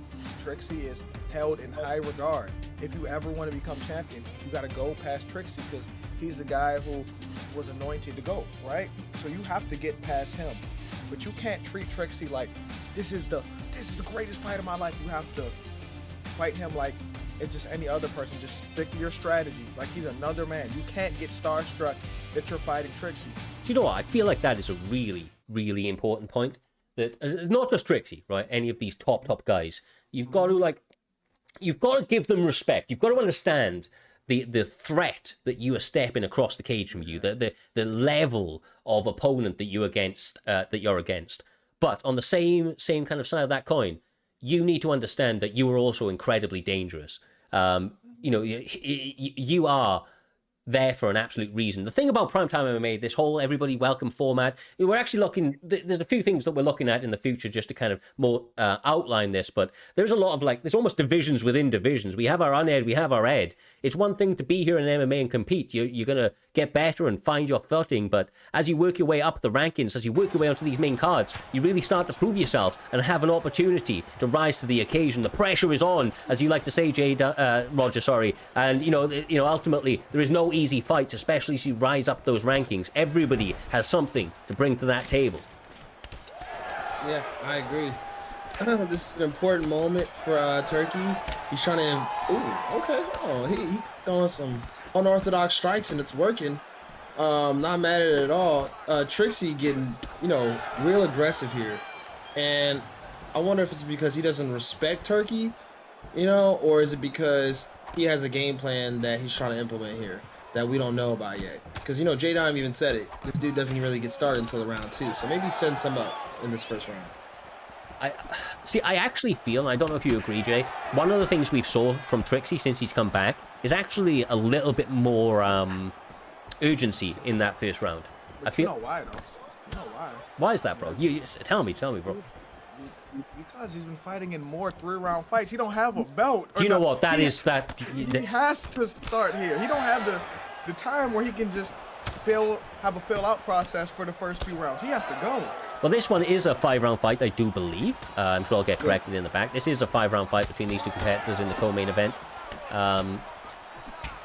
Trickzzy is held in high regard. If you ever want to become champion, you got to go past Trickzzy because he's the guy who was anointed to go, right? So you have to get past him. But you can't treat Trickzzy like this is the greatest fight of my life. You have to fight him like it's just any other person. Just stick to your strategy like he's another man. You can't get starstruck that you're fighting Trickzzy. Do you know what? I feel like that is a really, really important point. That it's not just Trickzzy, right? Any of these top guys, you've got to give them respect. You've got to understand the threat that you are stepping across the cage from you, the level of opponent that you're against. But on the same kind of side of that coin, you need to understand that you are also incredibly dangerous. You are there for an absolute reason. The thing about Primetime MMA, this whole everybody welcome format, we're actually looking, there's a few things that we're looking at in the future just to kind of more outline this, but there's a lot of there's almost divisions within divisions. We have our uned, we have our ed. It's one thing to be here in MMA and compete. You're going to get better and find your footing, but as you work your way up the rankings, as you work your way onto these main cards, you really start to prove yourself and have an opportunity to rise to the occasion. The pressure is on, as you like to say, Roger, and ultimately there is no easy fights, especially as you rise up those rankings. Everybody has something to bring to that table. Yeah, I agree. This is an important moment for Turkey. He's trying to... Ooh, okay. Oh, he throwing some unorthodox strikes, and it's working. Not mad at it at all. Trickzzy getting, real aggressive here. And I wonder if it's because he doesn't respect Turkey, or is it because he has a game plan that he's trying to implement here that we don't know about yet? Because, J-Dime even said it. This dude doesn't really get started until round 2. So maybe send some up in this first round. I actually feel, and I don't know if you agree, Jay, one of the things we've saw from Trickzzy since he's come back is actually a little bit more urgency in that first round. But I feel. You know why, though? You know why? Why is that, bro? Tell me, bro. Because he's been fighting in more 3-round fights. He don't have a belt. Do you know what? He has to start here. He don't have the time where he can just have a fill-out process for the first few rounds. He has to go. Well, this one is a 5-round fight, I do believe. I'm sure I'll get corrected in the back. This is a 5-round fight between these two competitors in the co-main event.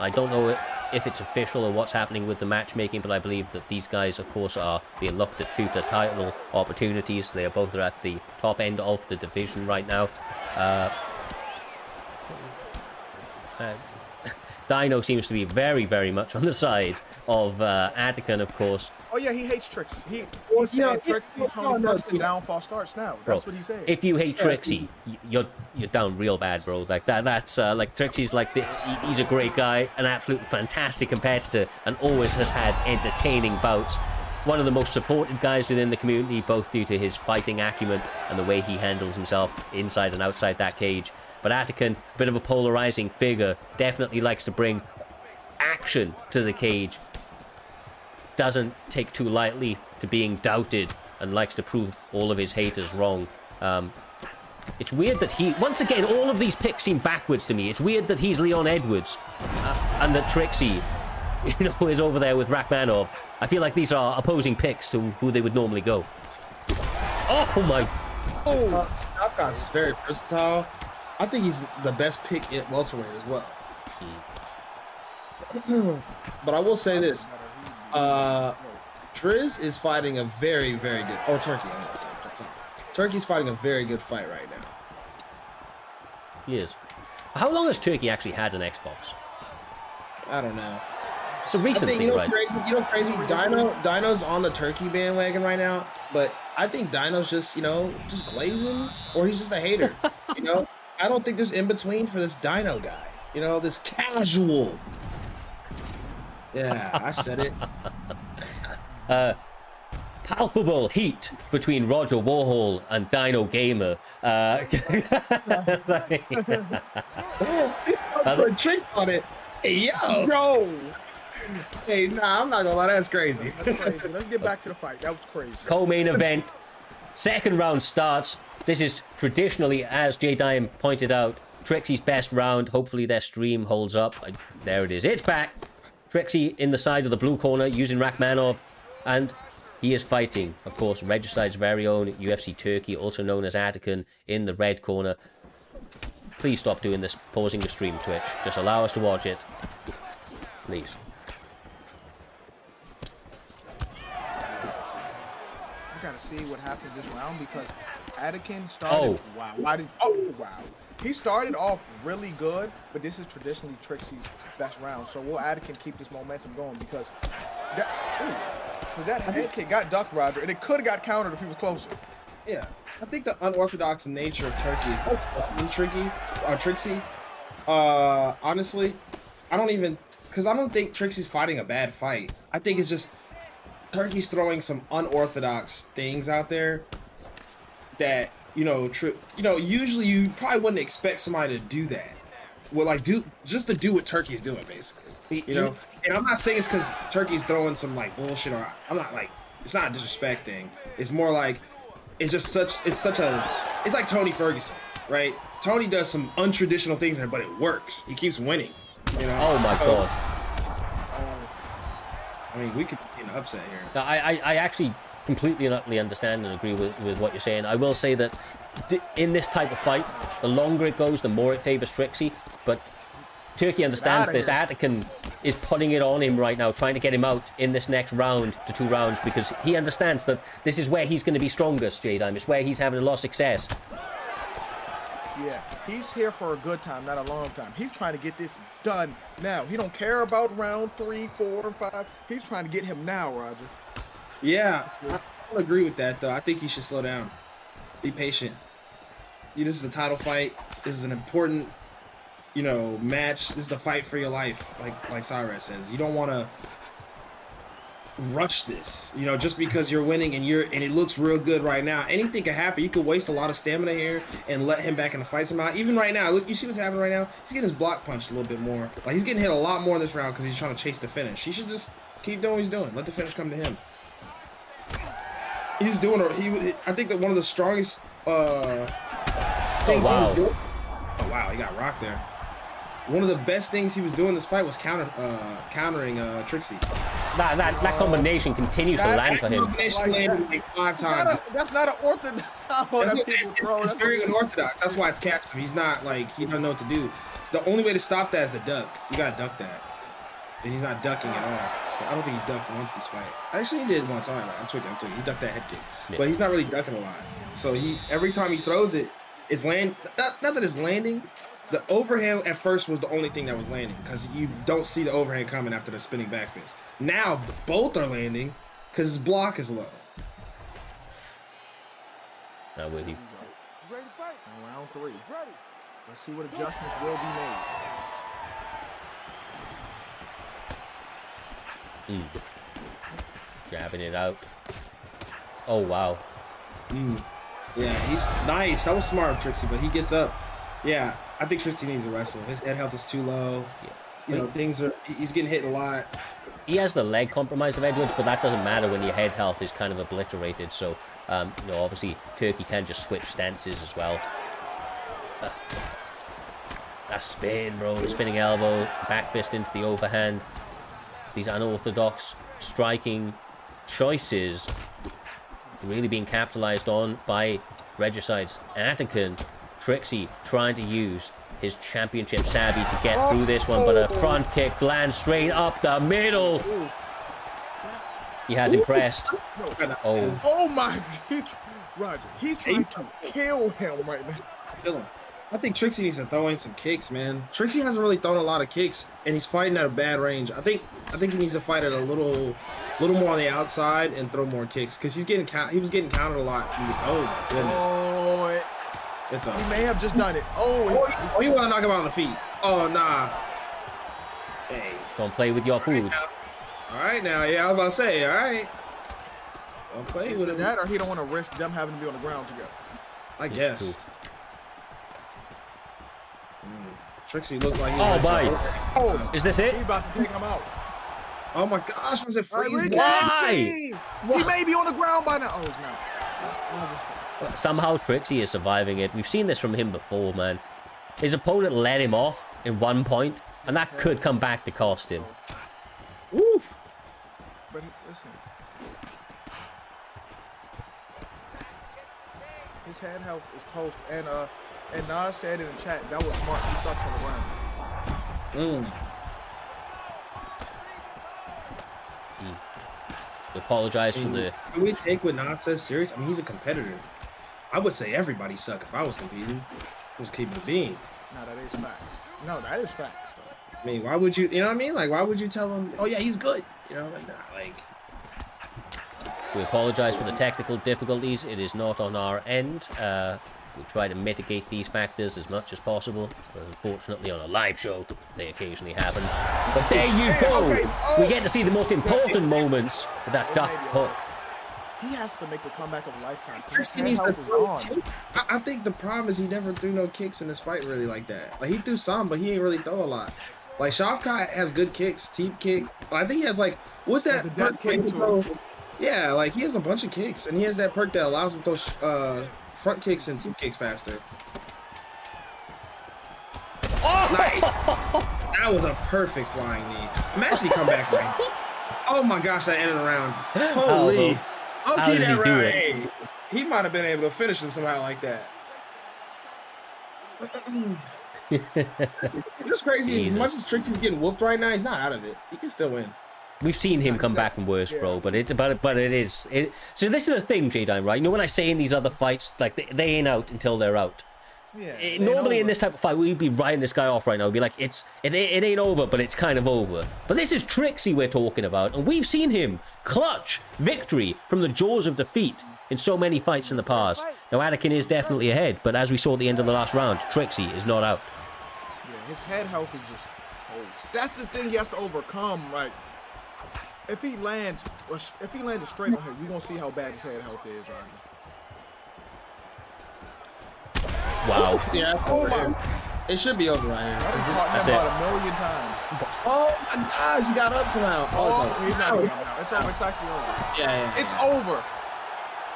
I don't know if it's official or what's happening with the matchmaking, but I believe that these guys, of course, are being looked at future title opportunities. They are both at the top end of the division right now. Dino seems to be very, very much on the side of Atakan, of course. Oh yeah, he hates Trickzzy. He's saying Trickzzy only first the downfall starts now. That's what he said. If you hate Trickzzy, you're down real bad, bro. Like that's like Trickzy's like he's a great guy, an absolute fantastic competitor, and always has had entertaining bouts. One of the most supported guys within the community, both due to his fighting acumen and the way he handles himself inside and outside that cage. But Atakan, a bit of a polarizing figure, definitely likes to bring action to the cage. Doesn't take too lightly to being doubted and likes to prove all of his haters wrong. It's weird that once again, all of these picks seem backwards to me. It's weird that he's Leon Edwards and that Trickzzy, is over there with Rachmanov. I feel like these are opposing picks to who they would normally go. Oh my! Atakan's very versatile. I think he's the best pick at welterweight as well. But I will say this. Triz is fighting a very, very good... Oh, Turkey. Turkey's fighting a very good fight right now. He is. How long has Turkey actually had an Xbox? I don't know. It's a recent thing, right? Crazy? Dino's on the Turkey bandwagon right now, but I think Dino's just glazing, or he's just a hater, I don't think there's in between for this Dino guy. This casual. Yeah, I said it. Palpable heat between Roger Warhol and Dino Gamer. Put tricks on it. Hey, yo. Hey, nah, I'm not gonna lie, that's crazy. That's crazy. Let's get back to the fight. That was crazy. Co-main event. Second round starts. This is traditionally, as J Dime pointed out, Trickzy's best round. Hopefully their stream holds up. There it is. It's back. Trickzzy in the side of the blue corner using Rachmanov. And he is fighting, of course, Registride's very own UFC Turkey, also known as Atakan, in the red corner. Please stop doing this, pausing the stream, Twitch. Just allow us to watch it. Please. I gotta see what happens this round because Atakan started. Wow. Wow. He started off really good, but this is traditionally Trickzy's best round. So will Atakan keep this momentum going? Because that head kick got ducked, Roger, and it could have got countered if he was closer. Yeah, I think the unorthodox nature of Trickzzy. Honestly, I don't think Trickzy's fighting a bad fight. I think it's just Turkey's throwing some unorthodox things out there that usually you probably wouldn't expect somebody to do that. Well, do what Turkey's doing, basically. And I'm not saying it's because Turkey's throwing some bullshit, or I'm not it's not a disrespect thing. It's more like it's like Tony Ferguson, right? Tony does some untraditional things there, but it works. He keeps winning. Oh my God. I mean, we could be an upset here. I actually completely and utterly understand and agree with what you're saying. I will say that in this type of fight, the longer it goes, the more it favors Trickzzy. But Turkey understands this. Atakan is putting it on him right now, trying to get him out in this next round to 2 rounds because he understands that this is where he's going to be strongest, J-Dime. It's where he's having a lot of success. Yeah, he's here for a good time, not a long time. He's trying to get this done now. He don't care about round 3, 4, and 5. He's trying to get him now, Roger. Yeah, I don't agree with that, though. I think he should slow down. Be patient. This is a title fight. This is an important, match. This is the fight for your life, like Cyrus says. You don't want to rush this, just because you're winning and it looks real good right now. Anything can happen. You could waste a lot of stamina here and let him back in the fight somehow. Even right now, look, you see what's happening right now? He's getting his block punched a little bit more. He's getting hit a lot more in this round because he's trying to chase the finish. He should just keep doing what he's doing. Let the finish come to him. He's doing I think that one of the strongest things he was doing. Oh wow, he got rocked there. One of the best things he was doing in this fight was countering Trickzzy. That combination continues to land for him. Landed 5 times. That's not an orthodox combo. It's very unorthodox. That's why it's catching him. He's not he doesn't know what to do. The only way to stop that is a duck. You gotta duck that. and he's not ducking at all. I don't think he ducked once this fight. Actually, he did one time. I'm tweaking. He ducked that head kick, but he's not really ducking a lot. So every time he throws it, it's land. Not that it's landing. The overhand at first was the only thing that was landing because you don't see the overhand coming after the spinning back fist. Now both are landing because his block is low. Not with you. Round 3. Let's see what adjustments will be made. Jabbing it out. Oh, wow. Yeah, he's nice. That was smart, Trickzzy, but he gets up. Yeah, I think Trickzzy needs to wrestle. His head health is too low. Yeah. You know, he's getting hit a lot. He has the leg compromised of Edwards, but that doesn't matter when your head health is kind of obliterated. So, you know, obviously, Turkey can just switch stances as well. That spin, bro. The spinning elbow, back fist into the overhand. These unorthodox striking choices really being capitalized on by Regicide's Atakan. Trickzzy trying to use his championship savvy to get through this one, but a front kick lands straight up the middle. He has impressed. Oh my, Roger, he's trying to kill him right now. Kill him. I think Trickzzy needs to throw in some kicks, man. Trickzzy hasn't really thrown a lot of kicks, and he's fighting at a bad range. I think he needs to fight at a little more on the outside and throw more kicks because he was getting countered a lot. Oh my goodness. Oh, It's he may have just done it. Oh, he want to knock him out on the feet. Oh, nah. Hey. Don't play with your food. All right, now. Yeah, I was about to say, all right. Don't play with him. That or he don't want to risk them having to be on the ground together. I guess. Trickzzy looked like he Oh, was my. Oh, Is this it? he about to take him out. Oh, my gosh. Was it freeze? Why? He may be on the ground by now. Oh, he's not. Somehow Trickzzy is surviving it. We've seen this from him before, man. His opponent let him off in 1 point, and that could come back to cost him. Woo. But listen, his head health is toast, and Nas said in the chat that was smart. He sucks on the ground. Apologize for the... Can we take what Nas says serious? I mean, he's a competitor. I would say everybody suck if I was competing. I was keeping the beam. No, that is facts. No, that is facts. Though. I mean, why would you know what I mean? Like, why would you tell him, oh, yeah, he's good? You know, like, nah, like... We apologize for the technical difficulties. It is not on our end. We try to mitigate these factors as much as possible. But unfortunately, on a live show, they occasionally happen. But there you go. Okay. Oh. We get to see the most important moments of that duck hook. He has to make the comeback of a lifetime. Trickzzy needs to throw kicks. I think the problem is he never threw no kicks in this fight really like that. Like, he threw some, but he ain't really throw a lot. Like, Shavkat has good kicks, teep kick. I think he has, like, what's that? Kick to him. Yeah, like, he has a bunch of kicks, and he has that perk that allows him to throw front kicks and teep kicks faster. Oh! Nice. That was a perfect flying knee. Imagine he come back right. Oh my gosh, that ended the round. Holy. Okay, did he that do round. it? Hey, he might have been able to finish him somehow like that. It's crazy. Jesus. As much as Trickzy's getting whooped right now, he's not out of it. He can still win. We've seen him come back from worse, bro, but it is. So this is the thing, J-Dime, right? You know when I say in these other fights, like, they ain't out until they're out. Yeah. Normally in this type of fight, we'd be writing this guy off right now. We'd be like, it ain't over, but it's kind of over. But this is Trickzzy we're talking about, and we've seen him clutch victory from the jaws of defeat in so many fights in the past. Now, Atakan is definitely ahead, but as we saw at the end of the last round, Trickzzy is not out. Yeah, his head health is just cold. That's the thing he has to overcome. Like, if he lands it straight on him, you're gonna see how bad his head health is, right? Wow. Yeah. Oh my! It should be over right here. That's it. about 1 million times. Oh my gosh, he got up somehow. Oh, it's over. he's not getting up now. It's over. It's actually over. Yeah. It's over.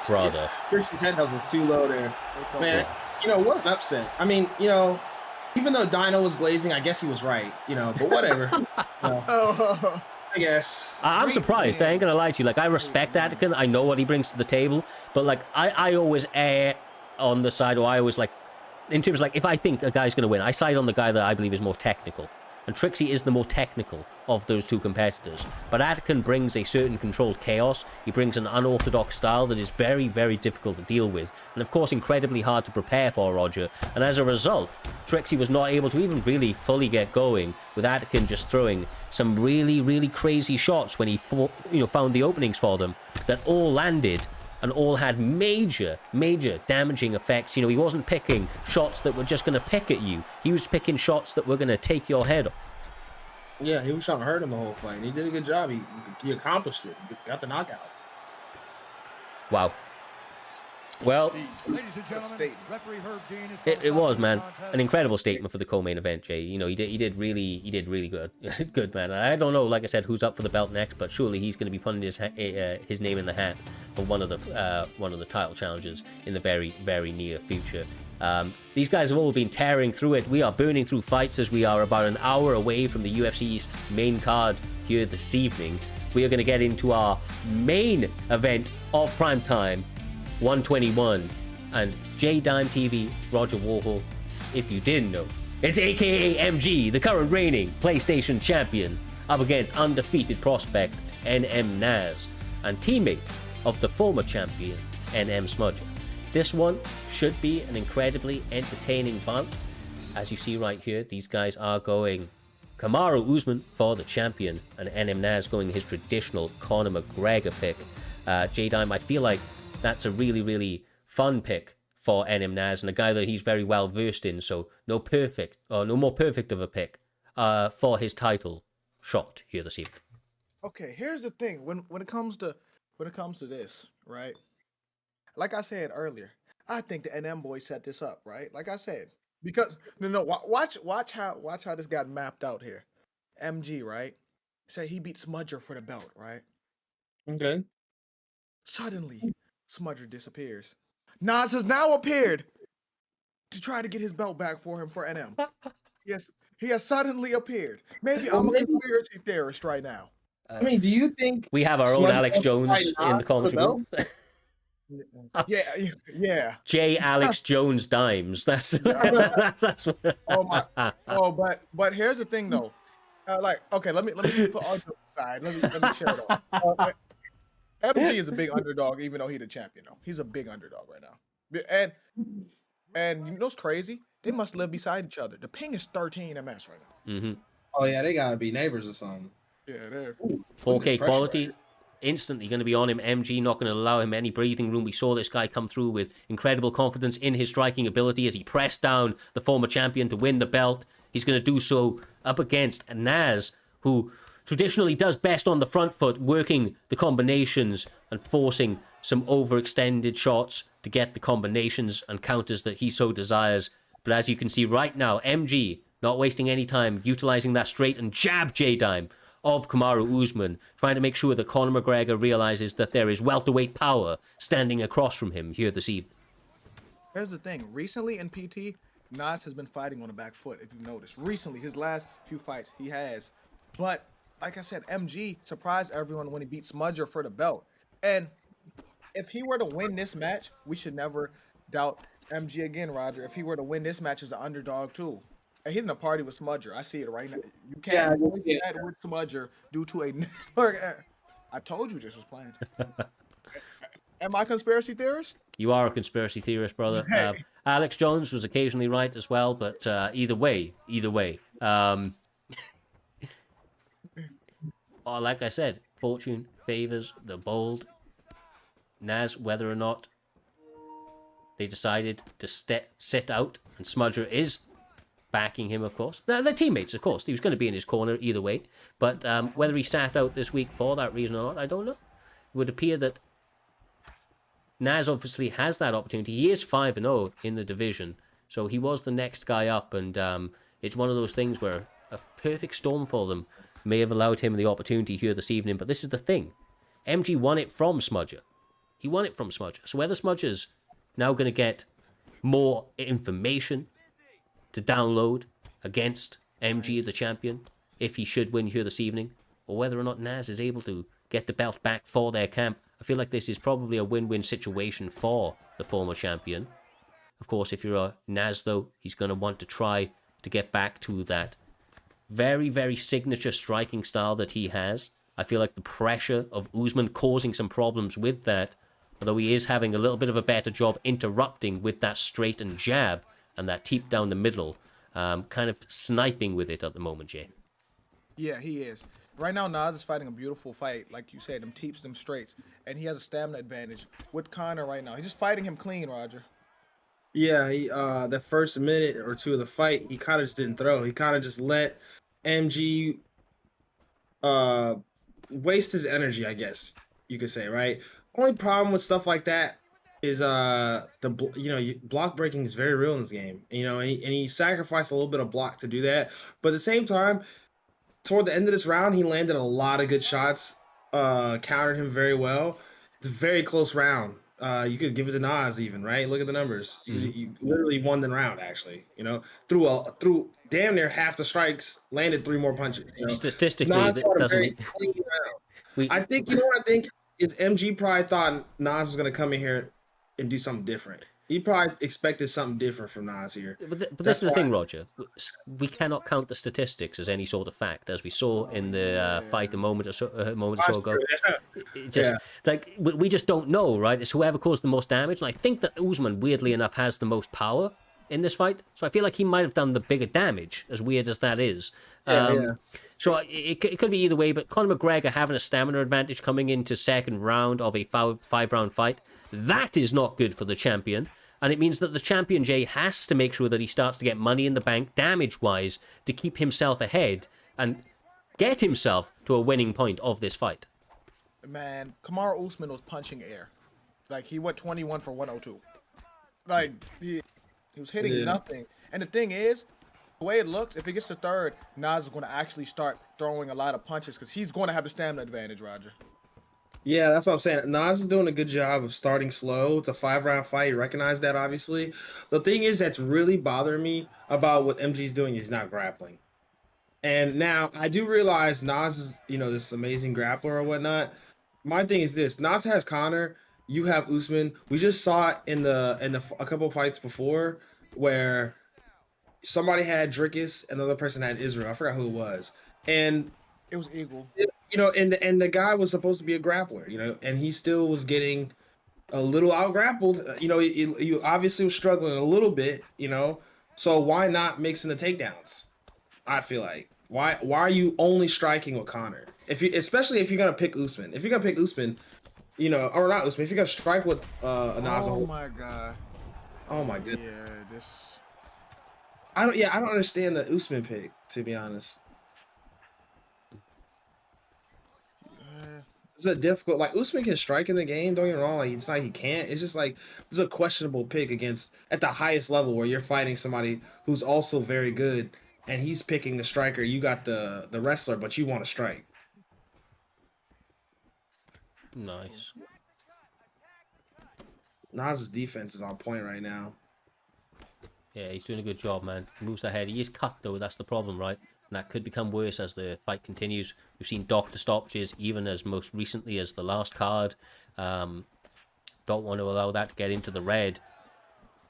Brother. Trickzy's head health was too low there. It's over. Man, you know, what an upset. I mean, you know, even though Dino was glazing, I guess he was right, you know, but whatever. I guess. I'm surprised. I ain't gonna lie to you. Like, I respect Atakan. I know what he brings to the table, but like, I always err on the side, or I always like, in terms of like, if I think a guy's gonna win, I side on the guy that I believe is more technical. And Trickzzy is the more technical of those two competitors. But Atakan brings a certain controlled chaos. He brings an unorthodox style that is very, very difficult to deal with. And of course, incredibly hard to prepare for Roger. And as a result, Trickzzy was not able to even really fully get going, with Atakan just throwing some really, really crazy shots when he found the openings for them that all landed and all had major, major damaging effects. He wasn't picking shots that were just going to pick at you. He was picking shots that were going to take your head off. Yeah, he was trying to hurt him the whole fight. And he did a good job. He accomplished it. He got the knockout. Wow. Well, it was, man, an incredible statement for the co-main event, Jay. He did really good, good, man. I don't know, like I said, who's up for the belt next, but surely he's going to be putting his name in the hat for one of the title challenges in the very, very near future. These guys have all been tearing through it. We are burning through fights as we are about an hour away from the UFC's main card here this evening. We are going to get into our main event of PrimeTime 121, and J-Dime TV, Roger Warhol, if you didn't know, it's aka MG, the current reigning PlayStation champion, up against undefeated prospect NM Naz, and teammate of the former champion NM Smudger. This one should be an incredibly entertaining bout. As you see right here, these guys are going Kamaru Usman for the champion, and NM Naz going his traditional Conor McGregor pick. J-Dime, I feel like that's a really, really fun pick for NM Naz, and a guy that he's very well versed in, so no more perfect of a pick for his title shot here this evening. Okay, here's the thing. When it comes to this, right? Like I said earlier, I think the NM boys set this up, right? Like I said, because watch how this got mapped out here. MG, right? Say he beat Smudger for the belt, right? Okay. Suddenly, Smudger disappears. Nas has now appeared to try to get his belt back for him for NM. Yes, he has suddenly appeared. Maybe I'm a conspiracy theorist right now. I mean, do you think we have our own Alex Jones in the commentary booth? Yeah. J. Alex Jones Dimes. That's that's what... But here's the thing though. Okay, let me put on the side. Let me share it off. MG is a big underdog, even though he's the champion. Though he's a big underdog right now. And you know what's crazy? They must live beside each other. The ping is 13 ms right now. Mm-hmm. Oh yeah, they gotta be neighbors or something. Yeah, they're 4K quality. Instantly going to be on him. MG not going to allow him any breathing room. We saw this guy come through with incredible confidence in his striking ability as he pressed down the former champion to win the belt. He's going to do so up against Naz, who traditionally does best on the front foot, working the combinations and forcing some overextended shots to get the combinations and counters that he so desires. But as you can see right now, MG not wasting any time, utilizing that straight and jab J-Dime of Kamaru Usman, trying to make sure that Conor McGregor realizes that there is welterweight power standing across from him here this evening. Here's the thing. Recently in PT, Nas has been fighting on the back foot, if you notice. Recently, his last few fights, he has. But, like I said, MG surprised everyone when he beat Smudger for the belt. And if he were to win this match, we should never doubt MG again, Roger. If he were to win this match as an underdog, too. And he's in a party with Smudger. I see it right now. You can't get that with Smudger due to a network. I told you this was planned. Am I a conspiracy theorist? You are a conspiracy theorist, brother. Alex Jones was occasionally right as well, but either way. Like I said, fortune favors the bold. Naz, whether or not they decided to sit out, and Smudger is backing him, of course. They're teammates, of course. He was going to be in his corner either way. But whether he sat out this week for that reason or not, I don't know. It would appear that Naz obviously has that opportunity. He is 5-0 in the division, so he was the next guy up, and it's one of those things where a perfect storm for them may have allowed him the opportunity here this evening. But this is the thing. MG won it from Smudger. He won it from Smudger. So whether Smudger's now going to get more information to download against MG, the champion, if he should win here this evening, or whether or not Naz is able to get the belt back for their camp, I feel like this is probably a win-win situation for the former champion. Of course, if you're a Naz, though, he's going to want to try to get back to that very, very signature striking style that he has. I feel like the pressure of Usman causing some problems with that, although he is having a little bit of a better job interrupting with that straight and jab and that teep down the middle, kind of sniping with it at the moment, Jay. Yeah, he is. Right now, Nas is fighting a beautiful fight, like you said, them teeps, them straights, and he has a stamina advantage with Conor right now. He's just fighting him clean, Roger. Yeah, the first minute or two of the fight, he kind of just didn't throw. He kind of just let MG waste his energy, I guess you could say, right? Only problem with stuff like that is block breaking is very real in this game. And he sacrificed a little bit of block to do that, but at the same time, toward the end of this round, he landed a lot of good shots, countered him very well. It's a very close round. You could give it to Nas even, right? Look at the numbers. You literally won the round, actually. Through damn near half the strikes, landed 3 more punches. Statistically, Nas that fought a doesn't very mean... clean round. I think, what I think is MG probably thought Nas was going to come in here and do something different. He probably expected something different from Nas here. But this is the thing, Roger. We cannot count the statistics as any sort of fact, as we saw in the fight a moment or so ago. We just don't know, right? It's whoever caused the most damage. And I think that Usman, weirdly enough, has the most power in this fight. So I feel like he might have done the bigger damage, as weird as that is. So it could be either way, but Conor McGregor having a stamina advantage coming into second round of a 5-round fight, that is not good for the champion. And it means that the champion, Jay, has to make sure that he starts to get money in the bank damage-wise to keep himself ahead and get himself to a winning point of this fight. Man, Kamaru Usman was punching air. Like, he went 21 for 102. Like, he was hitting nothing. And the thing is, the way it looks, if he gets to third, Nas is going to actually start throwing a lot of punches because he's going to have the stamina advantage, Roger. Yeah, that's what I'm saying. Nas is doing a good job of starting slow. It's a 5-round fight. You recognize that, obviously. The thing is that's really bothering me about what MG's doing is not grappling. And now I do realize Nas is, this amazing grappler or whatnot. My thing is this: Nas has Conor. You have Usman. We just saw it in a couple of fights before where somebody had Drickus, another person had Israel. I forgot who it was, and it was Eagle. And the guy was supposed to be a grappler, and he still was getting a little out grappled. He obviously was struggling a little bit, So why not mixing the takedowns? I feel like why are you only striking with Conor? Especially if you're gonna pick Usman. If you're gonna pick Usman, or not Usman. If you're gonna strike with Nas. Oh my god. Oh my goodness. Yeah, this. I don't understand the Usman pick, to be honest. It's a difficult, Usman can strike in the game, don't get me wrong, it's not he can't, it's just it's a questionable pick at the highest level where you're fighting somebody who's also very good and he's picking the striker. You got the wrestler, but you want to strike. Nice. Nas's defense is on point right now. Yeah, he's doing a good job, man. He moves ahead. He is cut, though. That's the problem, right? And that could become worse as the fight continues. We've seen doctor stoppages, even as most recently as the last card. Don't want to allow that to get into the red.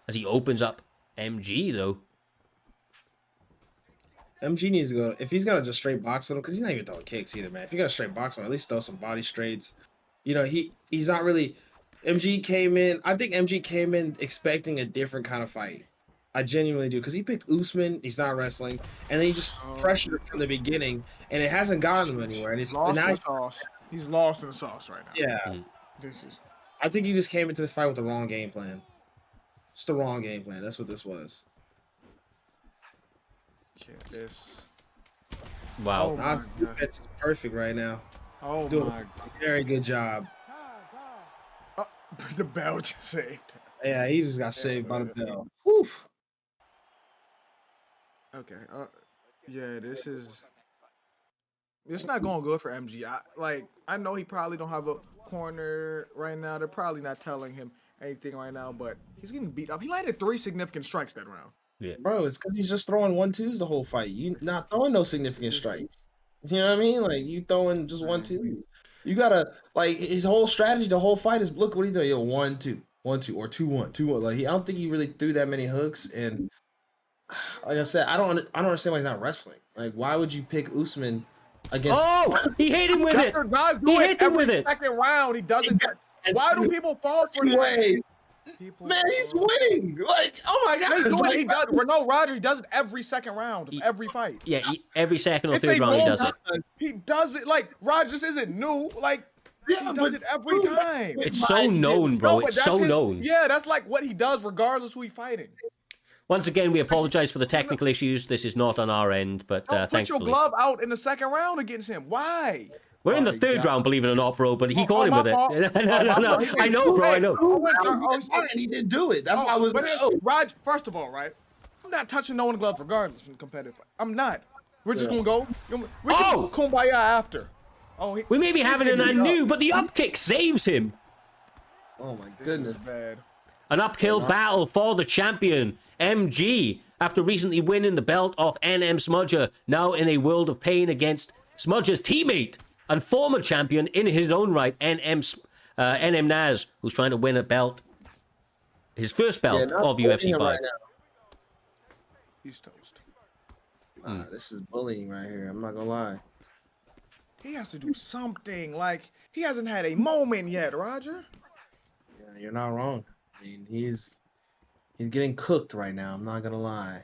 As he opens up MG, though. MG needs to go, if he's going to just straight box him, because he's not even throwing kicks either, man. If you're going to straight box him, at least throw some body straights. He's not really... I think MG came in expecting a different kind of fight. I genuinely do, because he picked Usman. He's not wrestling, and then he just pressured from the beginning, and it hasn't gotten him anywhere. And he's lost in the sauce. He's lost in the sauce right now. Yeah, I think he just came into this fight with the wrong game plan. Just the wrong game plan. That's what this was. Wow, that's perfect right now. Oh doing my! Very good job. The bell just saved. Yeah, he just got saved by the bell. Whew. Okay. Yeah, it's not going good for MG. I know he probably don't have a corner right now. They're probably not telling him anything right now, but he's getting beat up. He landed 3 significant strikes that round. Yeah, bro, it's because he's just throwing 1-2s the whole fight. You not throwing no significant strikes. You know what I mean? You throwing just 1-2. You gotta his whole strategy, the whole fight is look what he doing. 1-2, 1-2, or 2-1, 2-1. I don't think he really threw that many hooks. And like I said, I don't understand why he's not wrestling. Like, why would you pick Usman against? Oh, he hit him with That's it. what guys do He it hit him every with it. second round. He doesn't. Why do people fall for that? Way. People Man, he's fall- winning. Like, oh my god. He, do Like, it, he does. No, Roger. He does it every second round of every fight. Yeah, every second or It's third a round he normal- does it. He does it like Rogers isn't new. Like yeah, he does but it every time. It's so known, bro. No, but It's that's so his- known. Yeah, that's like what he does regardless who he's fighting. Once again, we apologize for the technical issues. This is not on our end, but Don't put your thankfully. glove out in the second round against him. Why? We're in the my third God. round, believe it or not, bro, but he caught him my with fault. it. No. My fault. I know, bro, I know. and he didn't do it. That's why I was. Raj, first of all, right? I'm not touching no one's glove regardless in competitive fight. I'm not. We're just Yeah. gonna go. We can kumbaya after. Oh, We may be having an getting beat anew, up. but the up kick saves him. Oh my goodness. Bad. An uphill battle for the champion, MG, after recently winning the belt off NM Smudger, now in a world of pain against Smudger's teammate and former champion in his own right, NM Naz, who's trying to win a belt, his first belt not of UFC bullying him 5. right now. He's toast. This is bullying right here. I'm not gonna lie. He has to do something. Like he hasn't had a moment yet, Roger. Yeah, you're not wrong. I mean, he's getting cooked right now. I'm not gonna lie.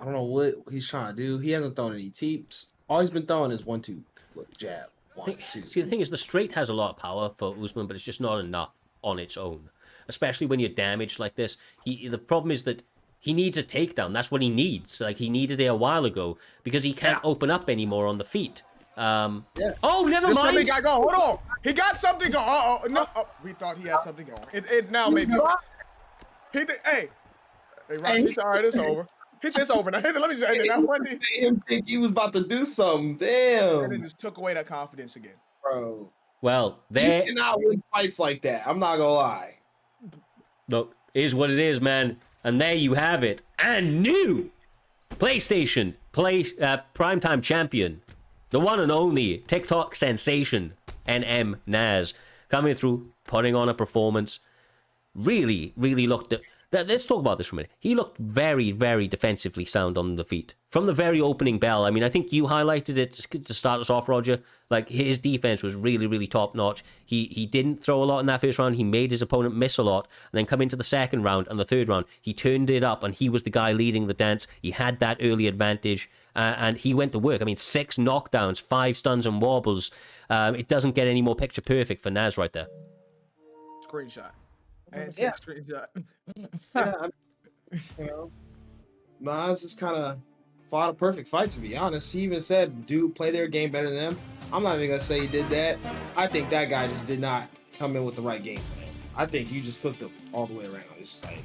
I don't know what he's trying to do. He hasn't thrown any teeps. All he's been throwing is 1-2. Look, jab. 1-2. See, the thing is, the straight has a lot of power for Usman, but it's just not enough on its own. Especially when you're damaged like this. The problem is that he needs a takedown. That's what he needs. Like, he needed it a while ago because he can't open up anymore on the feet. Oh, never There's something mind. got going. Hold on. He got something going. No. Oh, we thought he had something going. It now maybe. He did. Hey, Roger. All right, it's over. It's over now. Let me just end it now. One day. Made him think he was about to do something. And Damn, it just took away that confidence again. bro. Well, You there. cannot win fights like that. I'm not gonna lie. Look, is what it is, man. And there you have it. And new PlayStation Primetime Champion, the one and only TikTok sensation, NM Naz, coming through, putting on a performance. Really, really looked at. Let's talk about this for a minute. He looked very, very defensively sound on the feet. From the very opening bell, I mean, I think you highlighted it to start us off, Roger. Like, his defense was really, really top-notch. He didn't throw a lot in that first round. He made his opponent miss a lot. And then come into the second round and the third round, he turned it up, and he was the guy leading the dance. He had that early advantage, and he went to work. I mean, 6 knockdowns, 5 stuns and wobbles. It doesn't get any more picture perfect for Naz right there. Screenshot. And Yeah. screenshot. You know, Nas just kind of fought a perfect fight, to be honest. He even said, dude, play their game better than them. I'm not even going to say he did that. I think that guy just did not come in with the right game plan. I think you just cooked him all the way around. It's just like,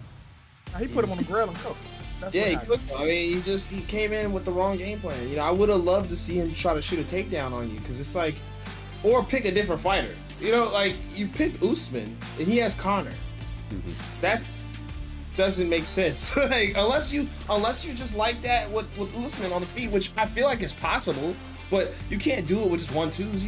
He put him on the grill and cooked. That's yeah, what he happened. cooked him. I mean, he came in with the wrong game plan. You know, I would have loved to see him try to shoot a takedown on you, because it's like, or pick a different fighter. You know, like, you picked Usman, and he has Connor. That doesn't make sense. Like, unless you just like that with Usman on the feet, which I feel like is possible, but you can't do it with just 1-2s.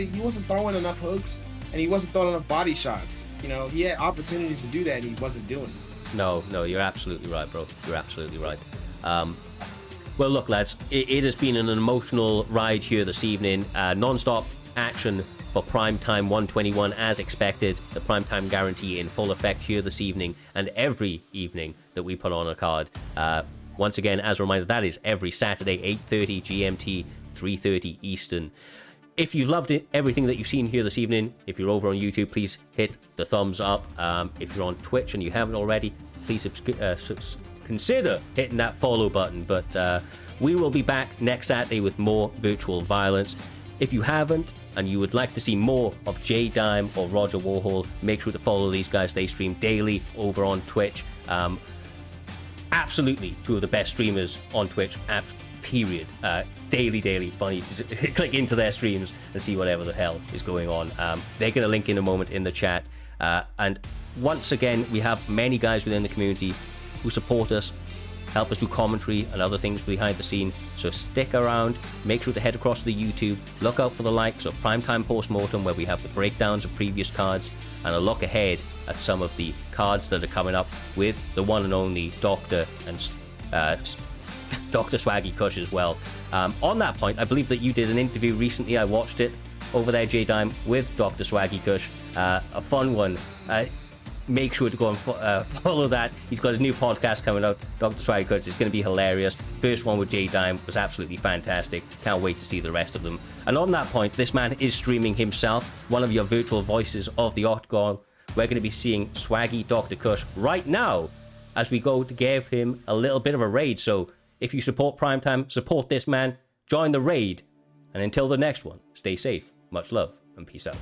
He wasn't throwing enough hooks, and he wasn't throwing enough body shots. You know, he had opportunities to do that, and he wasn't doing it. No, you're absolutely right, bro. You're absolutely right. Well, look, lads, it has been an emotional ride here this evening. Non-stop action for Primetime 121 as expected. The Primetime guarantee in full effect here this evening and every evening that we put on a card. Once again, as a reminder, that is every Saturday, 8:30 GMT, 3:30 Eastern. If you've loved everything that you've seen here this evening, if you're over on YouTube, please hit the thumbs up. If you're on Twitch and you haven't already, please consider hitting that follow button. But we will be back next Saturday with more virtual violence. If you haven't and you would like to see more of J Dime or Roger Warhol, make sure to follow these guys. They stream daily over on Twitch. Absolutely two of the best streamers on Twitch, period. Daily funny. Just click into their streams and see whatever the hell is going on. They're going to link in a moment in the chat. And once again, we have many guys within the community who support us, help us do commentary and other things behind the scene. So stick around, make sure to head across to the YouTube, look out for the likes of Primetime Postmortem, where we have the breakdowns of previous cards and a look ahead at some of the cards that are coming up with the one and only Doctor and Dr. Swaggy Kush as well. On that point, I believe that you did an interview recently. I watched it over there, J-Dime, with Dr. Swaggy Kush. A fun one. Make sure to go and follow that. He's got his new podcast coming out, Dr. Swaggy Kush. It's going to be hilarious. First one with J-Dime was absolutely fantastic. Can't wait to see the rest of them. And on that point, this man is streaming himself, one of your virtual voices of the Octagon. We're going to be seeing Swaggy Dr. Kush right now as we go to give him a little bit of a raid. So if you support Primetime, support this man, join the raid. And until the next one, stay safe, much love, and peace out.